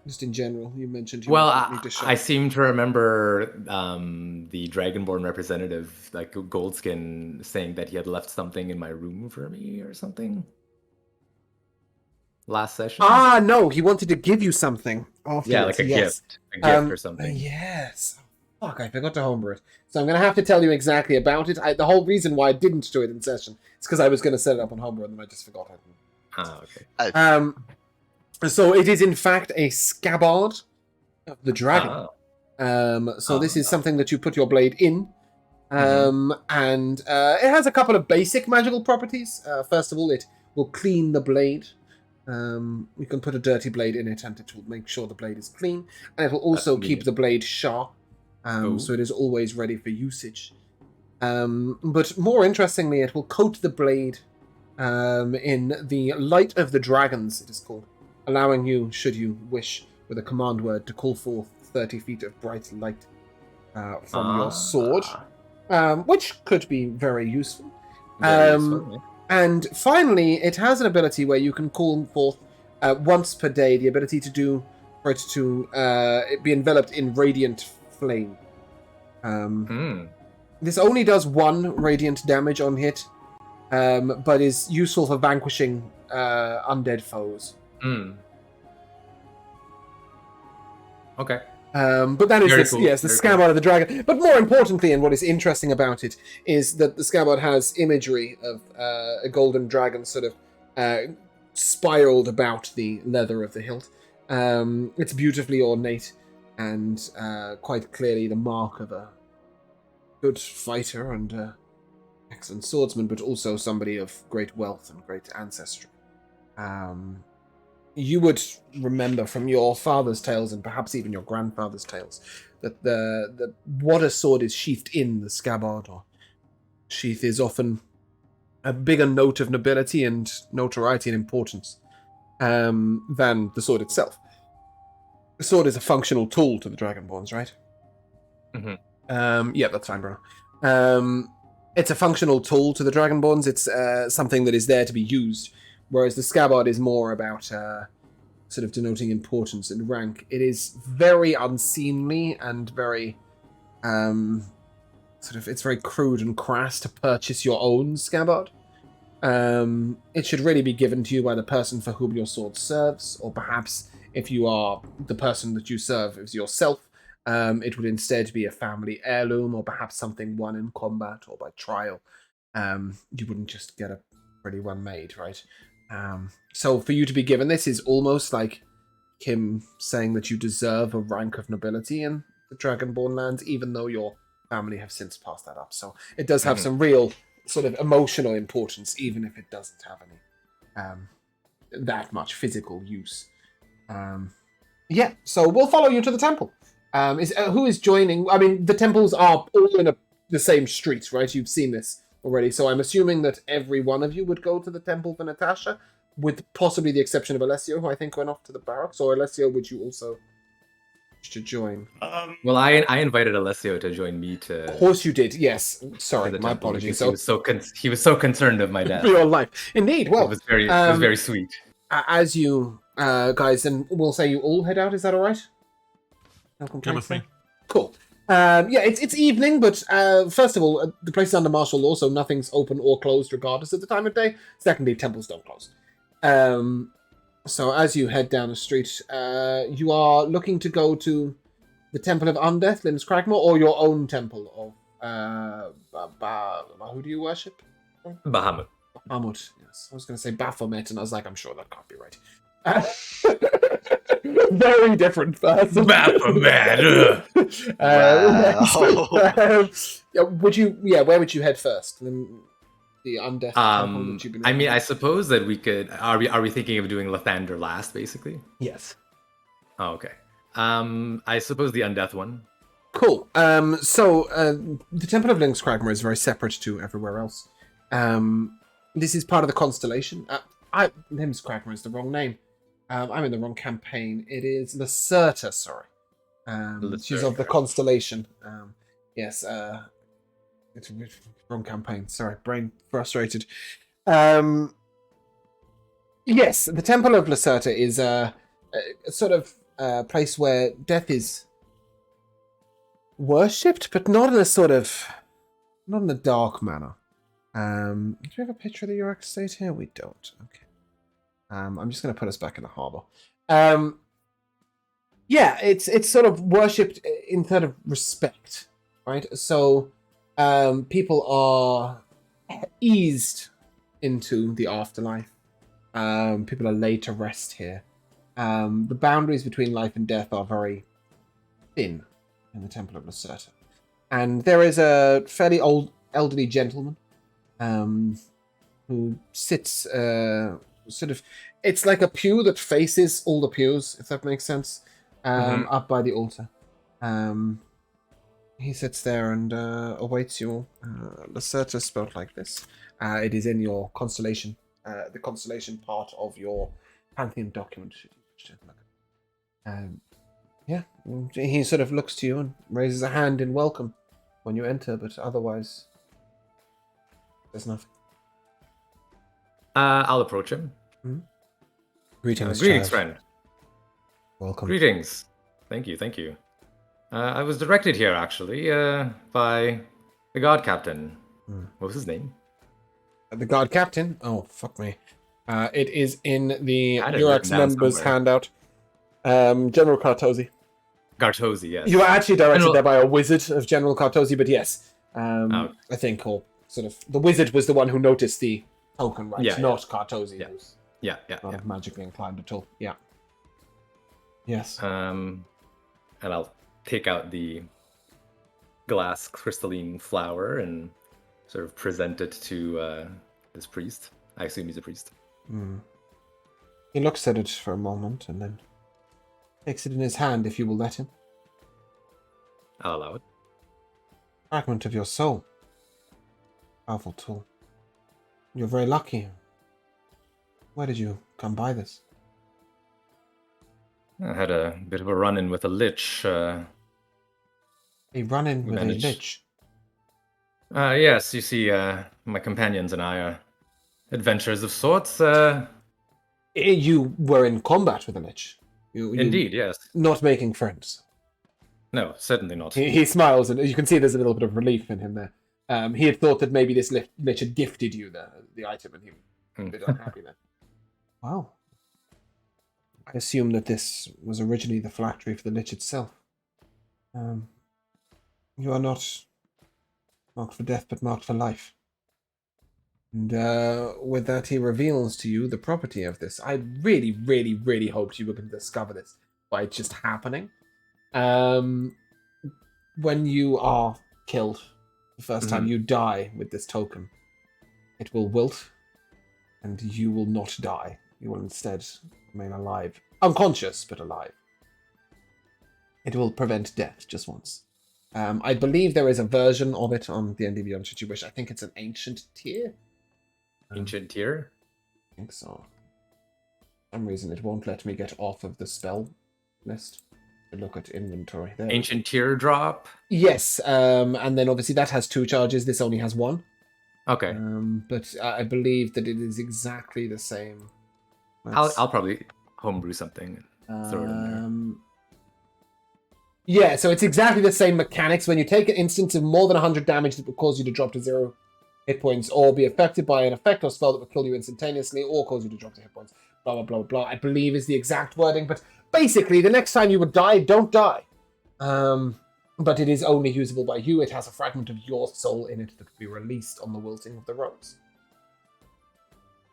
just in general, you mentioned you Well, need to shop. I seem to remember the Dragonborn representative, like Goldskin, saying that he had left something in my room for me or something. Last session. Ah, no, he wanted to give you something. Yeah, like a gift or something. Yes. Fuck, I forgot to homebrew it. So I'm going to have to tell you exactly about it. The whole reason why I didn't do it in session is because I was going to set it up on homebrew and then I just forgot. Ah, okay. So it is in fact a scabbard of the dragon. Ah. So this is something that you put your blade in. And it has a couple of basic magical properties. First of all, it will clean the blade. You can put a dirty blade in it and it will make sure the blade is clean. And it will also keep the blade sharp. So it is always ready for usage. But more interestingly, it will coat the blade in the light of the dragons, it is called, allowing you, should you wish, with a command word, to call forth 30 feet of bright light from your sword, which could be very useful. Very useful, yeah. And finally, it has an ability where you can call forth once per day the ability to do for it to be enveloped in radiant flame. This only does 1 radiant damage on hit, but is useful for vanquishing undead foes. Okay. But that is Very the cool. yes, the Very scabbard of the dragon. But more importantly, and what is interesting about it is that the scabbard has imagery of a golden dragon sort of spiraled about the leather of the hilt. It's beautifully ornate and quite clearly the mark of a good fighter and excellent swordsman, but also somebody of great wealth and great ancestry. You would remember from your father's tales and perhaps even your grandfather's tales that the what a sword is sheathed in the scabbard or sheath is often a bigger note of nobility and notoriety and importance than the sword itself. The sword is a functional tool to the Dragonborns, right? Mhm. Yeah, that's fine, bro. It's a functional tool to the Dragonborns. It's something that is there to be used, whereas the scabbard is more about sort of denoting importance and rank. It is very unseemly and very it's very crude and crass to purchase your own scabbard. It should really be given to you by the person for whom your sword serves, or perhaps if you are the person that you serve is yourself, it would instead be a family heirloom, or perhaps something won in combat or by trial. You wouldn't just get a pretty one made, right? So for you to be given this is almost like him saying that you deserve a rank of nobility in the Dragonborn lands, even though your family have since passed that up. So it does have some real sort of emotional importance, even if it doesn't have any that much physical use. Yeah, so we'll follow you to the temple. Who is joining? I mean, the temples are all in the same street, right? You've seen this already, so I'm assuming that every one of you would go to the temple for Natasha, with possibly the exception of Alessio, who I think went off to the barracks. Or Alessio, would you also wish to join? Well, I invited Alessio to join me to. Of course you did. Yes, sorry, the my temple apologies. because he was so concerned of my death. For your life, indeed. Well, it was very sweet. As you guys, and we'll say you all head out. Is that all right? No Come complaints with me. there? Cool. Yeah, it's evening, but first of all, the place is under martial law, so nothing's open or closed regardless of the time of day. Secondly, temples don't close. So as you head down the street, you are looking to go to the Temple of Undeath, Linus Cragmore, or your own temple of who do you worship? Bahamut. Bahamut, yes. I was going to say Baphomet, and I was like, I'm sure that can't be right. Very different person. Baphomet. Where would you head first? The undeath temple that you've been I mean, I suppose that we could. Are we thinking of doing Lathander last, basically? Yes. Oh, okay. I suppose the undeath one. Cool. So the Temple of Links Cragmore is very separate to everywhere else. This is part of the constellation. Links Cragmore is the wrong name. I'm in the wrong campaign. It is Lacerta, sorry. She's of the constellation. Yes. It's wrong campaign. Sorry, brain frustrated. Yes, the Temple of Lacerta is a sort of place where death is worshipped, but not in a dark manner. Do we have a picture of the Yorick State here? We don't. Okay. I'm just going to put us back in the harbor. Yeah, it's sort of worshipped in sort of respect, right? So people are eased into the afterlife. People are laid to rest here. The boundaries between life and death are very thin in the Temple of Lacerta. And there is a fairly old elderly gentleman who sits it's like a pew that faces all the pews, if that makes sense, up by the altar. He sits there and awaits you all. Lacerta is spelled like this. It is in your constellation, the constellation part of your Pantheon document. Yeah, he sort of looks to you and raises a hand in welcome when you enter, but otherwise, there's nothing. I'll approach him. Greetings, greetings, child. friend. Welcome. Greetings. Thank you. I was directed here, actually, by the guard captain. What was his name? The guard captain? Oh, fuck me. It is in the I had it UX written down members somewhere. handout. General Cartosi. Gartosi, yes. You were actually directed General- there by a wizard of General Cartosi, but yes. Oh. I think, or sort of, the wizard was the one who noticed the token, right? Yeah, Not Cartosi, Yeah. who's Yeah. not magically inclined at all. Yeah. Yes. And I'll take out the glass crystalline flower and sort of present it to this priest. I assume he's a priest. He looks at it for a moment and then takes it in his hand, if you will let him. I'll allow it. Fragment of your soul. Powerful tool. You're very lucky. Where did you come by this? I had a bit of a run-in with a lich A run-in with a managed- lich. Yes, you see, my companions and I are adventurers of sorts. You were in combat with a lich. You Indeed, yes. not making friends. No, certainly not. He smiles, and you can see there's a little bit of relief in him there. He had thought that maybe this lich had gifted you the item, and he was a bit unhappy then. Wow. I assume that this was originally the phylactery for the lich itself. You are not marked for death, but marked for life. And with that, he reveals to you the property of this. I really, really, really hoped you were going to discover this by it just happening. When you are killed, the first time you die with this token, it will wilt, and you will not die. You will instead remain alive. Unconscious, but alive. It will prevent death just once. I believe there is a version of it on the ND Beyond should you wish. I think it's an ancient tier. Ancient tier? I think so. For some reason it won't let me get off of the spell list to look at inventory. There. Ancient tier drop? Yes, and then obviously that has 2 charges. This only has 1. Okay. But I believe that it is exactly the same. I'll probably homebrew something and throw it in there. Yeah, so it's exactly the same mechanics. When you take an instance of more than 100 damage that will cause you to drop to 0 hit points, or be affected by an effect or spell that will kill you instantaneously, or cause you to drop to hit points, blah, blah, blah, blah, I believe is the exact wording. But basically, the next time you would die, don't die. But it is only usable by you. It has a fragment of your soul in it that will be released on the wilting of the rose.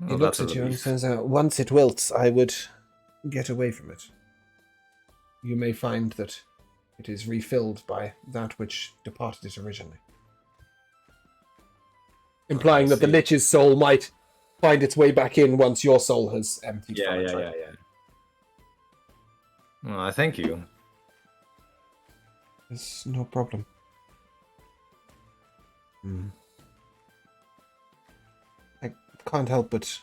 He looks at you and says, once it wilts, I would get away from it. You may find that it is refilled by that which departed it originally. Implying that the lich's soul might find its way back in once your soul has emptied from it. Yeah. Well, thank you. It's no problem. I can't help but...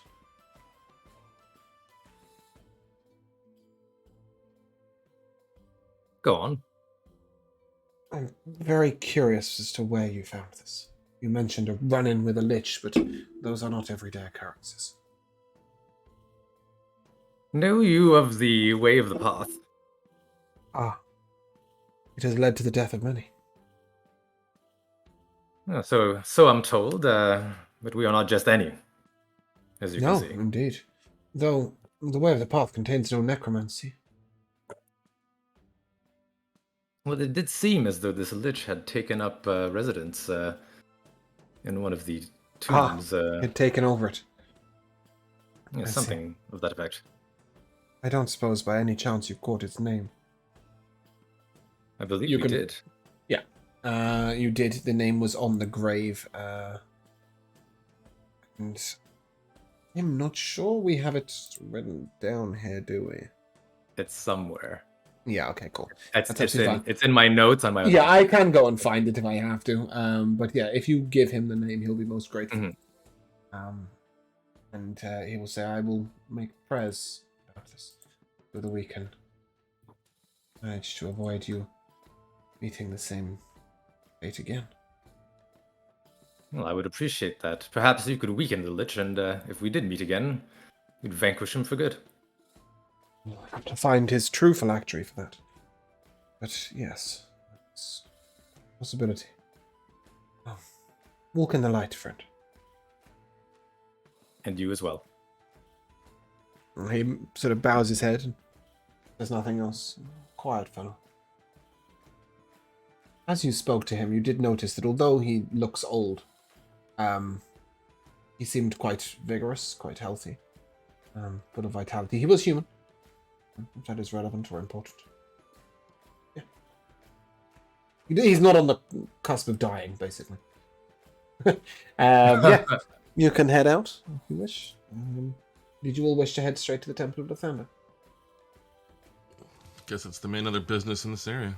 Go on. I'm very curious as to where you found this. You mentioned a run-in with a lich, but those are not everyday occurrences. Know you of the way of the path? Ah. It has led to the death of many. So I'm told, but we are not just any, as you can see. No, indeed. Though the way of the path contains no necromancy. Well, it did seem as though this lich had taken up residence in one of the tombs. Had taken over it. Yeah, something of that effect. I don't suppose by any chance you caught its name. I believe you did. Yeah, you did. The name was on the grave. And I'm not sure we have it written down here, do we? It's somewhere. Yeah, okay, cool. It's in my notes on my... Yeah, I can go and find it if I have to. But yeah, if you give him the name, he'll be most grateful. And he will say, I will make prayers about this so that we can manage to avoid you meeting the same fate again. Well, I would appreciate that. Perhaps you could weaken the lich, and if we did meet again, we'd vanquish him for good. We'll have to find his true phylactery for that. But yes, it's a possibility. Oh, walk in the light, friend. And you as well. He sort of bows his head and there's nothing else. Quiet fellow. As you spoke to him, you did notice that although he looks old, he seemed quite vigorous, quite healthy, full of vitality. He was human. If that is relevant or important. Yeah. He's not on the cusp of dying, basically. Yeah, you can head out if you wish. Did you all wish to head straight to the Temple of the Thunder? Guess it's the main other business in this area.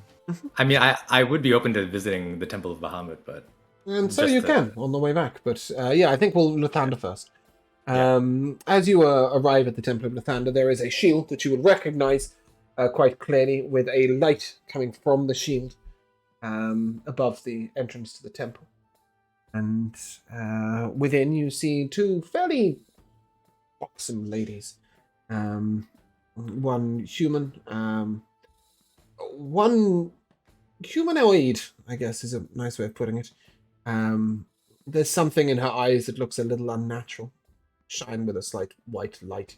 I mean, I would be open to visiting the Temple of Bahamut, but... And so you can, on the way back. But yeah, I think we'll Lathander first. As you arrive at the Temple of Lathander, there is a shield that you will recognize quite clearly with a light coming from the shield. above the entrance to the temple. And within you see two fairly buxom ladies. One human, one humanoid, I guess is a nice way of putting it. There's something in her eyes that looks a little unnatural. Shine with a slight white light.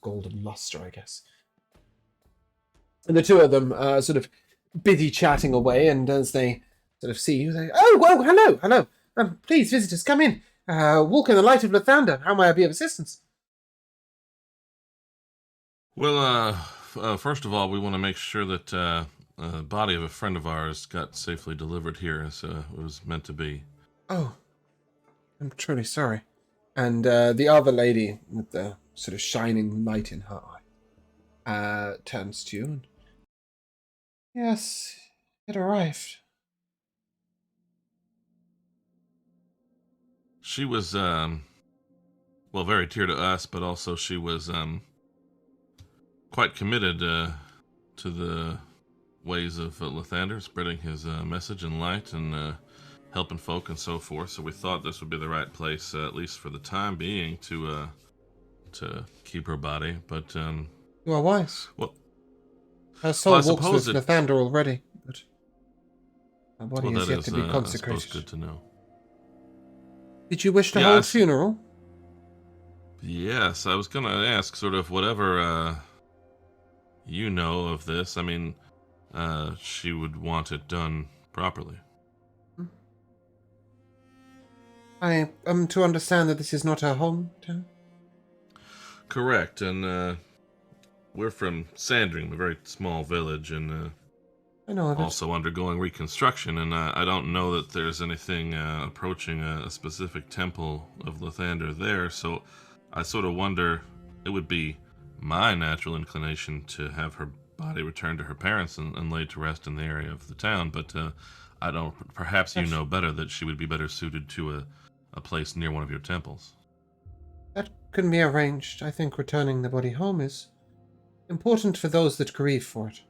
Golden luster, I guess. And the two of them are sort of busy chatting away, and as they sort of see you, they, oh, hello. Please, visitors, come in. Walk in the light of Lathander. How may I be of assistance? Well, first of all, we want to make sure that the body of a friend of ours got safely delivered here as it was meant to be. Oh, I'm truly sorry. And the other lady with the sort of shining light in her eye turns to you and, yes, it arrived. She was, very dear to us, but also she was quite committed to the ways of Lathander, spreading his message and light and helping folk and so forth. So we thought this would be the right place, at least for the time being, to keep her body. But You are wise. well, Her soul well, I walks with suppose Lathander already, but her body well, is that yet is, to be I consecrated. suppose, good to know. Did you wish to Yeah, hold funeral? Yes, I was going to ask, sort of whatever you know of this. I mean, she would want it done properly. I am to understand that this is not her hometown? Correct, and we're from Sandring, a very small village, and I know of it. also undergoing reconstruction, and I don't know that there's anything approaching a specific temple of Lathander there, so I sort of wonder, it would be my natural inclination to have her body returned to her parents and laid to rest in the area of the town, but I don't, perhaps you know better that she would be better suited to a place near one of your temples. That can be arranged. I think returning the body home is important for those that grieve for it.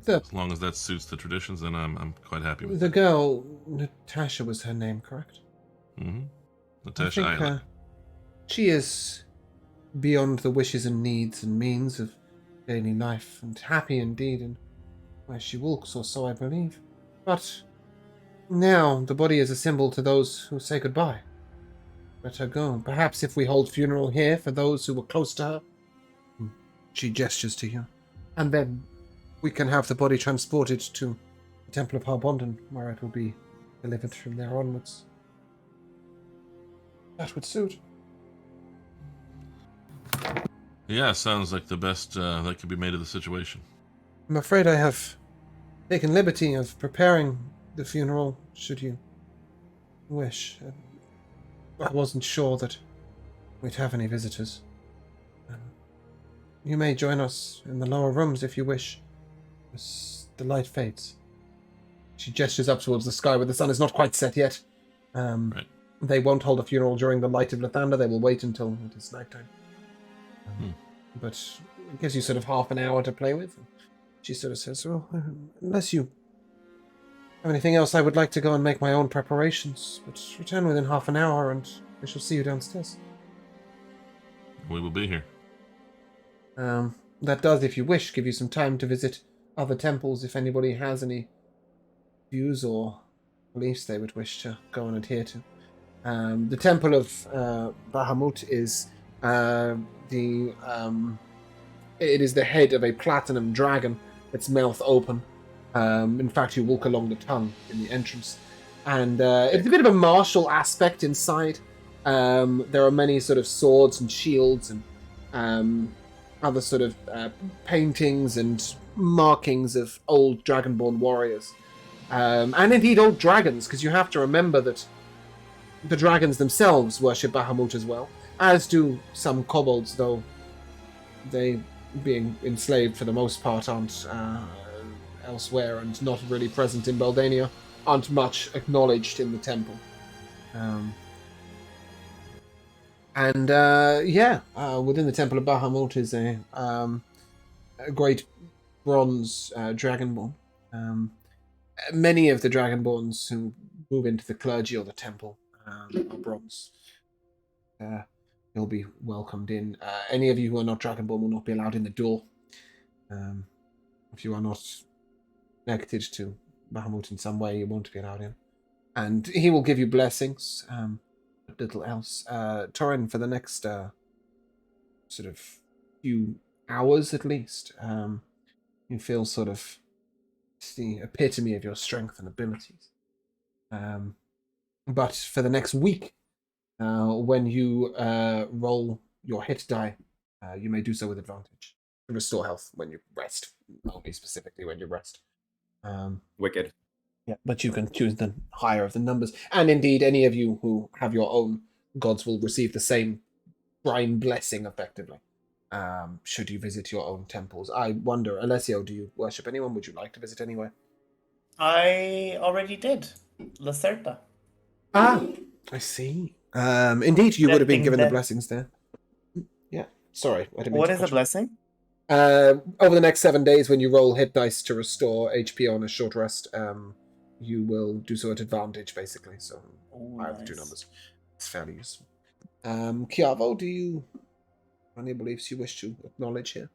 As long as that suits the traditions, then I'm quite happy with The it. girl, Natasha was her name, correct? Mm-hmm. I Natasha think Isla. she is beyond the wishes and needs and means of daily life, and happy indeed in where she walks, or so I believe. But now the body is a symbol to those who say goodbye. Let her go. Perhaps if we hold funeral here for those who were close to her. She gestures to you. And then we can have the body transported to the Temple of Harbondon, where it will be delivered from there onwards. That would suit. Yeah, sounds like the best that could be made of the situation. I'm afraid I have taken liberty of preparing the funeral, should you wish. I wasn't sure that we'd have any visitors. You may join us in the lower rooms if you wish, as the light fades. She gestures up towards the sky where the sun is not quite set yet. Right. They won't hold a funeral during the light of Lathander. They will wait until it is nighttime. But it gives you sort of half an hour to play with. She sort of says, well, unless you have anything else, I would like to go and make my own preparations. But return within half an hour and we shall see you downstairs. We will be here. That does, if you wish, give you some time to visit other temples if anybody has any views or beliefs they would wish to go and adhere to. The Temple of Bahamut is it is the head of a platinum dragon, its mouth open. In fact, you walk along the tongue in the entrance. And it's a bit of a martial aspect inside. There are many sort of swords and shields and other sort of paintings and markings of old dragonborn warriors. And indeed old dragons, because you have to remember that the dragons themselves worship Bahamut as well, as do some kobolds, though they, being enslaved for the most part, aren't elsewhere and not really present in Beldania, aren't much acknowledged in the temple. Within the Temple of Bahamut is a great bronze dragonborn. many of the Dragonborns who move into the clergy or the temple are bronze. You'll be welcomed in. Any of you who are not Dragonborn will not be allowed in the door. If you are not connected to Bahamut in some way, you won't be allowed in. And he will give you blessings, little else. Torin, for the next sort of few hours at least, you feel sort of the epitome of your strength and abilities. But for the next week, when you roll your hit die, you may do so with advantage. Restore health when you rest, only specifically when you rest. Wicked. Yeah, but you can choose the higher of the numbers. And indeed, any of you who have your own gods will receive the same shrine blessing, effectively, should you visit your own temples. I wonder, Alessio, do you worship anyone? Would you like to visit anywhere? I already did. Lacerta. Ah, I see. Indeed, you would have been given the blessings there. Yeah, sorry. I didn't mean What to is a cut you. blessing? Over the next 7 days, when you roll hit dice to restore HP on a short rest, you will do so at advantage, basically. So, I have the two numbers. It's fairly useful. Chiavo, do you have any beliefs you wish to acknowledge here?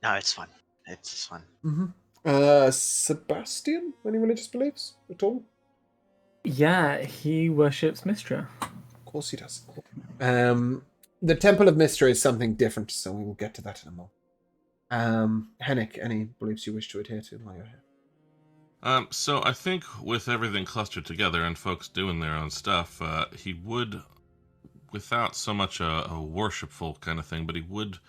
No, it's fine. It's fine. Mm-hmm. Sebastian, any religious beliefs at all? Yeah, he worships Mistra. Of course he does. The Temple of Mistra is something different, so we will get to that in a moment. Henrik, any beliefs you wish to adhere to while you're here? So I think with everything clustered together and folks doing their own stuff, he would, without so much a worshipful kind of thing, but he would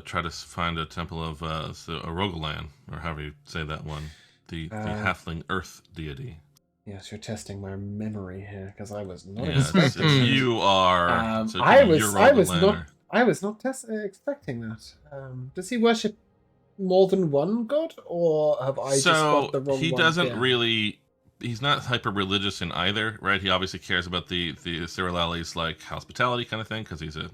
try to find a temple of Rogalan, or however you say that one, the halfling earth deity. Yes, you're testing my memory here because I was not Yes, expecting. you are. So I you're was Rogalan, not expecting that. Does he worship more than one god, or have I just got the wrong one? He doesn't down? really. He's not hyper religious in either, right? He obviously cares about the Cirillali's like hospitality kind of thing because he's a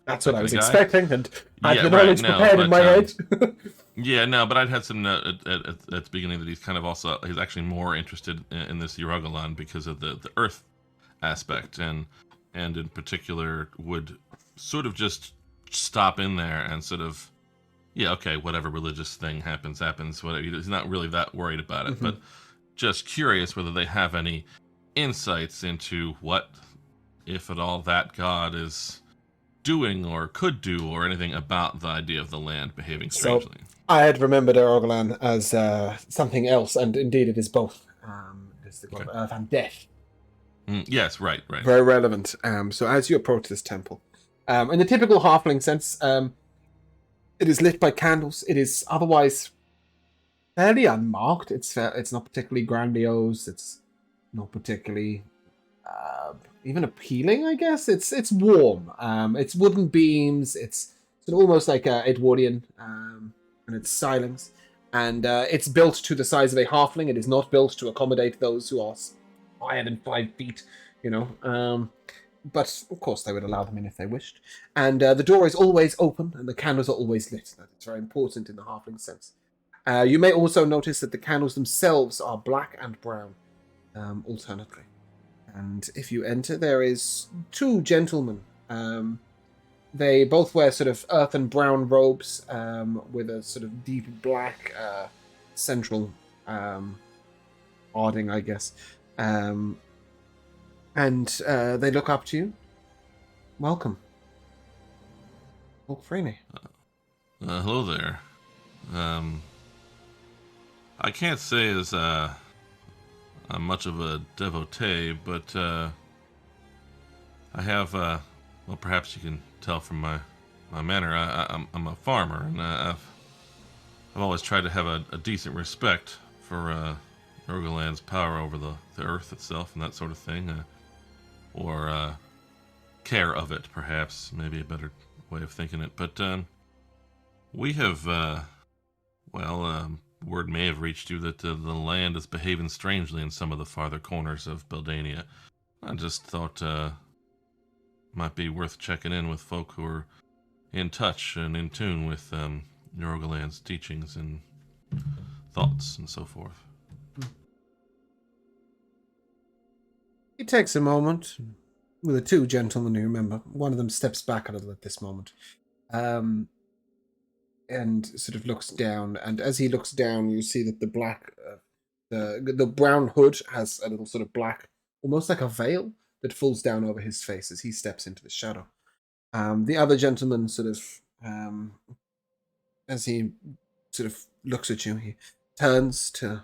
That's what I was guy. expecting, and I had Yeah, the knowledge right, no, prepared in but, my head. Yeah, no, but I'd had some note at the beginning that he's kind of also he's actually more interested in this Yorogalan because of the earth aspect, and in particular would sort of just stop in there and sort of whatever religious thing happens. Whatever, he's not really that worried about it, but just curious whether they have any insights into what, if at all, that god is doing or could do, or anything about the idea of the land behaving strangely. So, I had remembered Eroglan as something else, and indeed it is both. It is the god of earth and death. Yes, right. Very relevant. So as you approach this temple, in the typical halfling sense, it is lit by candles. It is otherwise fairly unmarked. It's not particularly grandiose. It's not particularly even appealing, I guess. It's warm. It's wooden beams. It's almost like Edwardian, and it's silence. And it's built to the size of a halfling. It is not built to accommodate those who are higher than 5 feet, but of course they would allow them in if they wished. And the door is always open, and the candles are always lit. That's very important in the halfling sense. You may also notice that the candles themselves are black and brown, alternately. And if you enter, there is 2 gentlemen. They both wear sort of earth and brown robes, with a sort of deep black central arding, I guess. And they look up to you. Welcome. Walk freely. Hello there. I can't say as I'm much of a devotee, but I have, well, perhaps you can tell from my manner, I'm a farmer, and I've always tried to have a decent respect for Rogaland's power over the earth itself and that sort of thing, or care of it, perhaps, maybe a better way of thinking it. But we have, word may have reached you that the land is behaving strangely in some of the farther corners of Beldania. I just thought might be worth checking in with folk who are in touch and in tune with Rogaland's teachings and thoughts and so forth. takes a moment with the two gentlemen you remember. One of them steps back a little at this moment. And sort of looks down, and as he looks down, you see that the black, the brown hood has a little sort of black, almost like a veil that falls down over his face as he steps into the shadow. The other gentleman sort of, as he sort of looks at you, he turns to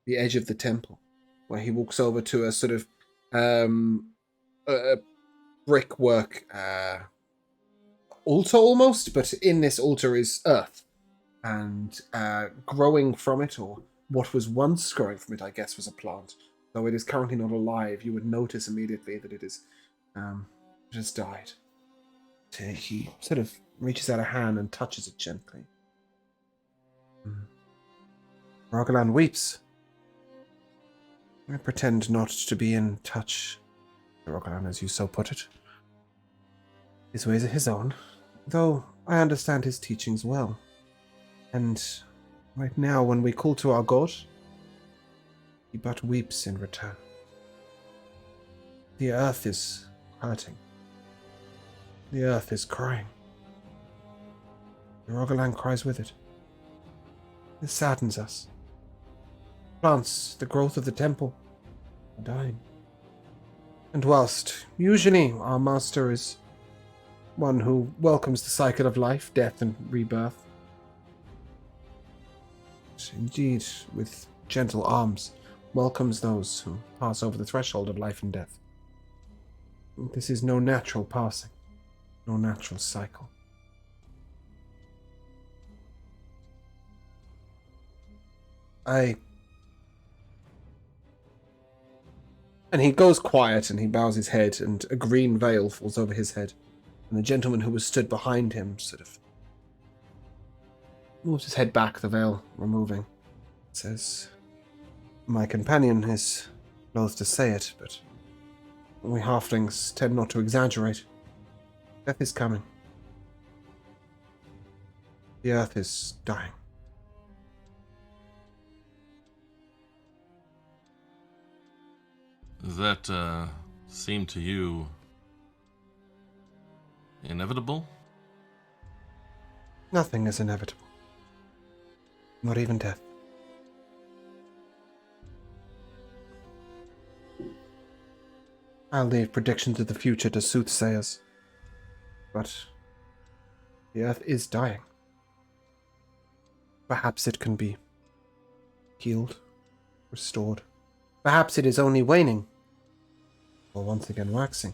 the edge of the temple, where he walks over to a sort of a brickwork altar almost, but in this altar is earth, and growing from it, or what was once growing from it, I guess, was a plant. Though it is currently not alive, you would notice immediately that it has died. He sort of reaches out a hand and touches it gently. Rogalan weeps. I pretend not to be in touch, Rogalan, as you so put it. His ways are his own, though I understand his teachings well. And right now, when we call to our god, he but weeps in return. The earth is hurting. The earth is crying. The Rogalan cries with it. This saddens us. Plants, the growth of the temple, are dying. And whilst usually our master is one who welcomes the cycle of life, death, and rebirth, indeed, with gentle arms, welcomes those who pass over the threshold of life and death. This is no natural passing, no natural cycle. And he goes quiet and he bows his head, and a green veil falls over his head. And the gentleman who was stood behind him sort of moves his head back, the veil removing. Says, my companion is loath to say it, but we halflings tend not to exaggerate. Death is coming. The earth is dying. Does that seem to you inevitable? Nothing is inevitable. Not even death. I'll leave predictions of the future to soothsayers. But the earth is dying. Perhaps it can be healed, restored. Perhaps it is only waning, or once again waxing.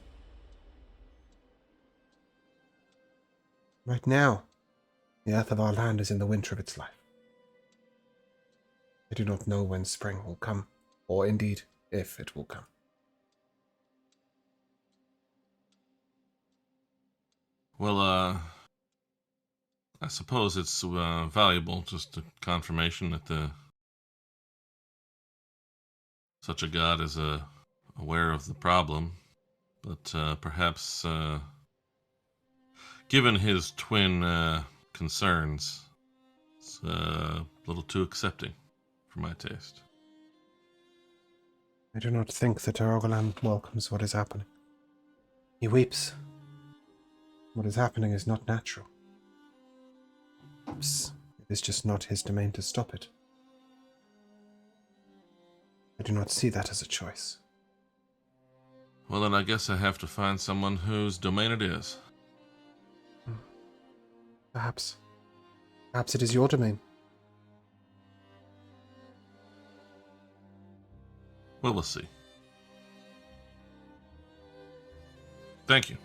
Right now, the earth of our land is in the winter of its life. I do not know when spring will come, or indeed, if it will come. Well, I suppose it's valuable, just a confirmation that such a god is aware of the problem, but perhaps, given his twin concerns, it's a little too accepting for my taste. I do not think that Rogalan welcomes what is happening. He weeps. What is happening is not natural. Perhaps it is just not his domain to stop it. I do not see that as a choice. Well, then I guess I have to find someone whose domain it is. Perhaps. Perhaps it is your domain. Well, we'll see. Thank you.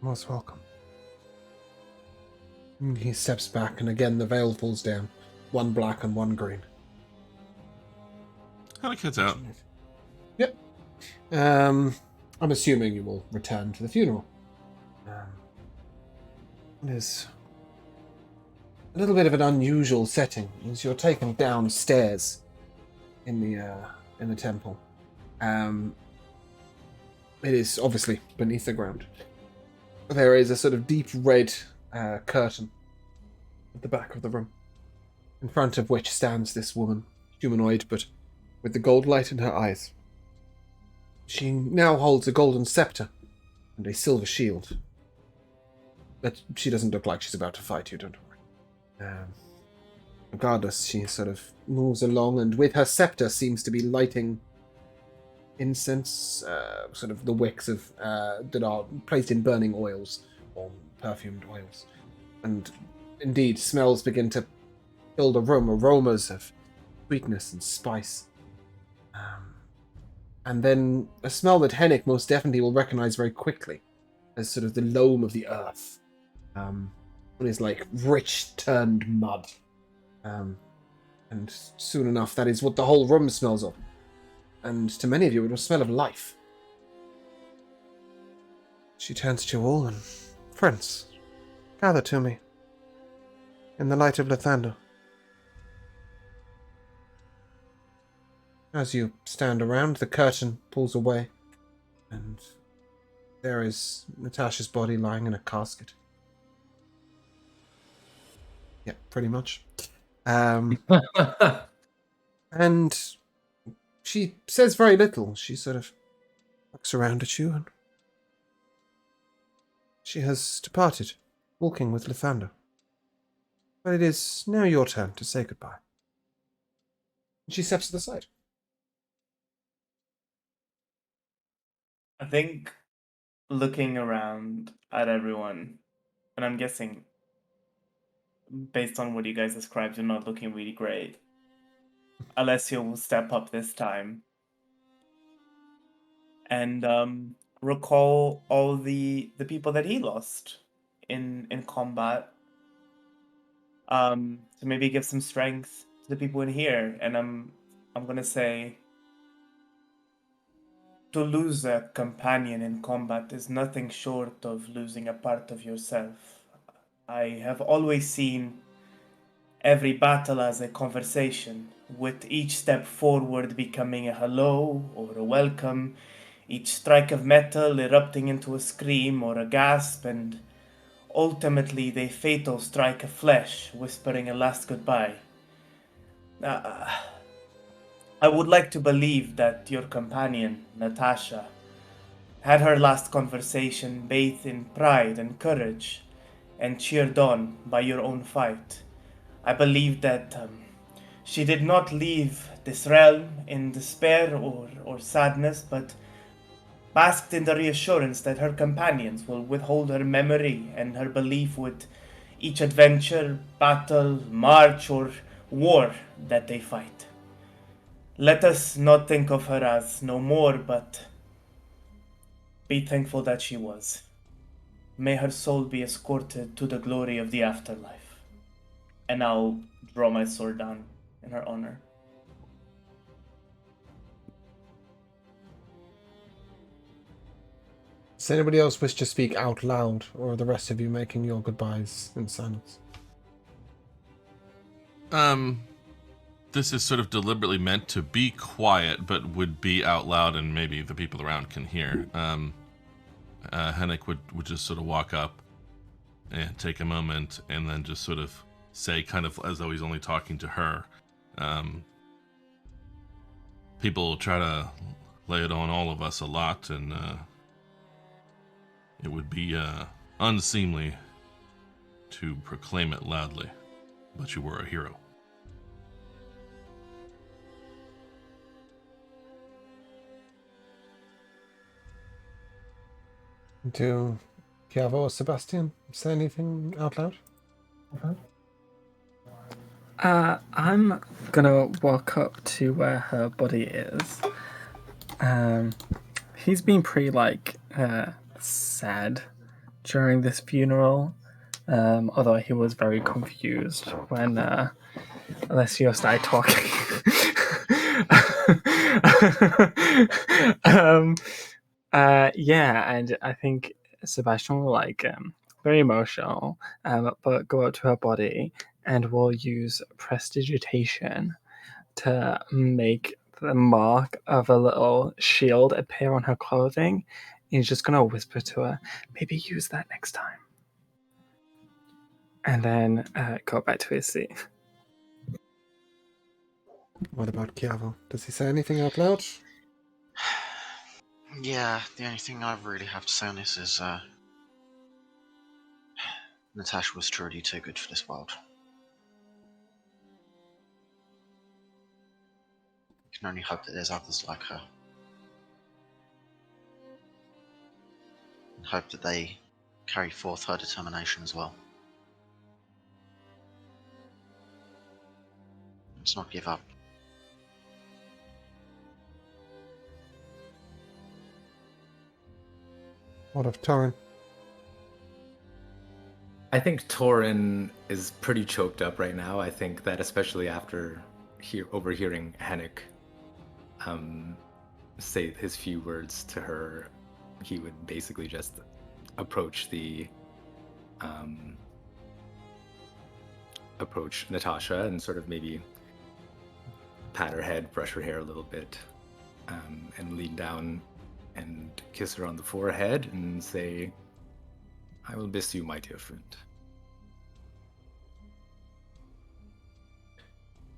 Most welcome. He steps back, and again the veil falls down. One black and one green. How the kids out? Yep. I'm assuming you will return to the funeral. It is a little bit of an unusual setting, as you're taken downstairs in the temple. It is obviously beneath the ground. There is a sort of deep red curtain at the back of the room, in front of which stands this woman, humanoid, but with the gold light in her eyes. She now holds a golden scepter and a silver shield. But she doesn't look like she's about to fight you, don't worry. Regardless, she sort of moves along, and with her scepter seems to be lighting incense, sort of the wicks of that are placed in burning oils or perfumed oils. And indeed, smells begin to fill the room, aromas of sweetness and spice. And then a smell that Hennick most definitely will recognize very quickly as sort of the loam of the earth. What is like rich turned mud. And soon enough, that is what the whole room smells of. And to many of you, it will smell of life. She turns to you all and, friends, gather to me in the light of Lathander. As you stand around, the curtain pulls away, and there is Natasha's body lying in a casket. Yeah, pretty much. And she says very little. She sort of looks around at you, and she has departed, walking with Lathander. But it is now your turn to say goodbye. She steps to the side. I think looking around at everyone, and I'm guessing based on what you guys described, you're not looking really great. Alessio will step up this time and recall all the people that he lost in combat. To maybe give some strength to the people in here, and I'm gonna say, to lose a companion in combat is nothing short of losing a part of yourself. I have always seen every battle as a conversation, with each step forward becoming a hello or a welcome, each strike of metal erupting into a scream or a gasp, and ultimately the fatal strike of flesh, whispering a last goodbye. I would like to believe that your companion, Natasha, had her last conversation bathed in pride and courage, and cheered on by your own fight. I believe that she did not leave this realm in despair or sadness, but basked in the reassurance that her companions will withhold her memory and her belief with each adventure, battle, march, or war that they fight. Let us not think of her as no more, but be thankful that she was. May her soul be escorted to the glory of the afterlife. And I'll draw my sword down in her honor. Does anybody else wish to speak out loud, or are the rest of you making your goodbyes in silence? This is sort of deliberately meant to be quiet, but would be out loud, and maybe the people around can hear. Hennick would just sort of walk up and take a moment, and then just sort of say, kind of as though he's only talking to her. People try to lay it on all of us a lot, and it would be unseemly to proclaim it loudly, but you were a hero. Do Chiavo or Sebastian say anything out loud? I'm gonna walk up to where her body is. He's been pretty sad during this funeral, although he was very confused when Alessio started talking. Yeah, and I think Sebastian will very emotional, but go up to her body and will use prestidigitation to make the mark of a little shield appear on her clothing. He's just gonna whisper to her, maybe use that next time. And then go back to his seat. What about Chiavo? Does he say anything out loud? Yeah, the only thing I really have to say on this is Natasha was truly too good for this world. You can only hope that there's others like her. And hope that they carry forth her determination as well. Let's not give up. What of Torrin? I think Torin is pretty choked up right now. I think that especially after overhearing Hennick say his few words to her, he would basically just approach approach Natasha and sort of maybe pat her head, brush her hair a little bit, and lean down and kiss her on the forehead and say, "I will miss you, my dear friend."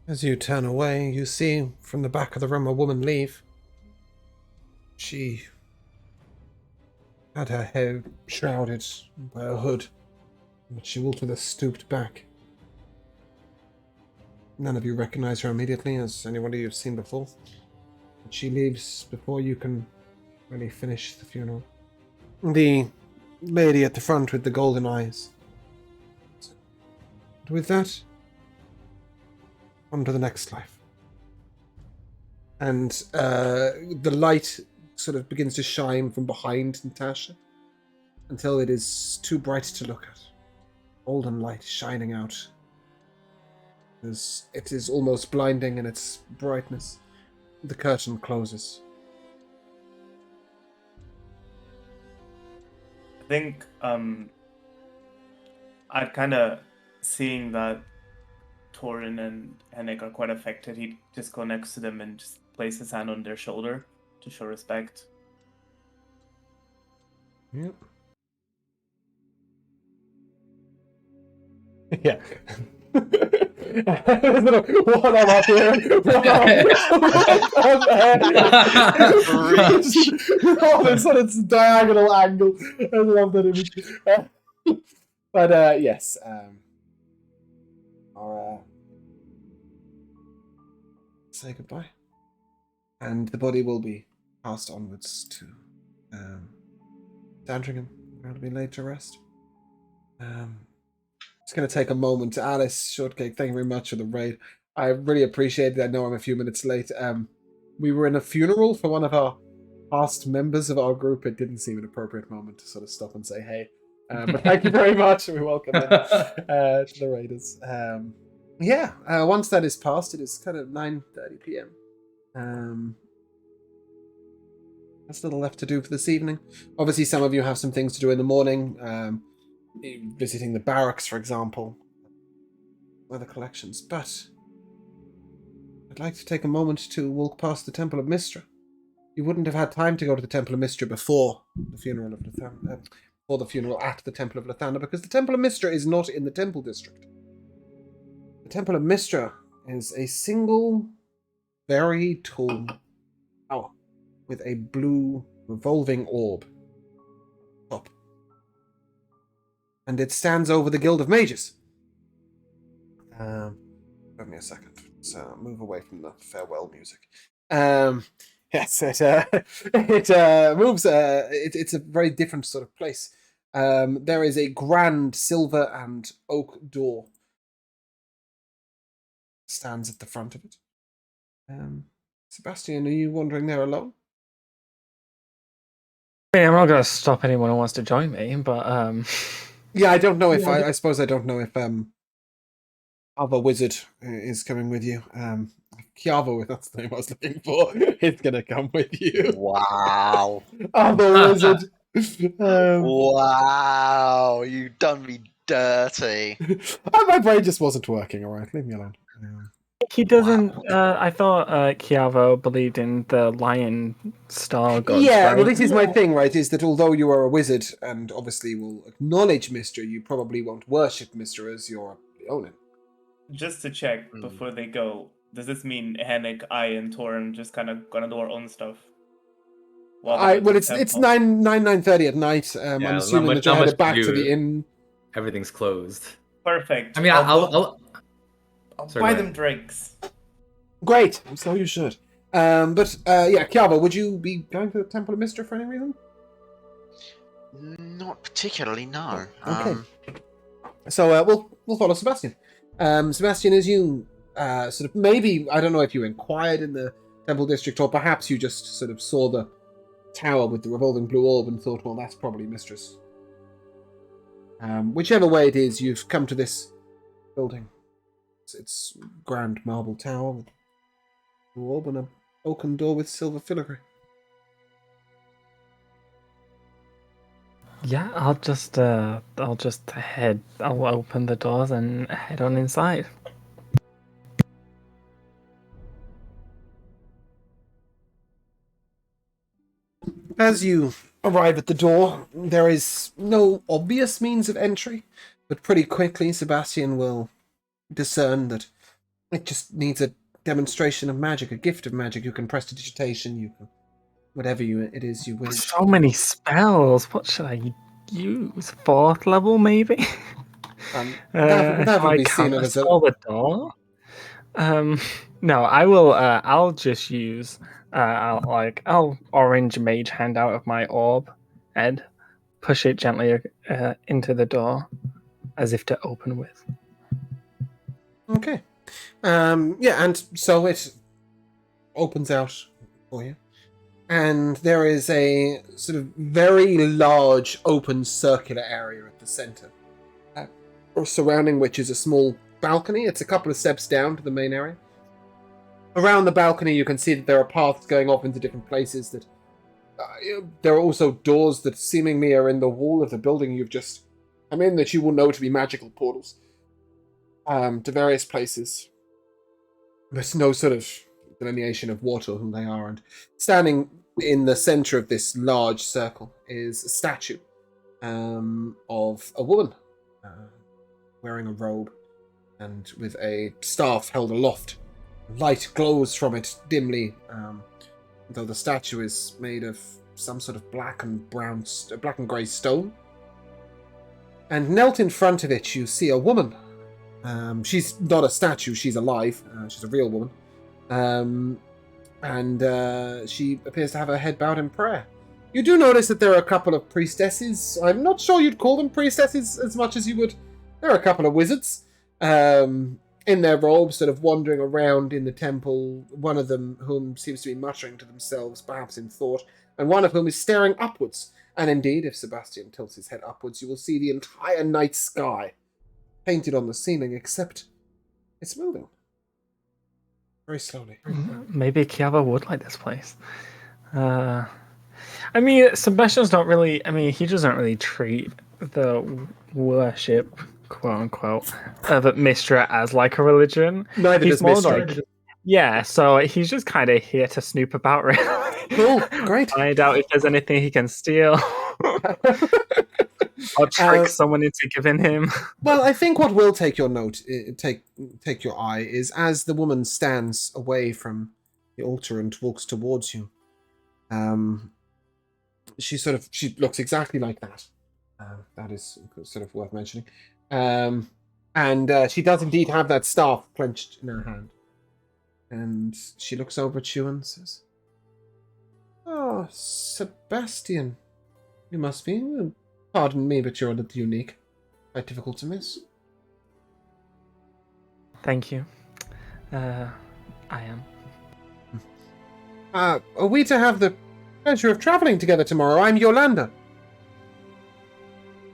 As you turn away, you see from the back of the room a woman leave. She had her hair shrouded by a hood, but she walked with a stooped back. None of you recognize her immediately as anybody you've seen before. But she leaves before you can really finish the funeral. The lady at the front with the golden eyes. And with that, on to the next life. And the light sort of begins to shine from behind Natasha until it is too bright to look at. Golden light shining out. It is almost blinding in its brightness. The curtain closes. I think I'd kind of, seeing that Torin and Hennick are quite affected, he'd just go next to them and just place his hand on their shoulder to show respect. Yep. Yeah. What am I here? It's on its diagonal angle. I love that image. But yes, I'll say goodbye, and the body will be passed onwards to Sandringham, where it'll be laid to rest. It's going to take a moment. Alice, Shortcake, thank you very much for the raid. I really appreciate it. I know I'm a few minutes late. We were in a funeral for one of our past members of our group. It didn't seem an appropriate moment to sort of stop and say, hey. But thank you very much. We welcome in, to the raiders. Once that is passed, it is kind of 9:30 p.m. That's little left to do for this evening. Obviously, some of you have some things to do in the morning. Visiting the barracks, for example, other collections, but I'd like to take a moment to walk past the Temple of Mystra. You wouldn't have had time to go to the Temple of Mystra before the funeral of Lathander, or the funeral at the Temple of Lathander, because the Temple of Mystra is not in the Temple District. The Temple of Mystra is a single, very tall tower with a blue revolving orb top. And it stands over the Guild of Mages. Give me a second. So move away from the farewell music. Yes, it moves. It's a very different sort of place. There is a grand silver and oak door. Stands at the front of it. Sebastian, are you wandering there alone? I mean, I'm not going to stop anyone who wants to join me, but Yeah, I don't know if I suppose I don't know if other wizard is coming with you. Kiavo, that's the name I was looking for. It's gonna come with you. Wow. Other wizard. Wow, you done me dirty. My brain just wasn't working. All right, leave me alone. he doesn't. I thought Kiavo believed in the lion star gods. Yeah, right? well, this is my thing, right? Is that although you are a wizard and obviously will acknowledge Mister, you probably won't worship Mister as your Leonin. Just to check before they go, does this mean Hennick, I, and Torin just kind of gonna do our own stuff? while they go to the It's temple. 9:30 at night. I'm Yeah, assuming that you're not much headed back to to do. the inn. Everything's closed. Perfect. I mean, I'll Sorry, buy go them ahead. drinks. Great, so you should. Kiava, would you be going to the Temple of Mystra for any reason? Not particularly, no. Okay. So we'll follow Sebastian. Sebastian, as you sort of maybe, I don't know if you inquired in the Temple District or perhaps you just sort of saw the tower with the revolving blue orb and thought, well, that's probably Mistress. Whichever way it is, you've come to this building. It's grand marble tower with blue orb and an oaken door with silver filigree. Yeah, I'll just head. I'll open the doors and head on inside. As you arrive at the door, there is no obvious means of entry, but pretty quickly Sebastian will discern that it just needs a demonstration of magic, a gift of magic. You can prestidigitation, you can whatever it is you wish. So many spells. What should I use? 4th level, maybe. That would I be seen can't as a spell the door. No, I will. I'll just use. I'll orange mage hand out of my orb, and push it gently into the door, as if to open with. okay. And so it opens out for you. And there is a sort of very large open circular area at the center, surrounding which is a small balcony. It's a couple of steps down to the main area. Around the balcony, you can see that there are paths going off into different places. That there are also doors that seemingly are in the wall of the building you've just come in that you will know to be magical portals to various places. There's no sort of delineation of what or who they are, and standing in the center of this large circle is a statue of a woman wearing a robe and with a staff held aloft. Light glows from it dimly, though the statue is made of some sort of black and grey stone. And knelt in front of it, you see a woman. She's not a statue; she's alive. She's a real woman. And she appears to have her head bowed in prayer. You do notice that there are a couple of priestesses. I'm not sure you'd call them priestesses as much as you would. There are a couple of wizards in their robes, sort of wandering around in the temple. One of them whom seems to be muttering to themselves, perhaps in thought, and one of whom is staring upwards. And indeed, if Sebastian tilts his head upwards, you will see the entire night sky painted on the ceiling, except it's moving. Very slowly. Maybe Kiava would like this place. I mean, Sebastian's not really. I mean, he doesn't really treat the worship, quote unquote, of Mistra as like a religion. Neither He's does more Mistra. like, yeah. So he's just kind of here to snoop about, really. Cool, great. Find out if there's anything he can steal. Or trick someone into giving him. Well, I think what will take your take your eye is as the woman stands away from the altar and walks towards you. She looks exactly like that. That is sort of worth mentioning. And she does indeed have that staff clenched in her hand. And she looks over at you and says, "Oh, Sebastian, you must be. Pardon me, but you're a little unique. Quite difficult to miss." Thank you. I am. Are we to have the pleasure of traveling together tomorrow? I'm Yolanda.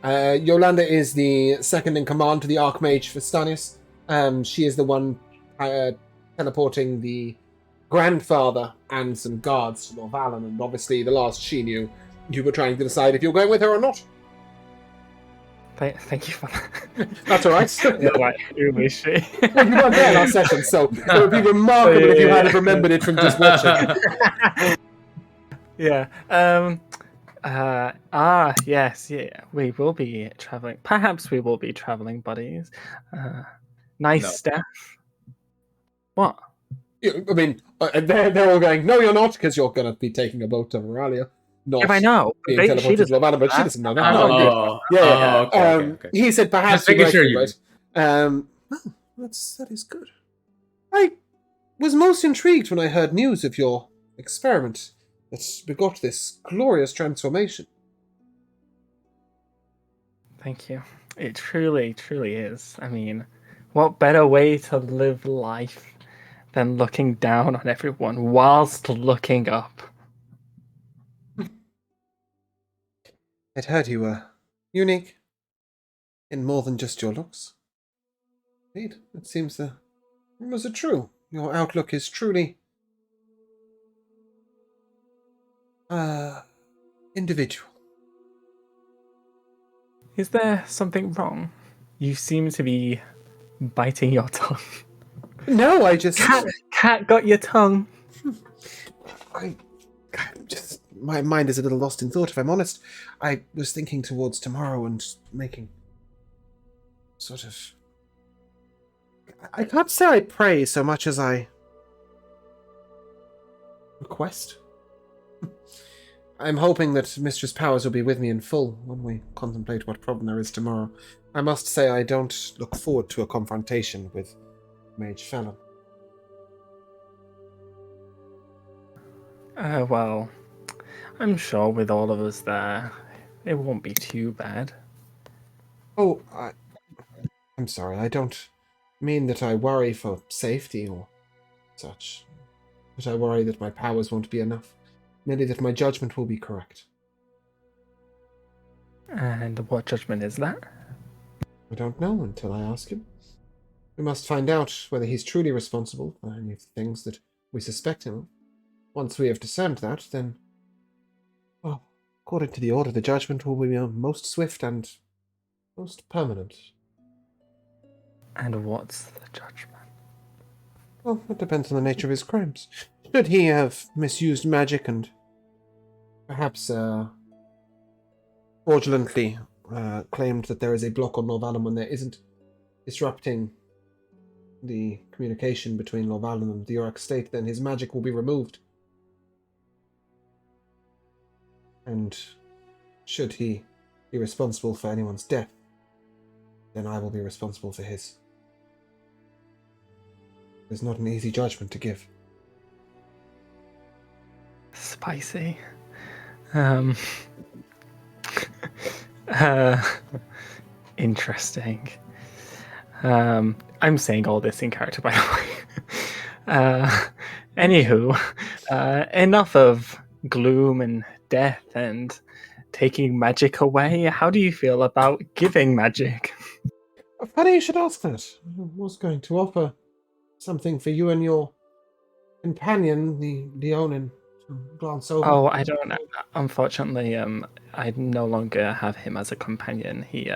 Yolanda is the second in command to the Archmage Vestanius. She is the one teleporting the grandfather and some guards to Norvalan, and obviously the last she knew, you were trying to decide if you're going with her or not. Thank you for that. That's all right. Like, who is she? Well, you weren't there last session, so it would be remarkable if you hadn't remembered it from just watching. Yeah. Yes. Yeah. We will be traveling. Perhaps we will be traveling buddies. Nice No. stuff. What? I mean, they're all going, "No, you're not," because you're going to be taking a boat to Moralia. not Yeah, I know. being She teleported to doesn't Lorvana, but she that. doesn't know that. No, good. Oh, Yeah. okay. He said perhaps Just making you sure might be you- right. Well, that is good. I was most intrigued when I heard news of your experiment that begot this glorious transformation. Thank you. It truly, truly is. I mean, what better way to live life than looking down on everyone whilst looking up? I'd heard you were unique in more than just your looks. Indeed, it seems the rumors are true. Your outlook is truly individual. Is there something wrong? You seem to be biting your tongue. No, I just Cat got your tongue. I just my mind is a little lost in thought, if I'm honest. I was thinking towards tomorrow and making sort of I can't say I pray so much as I request. I'm hoping that Mistress Powers will be with me in full when we contemplate what problem there is tomorrow. I must say I don't look forward to a confrontation with Mage Fallon. Well, I'm sure with all of us there, it won't be too bad. Oh, I'm sorry, I don't mean that I worry for safety or such. But I worry that my powers won't be enough. Merely that my judgment will be correct. And what judgment is that? I don't know until I ask him. We must find out whether he's truly responsible for any of the things that we suspect him of. Once we have discerned that, then, well, according to the order, the judgment will be most swift and most permanent. And what's the judgment? Well, it depends on the nature of his crimes. Should he have misused magic and perhaps fraudulently claimed that there is a block on Lorvallen when there isn't, disrupting the communication between Lorvallen and the Yorick state, then his magic will be removed. And should he be responsible for anyone's death, then I will be responsible for his. It's not an easy judgment to give. Spicy. Interesting. I'm saying all this in character, by the way. Anywho, enough of gloom and death and taking magic away. How do you feel about giving magic? Funny you should ask that. I was going to offer something for you and your companion, the Leonin, to glance over. Oh, I don't. Unfortunately, I no longer have him as a companion. He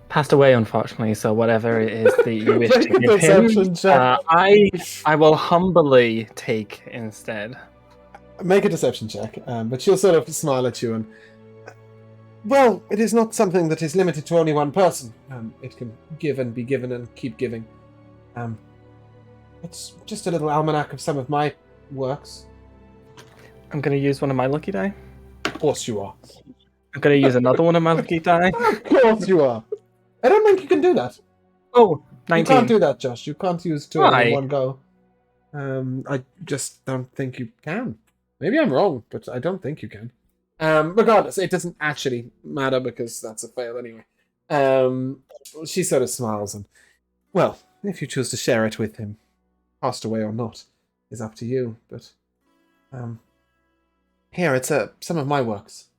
passed away, unfortunately. So whatever it is that you wish to Make a give him, deception check. I will humbly take instead. Make a deception check, but she'll sort of smile at you and... Well, it is not something that is limited to only one person. It can give and be given and keep giving. It's just a little almanac of some of my works. I'm going to use one of my lucky die. Of course you are. I'm going to use another one of my lucky die. Of course you are. I don't think you can do that. Oh, You 19. can't do that, Josh. You can't use two of them Why? in one go. I just don't think you can. Maybe I'm wrong, but I don't think you can. Regardless, it doesn't actually matter because that's a fail anyway. She sort of smiles and, well, if you choose to share it with him, passed away or not, is up to you. But here, it's some of my works.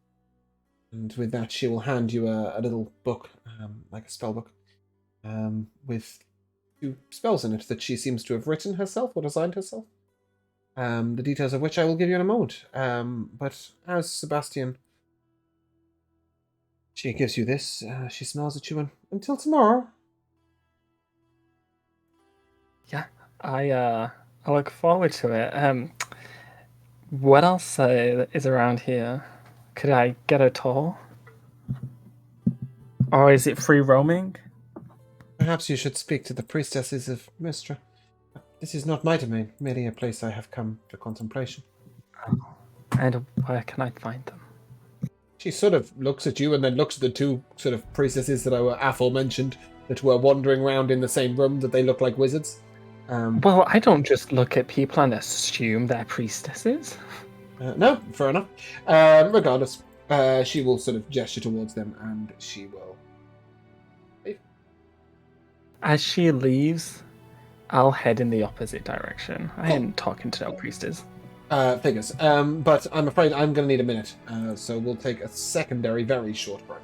And with that, she will hand you a little book, like a spell book, with 2 spells in it that she seems to have written herself or designed herself. The details of which I will give you in a moment. But as Sebastian, she gives you this, she smiles at you, and until tomorrow. Yeah, I look forward to it. What else is around here? Could I get a tour? Or is it free roaming? Perhaps you should speak to the priestesses of Mystra. This is not my domain, merely a place I have come to contemplation. And where can I find them? She sort of looks at you and then looks at the two sort of priestesses that I were aforementioned that were wandering around in the same room that they look like wizards. Well, I don't just look at people and assume they're priestesses. No, fair enough. Regardless, she will sort of gesture towards them and she will leave. As she leaves, I'll head in the opposite direction. I ain't talking to no priestess. Figures. But I'm afraid I'm going to need a minute, so we'll take a secondary, very short break.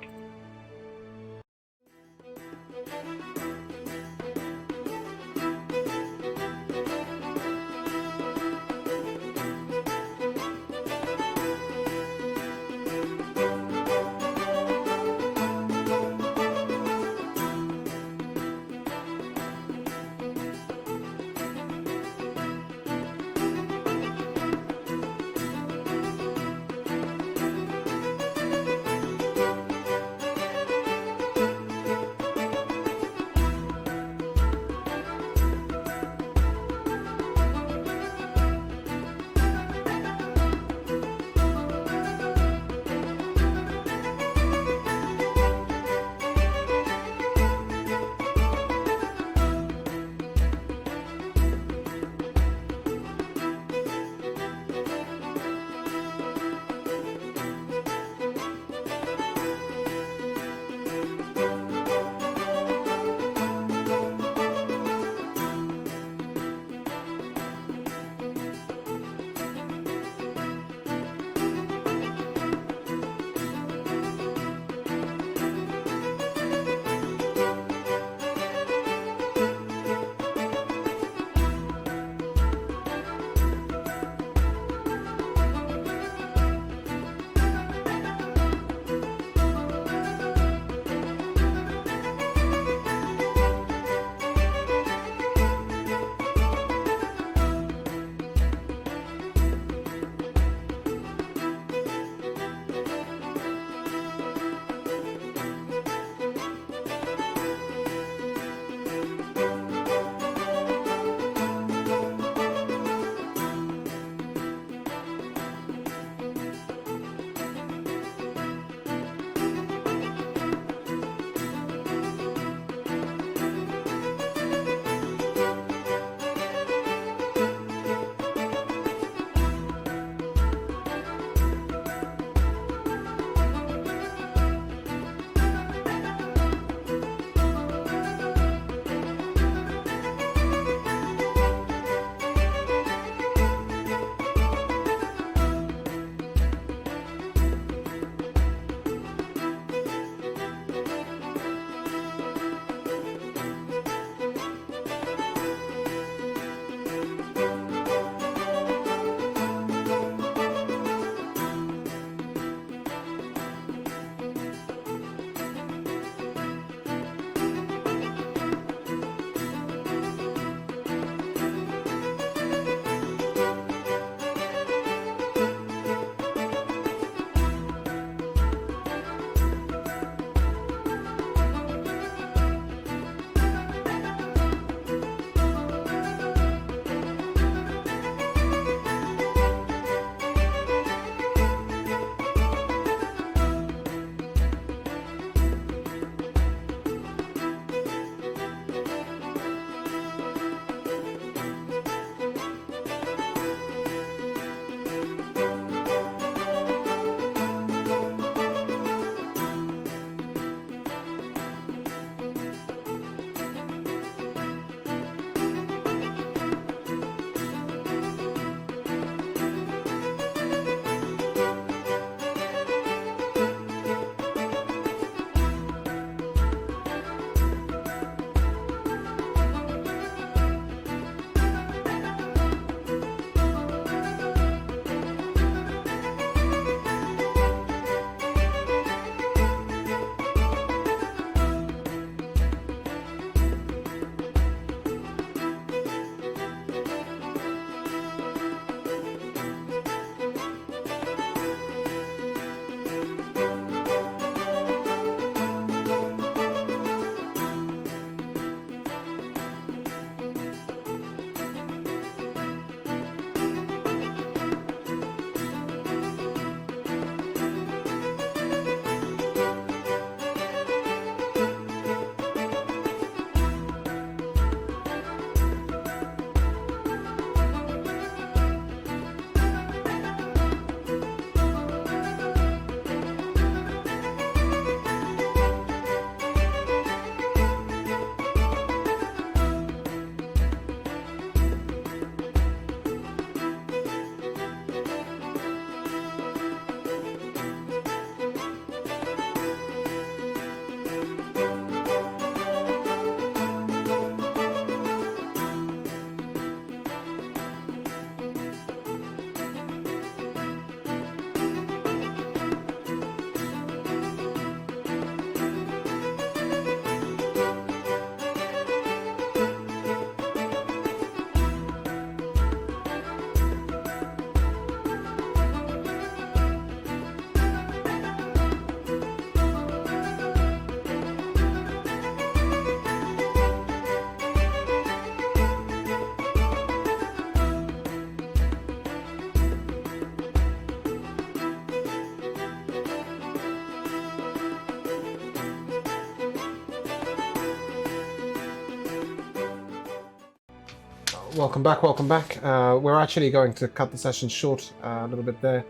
welcome back, welcome back. We're actually going to cut the session short a little bit there.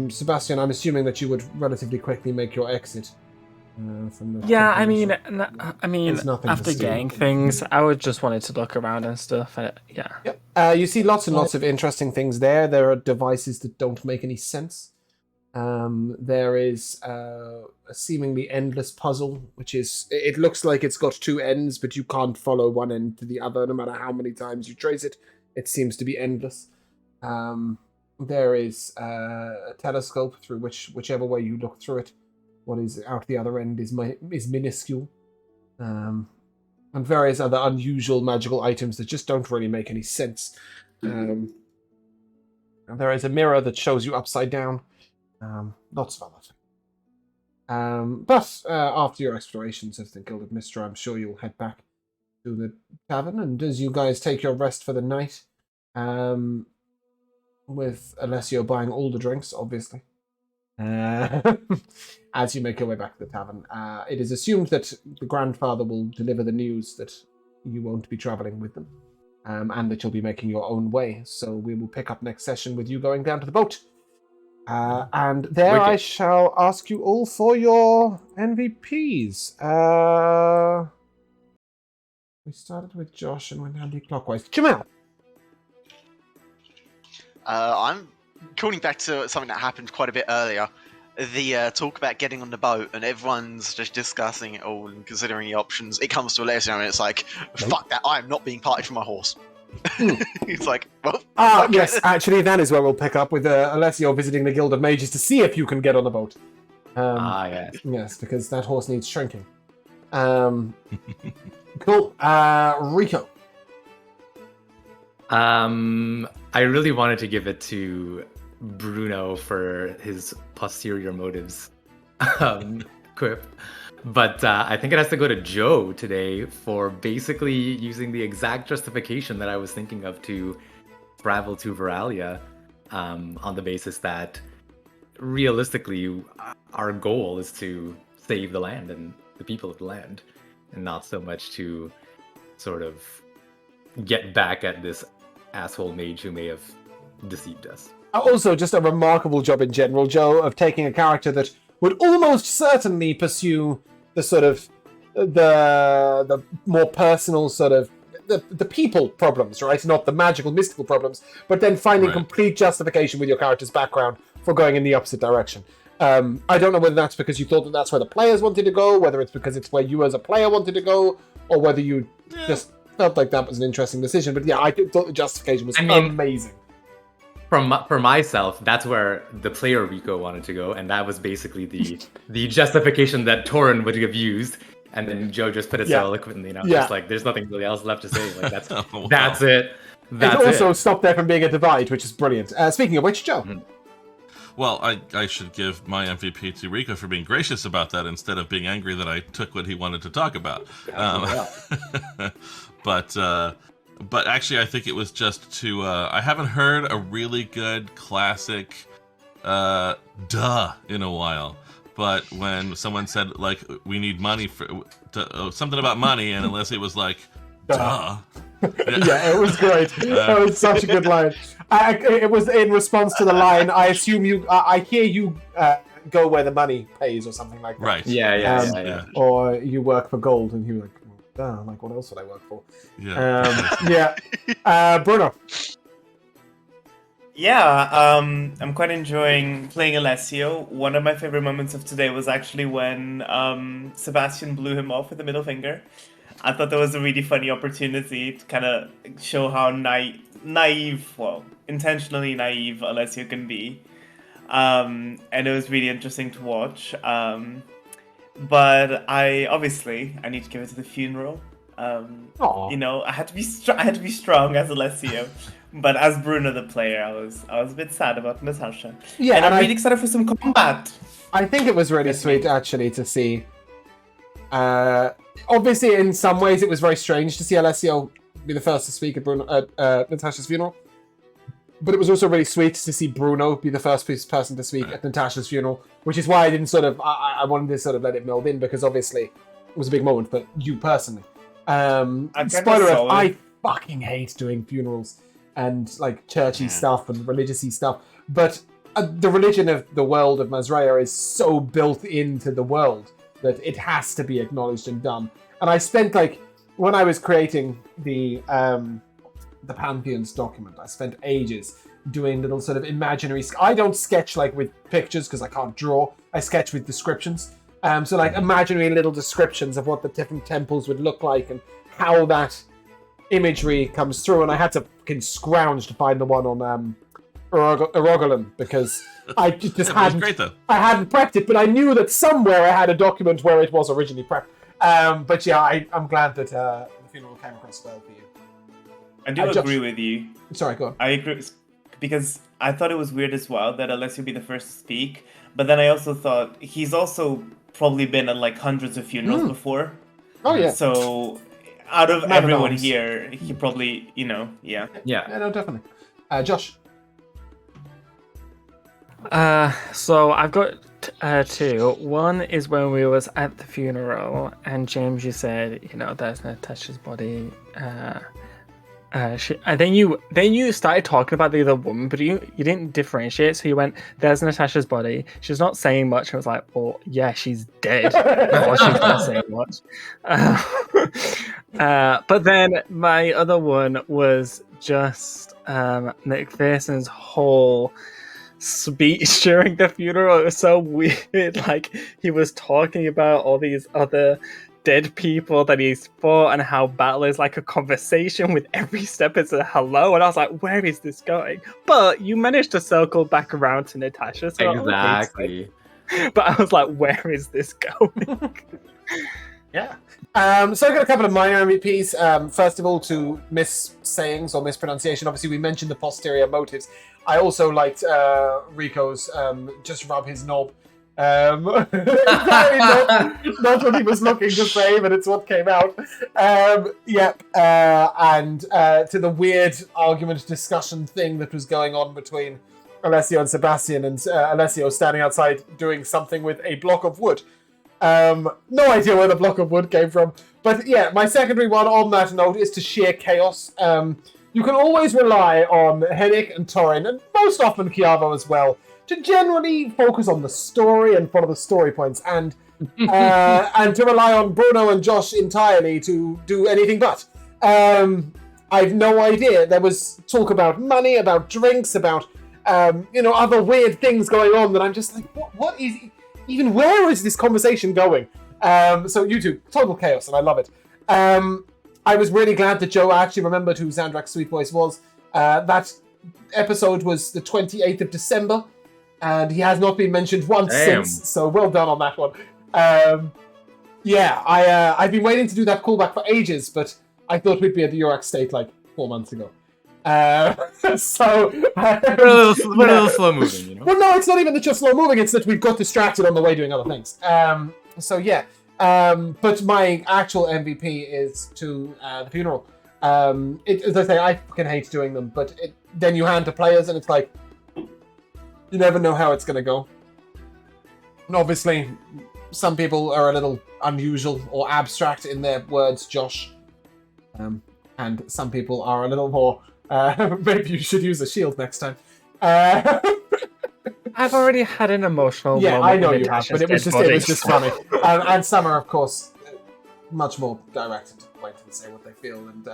Sebastian, I'm assuming that you would relatively quickly make your exit from the... Yeah, I campaign, mean, There's nothing to after see. getting things, I would just wanted to look around and stuff. Yeah. Yep. You see lots and lots of interesting things there. There are devices that don't make any sense. There is a seemingly endless puzzle, which is... It looks like it's got two ends, but you can't follow one end to the other, no matter how many times you trace it. It seems to be endless. There is a telescope through whichever way you look through it, what is out the other end is minuscule. And various other unusual magical items that just don't really make any sense. And there is a mirror that shows you upside down. Lots of other things. But after your explorations of the Guild of Mystra, I'm sure you'll head back to the tavern. And as you guys take your rest for the night, with Alessio buying all the drinks, obviously, as you make your way back to the tavern, it is assumed that the grandfather will deliver the news that you won't be traveling with them, and that you'll be making your own way. So we will pick up next session with you going down to the boat. And there I shall ask you all for your MVPs. We started with Josh and went anti-clockwise. Jamal! I'm calling back to something that happened quite a bit earlier. The talk about getting on the boat and everyone's just discussing it all and considering the options. It comes to Alessio and it's like, fuck that, I am not being parted from my horse. It's like, well... okay. Yes, actually that is where we'll pick up with Alessio visiting the Guild of Mages to see if you can get on the boat. Yes. Yes, because that horse needs shrinking. Cool. Rico. I really wanted to give it to Bruno for his posterior motives quip, but I think it has to go to Joe today for basically using the exact justification that I was thinking of to travel to Veralia, on the basis that realistically our goal is to save the land and the people of the land, and not so much to sort of get back at this asshole mage who may have deceived us. Also, just a remarkable job in general, Joe, of taking a character that would almost certainly pursue the sort of the more personal sort of the people problems, right? Not the magical, mystical problems, but then finding complete justification with your character's background for going in the opposite direction. I don't know whether that's because you thought that that's where the players wanted to go, whether it's because it's where you as a player wanted to go, or whether you just felt like that was an interesting decision. But yeah, I thought the justification was amazing. For myself, that's where the player Rico wanted to go, and that was basically the justification that Torin would have used, and then Joe just put it so eloquently. Just like there's nothing really else left to say. Like that's that's it. That's it also stopped there from being a divide, which is brilliant. Speaking of which, Joe. Mm-hmm. Well, I should give my MVP to Rico for being gracious about that instead of being angry that I took what he wanted to talk about. But actually, I think it was just to... I haven't heard a really good classic duh in a while. But when someone said, like, we need money for... something about money, and unless it was like, duh. Yeah, it was great. That was such a good line. It was in response to the line, I assume you... I hear you go where the money pays or something like that. Right. Yeah. Or you work for gold, and he was like... like, what else would I work for? Bruno. Yeah, I'm quite enjoying playing Alessio. One of my favorite moments of today was actually when Sebastian blew him off with the middle finger. I thought that was a really funny opportunity to kind of show how naive, well, intentionally naive Alessio can be. And it was really interesting to watch. But I need to give it to the funeral. You know, I had to be strong as Alessio, but as Bruno the player, I was a bit sad about Natasha. Yeah, and I'm really excited for some combat. I think it was really sweet actually to see. Obviously, in some ways, it was very strange to see Alessio be the first to speak at Natasha's funeral. But it was also really sweet to see Bruno be the first person to speak at Natasha's funeral, which is why I didn't I wanted to sort of let it meld in, because obviously it was a big moment, but you personally. Spoiler alert, fucking hate doing funerals and like churchy stuff and religious-y stuff. But the religion of the world of Mazraya is so built into the world that it has to be acknowledged and done. And I spent when I was creating the Pantheons document, I spent ages doing little sort of imaginary. I don't sketch with pictures because I can't draw. I sketch with descriptions. So imaginary little descriptions of what the different temples would look like and how that imagery comes through. And I had to fucking scrounge to find the one on Erogalan because I just hadn't. Great though. I hadn't prepped it, but I knew that somewhere I had a document where it was originally prepped. But yeah, I'm glad that the funeral came across well for you. I do agree with you. Sorry, go on. I agree because I thought it was weird as well that Alessio be the first to speak, but then I also thought he's also probably been at hundreds of funerals before. Oh yeah. So out of Man everyone arms. here, he probably Yeah. Yeah, no, definitely. Josh. So I've got two. One is when we was at the funeral, and James, you said, there's Natasha's body. And then you started talking about the other woman, but you didn't differentiate. So you went, "There's Natasha's body." She's not saying much. I was like, "Oh yeah, she's dead." Or she's not saying much. But then my other one was just McPherson's whole speech during the funeral. It was so weird. He was talking about all these other dead people that he's fought and how battle is like a conversation with every step it's a hello, and I was like, where is this going? But you managed to circle back around to Natasha, so Exactly. but I was like, where is this going? Yeah. So I've got a couple of minor MVPs. First of all, to missayings or mispronunciation. Obviously, we mentioned the posterior motives. I also liked Rico's just rub his knob. Not what he was looking to say, but it's what came out. And to the weird argument discussion thing that was going on between Alessio and Sebastian, and Alessio standing outside doing something with a block of wood. No idea where the block of wood came from. But yeah, my secondary one on that note is to sheer chaos. You can always rely on Henrik and Torin, and most often Chiavo as well, to generally focus on the story and follow the story points, and to rely on Bruno and Josh entirely to do anything but. I've no idea. There was talk about money, about drinks, about other weird things going on that I'm just like, what is... Even where is this conversation going? So you two, total chaos, and I love it. I was really glad that Joe actually remembered who Xandrak's sweet voice was. That episode was the 28th of December, and he has not been mentioned once since, so well done on that one. I've been waiting to do that callback for ages, but I thought we'd be at the Yorak State 4 months ago. So we're a little slow moving, Well, no, it's not even that you're slow moving; it's that we've got distracted on the way doing other things. But my actual MVP is to the funeral. As I say, I fucking hate doing them, but then you hand to players, and it's like you never know how it's gonna go. And obviously, some people are a little unusual or abstract in their words, Josh, and some people are a little more. Maybe you should use a shield next time. I've already had an emotional moment. I know you have, but it was just funny. And some are, of course, much more directed to point and say what they feel. And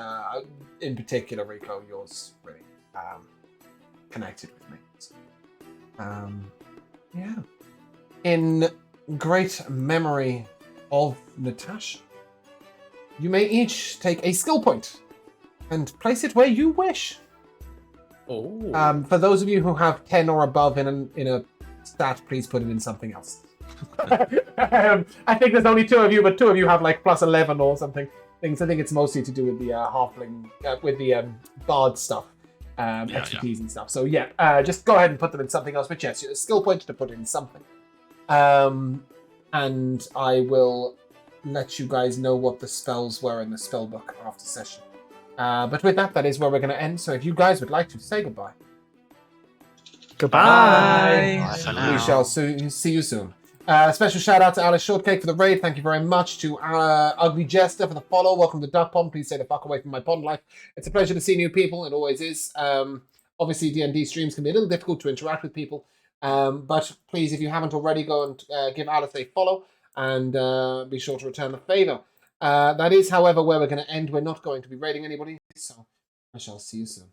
in particular, Rico, yours really connected with me. So, in great memory of Natasha, you may each take a skill point and place it where you wish. Oh. For those of you who have 10 or above in a stat, please put it in something else. I think there's only 2 of you, but 2 of you have plus 11 or something. Things. I think it's mostly to do with the halfling, with the bard stuff, expertise and stuff. So just go ahead and put them in something else. But yes, a skill point to put in something. And I will let you guys know what the spells were in the spell book after session. But with that is where we're going to end. So if you guys would like to say goodbye. Goodbye. Bye for now. We shall see you soon. Special shout out to Alice Shortcake for the raid. Thank you very much. To Ugly Jester for the follow. Welcome to Duck Pond. Please stay the fuck away from my pond life. It's a pleasure to see new people. It always is. Obviously, D&D streams can be a little difficult to interact with people. But please, if you haven't already, go and give Alice a follow and be sure to return the favor. That is, however, where we're going to end. We're not going to be raiding anybody, so I shall see you soon.